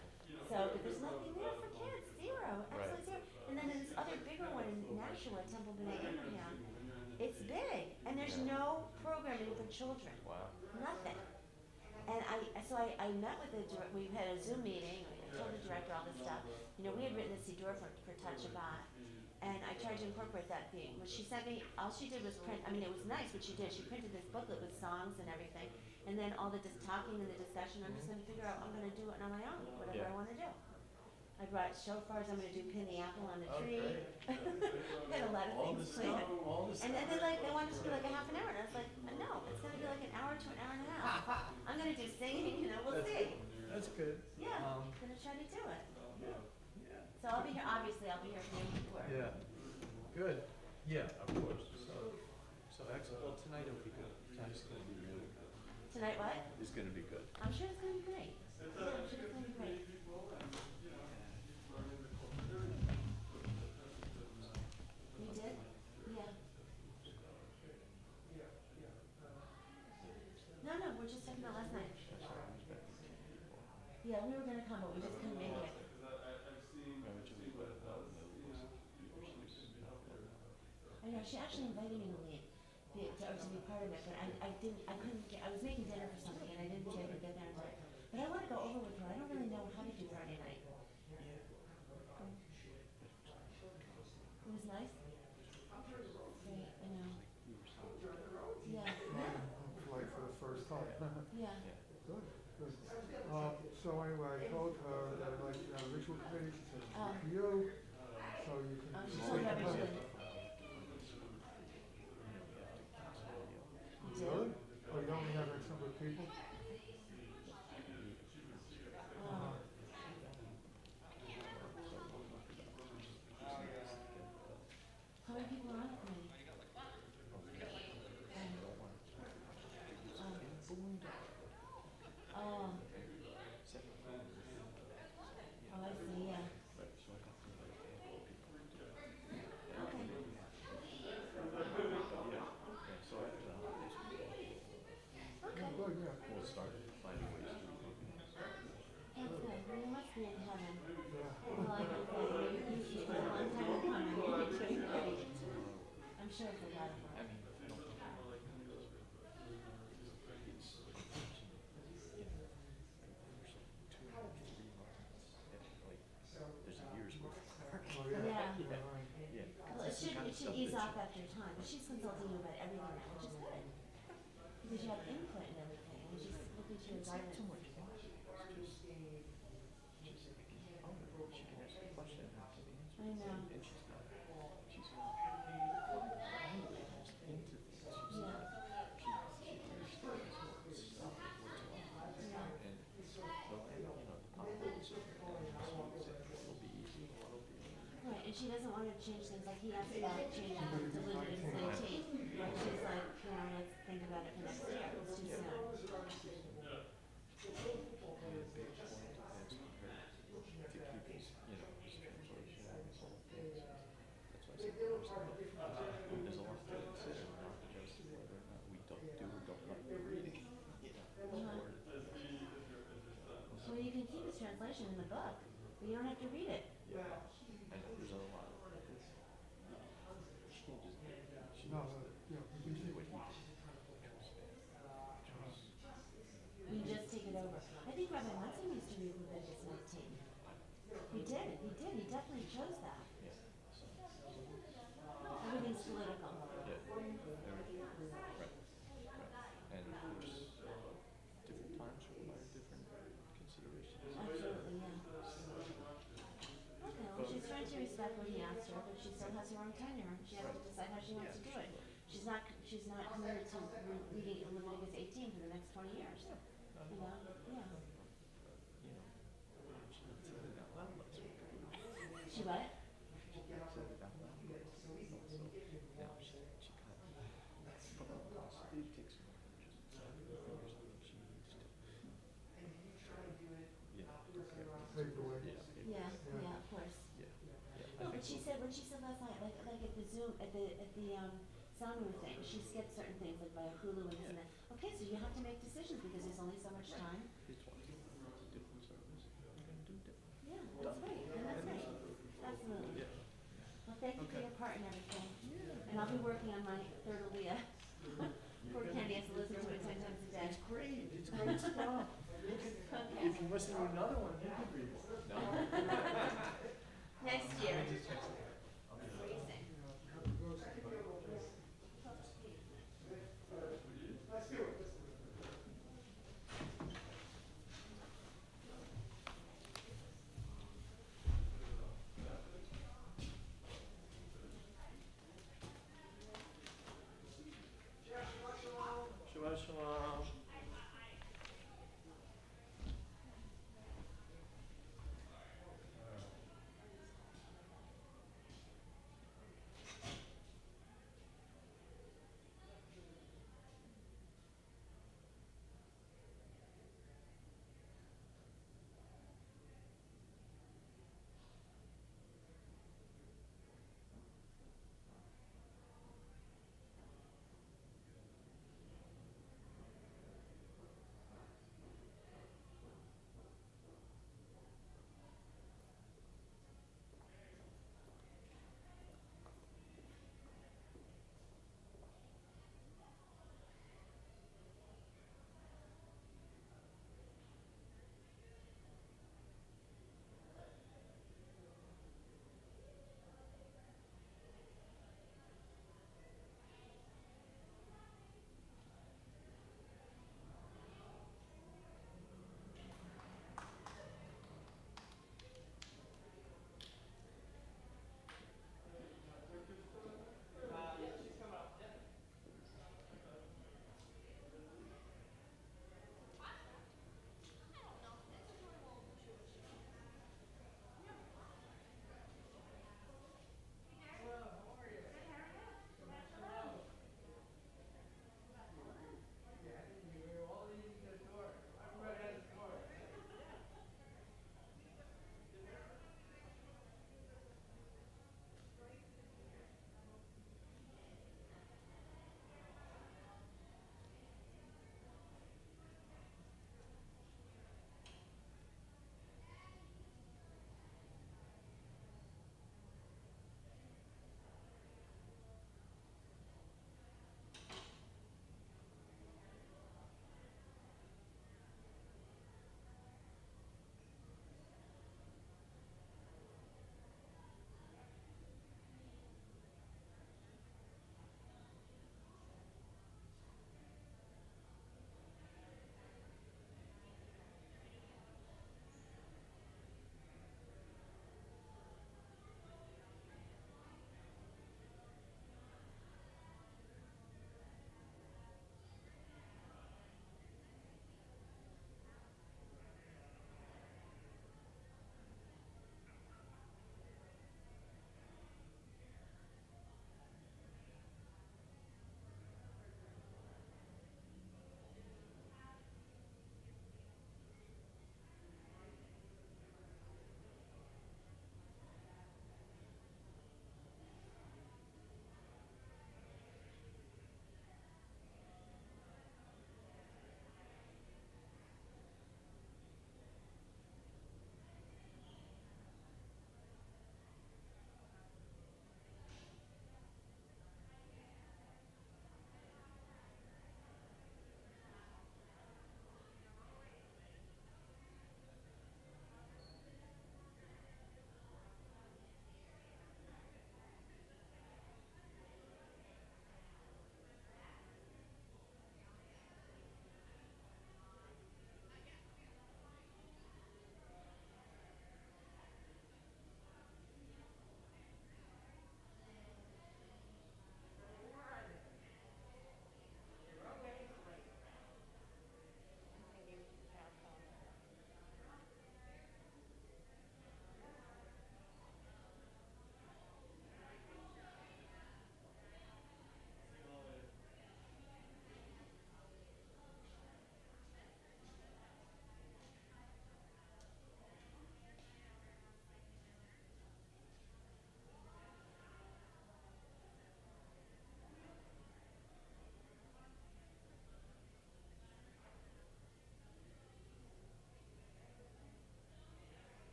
S16: So, but there's nothing there for kids. Zero. Absolutely zero. And then there's this other bigger one in Nashua, Temple B'nai Abraham. It's big, and there's no programming for children.
S1: Wow.
S16: Nothing. And I met with the director. We had a Zoom meeting. I told the director all this stuff. We had written a Siddur for Tat Shabbat, and I tried to incorporate that theme. When she sent me, all she did was print. I mean, it was nice what she did. She printed this booklet with songs and everything, and then all the talking and the discussion. I'm just going to figure out. I'm going to do it on my own, whatever I want to do. I brought shofars. I'm going to do pin the apple on the tree. We had a lot of things planned. And then they wanted it to be like a half an hour, and I was like, no, it's going to be like an hour to an hour and a half. I'm going to do singing. We'll see.
S8: That's good.
S16: Yeah, I'm going to try to do it.
S8: Yeah.
S16: So I'll be here. Obviously, I'll be here for you before.
S8: Yeah. Good.
S1: Yeah, of course. So excellent. Well, tonight it'll be good. Tonight's going to be really good.
S16: Tonight what?
S1: It's going to be good.
S16: I'm sure it's going to be great. Yeah, I'm sure it's going to be great. You did? Yeah. No, we're just talking about last night. Yeah, we were gonna come, but we just couldn't make it. I know, she actually invited me to lead, to be part of it, but I couldn't get, I was making dinner for something and I didn't get there in time. But I wanna go over with her, I don't really know how to do Friday night. It was nice? Great, I know. Yeah, yeah.
S8: Like for the first time.
S16: Yeah.
S8: Good, good. So anyway, I told her that I'd like to have a ritual committee, she said it's up to you, so you can.
S16: She told her everything. You did?
S8: Really? Oh, you only have X number of people?
S16: How many people are on the committee? Oh. Oh, I see, yeah. Okay.
S8: Good, yeah.
S1: We'll start finding ways to
S16: That's good. Well, you must be in heaven.
S8: Yeah.
S16: Well, like I said, you spent a long time coming. You're getting ready. I'm sure it's a lot of work.
S1: There's a year's worth of work.
S8: Oh, yeah.
S16: Yeah. Well, it should ease off after time, but she's consulting you about everything now, which is good. Because you have input in everything, and she's looking to your guidance.
S1: Too much fun. It's just, she can ask a question and have to be answered.
S16: I know.
S1: And she's not into things.
S16: Yeah.
S1: She understands what's stuff, what's wrong.
S16: Yeah.
S1: And the politics of it, it'll be easy, it'll be.
S16: Right, and she doesn't want to change things, like he asked about changing it to Lumen and 19. But she's like, let's think about it for next year, it's too soon.
S1: There's a lot to consider, not just whether or not we don't do or don't like the reading.
S16: Well, you can keep his translation in the book, but you don't have to read it.
S1: Yeah, I know, there's a lot of she can't just, she
S8: No,
S1: needs to
S8: yeah, we can
S1: do
S8: do
S1: what he did.
S16: You just take it over. I think Rabbi Munson used to read Leviticus 19. He did, he definitely chose that. Everything's political.
S1: Yeah, right. And of course, different times require different considerations.
S16: Absolutely, yeah. Okay, well, she's trying to respect what he asked her, but she still has her own tenure. She has to decide how she wants to do it. She's not committed to reading Leviticus 18 for the next 20 years. You know? Yeah. She what? Yeah, of course. No, but she said, when she said last night, like at the Zoom, at the sound room thing, she skipped certain things like by Hulu and this and that. Okay, so you have to make decisions because there's only so much time. Yeah, that's right, and that's right. Absolutely. Well, thank you for your part in everything. And I'll be working on my third Aliyah. Poor Candy has to listen to it 10 times a day.
S1: It's great stuff.
S16: Okay.
S1: If you listen to another one, you could read it. No.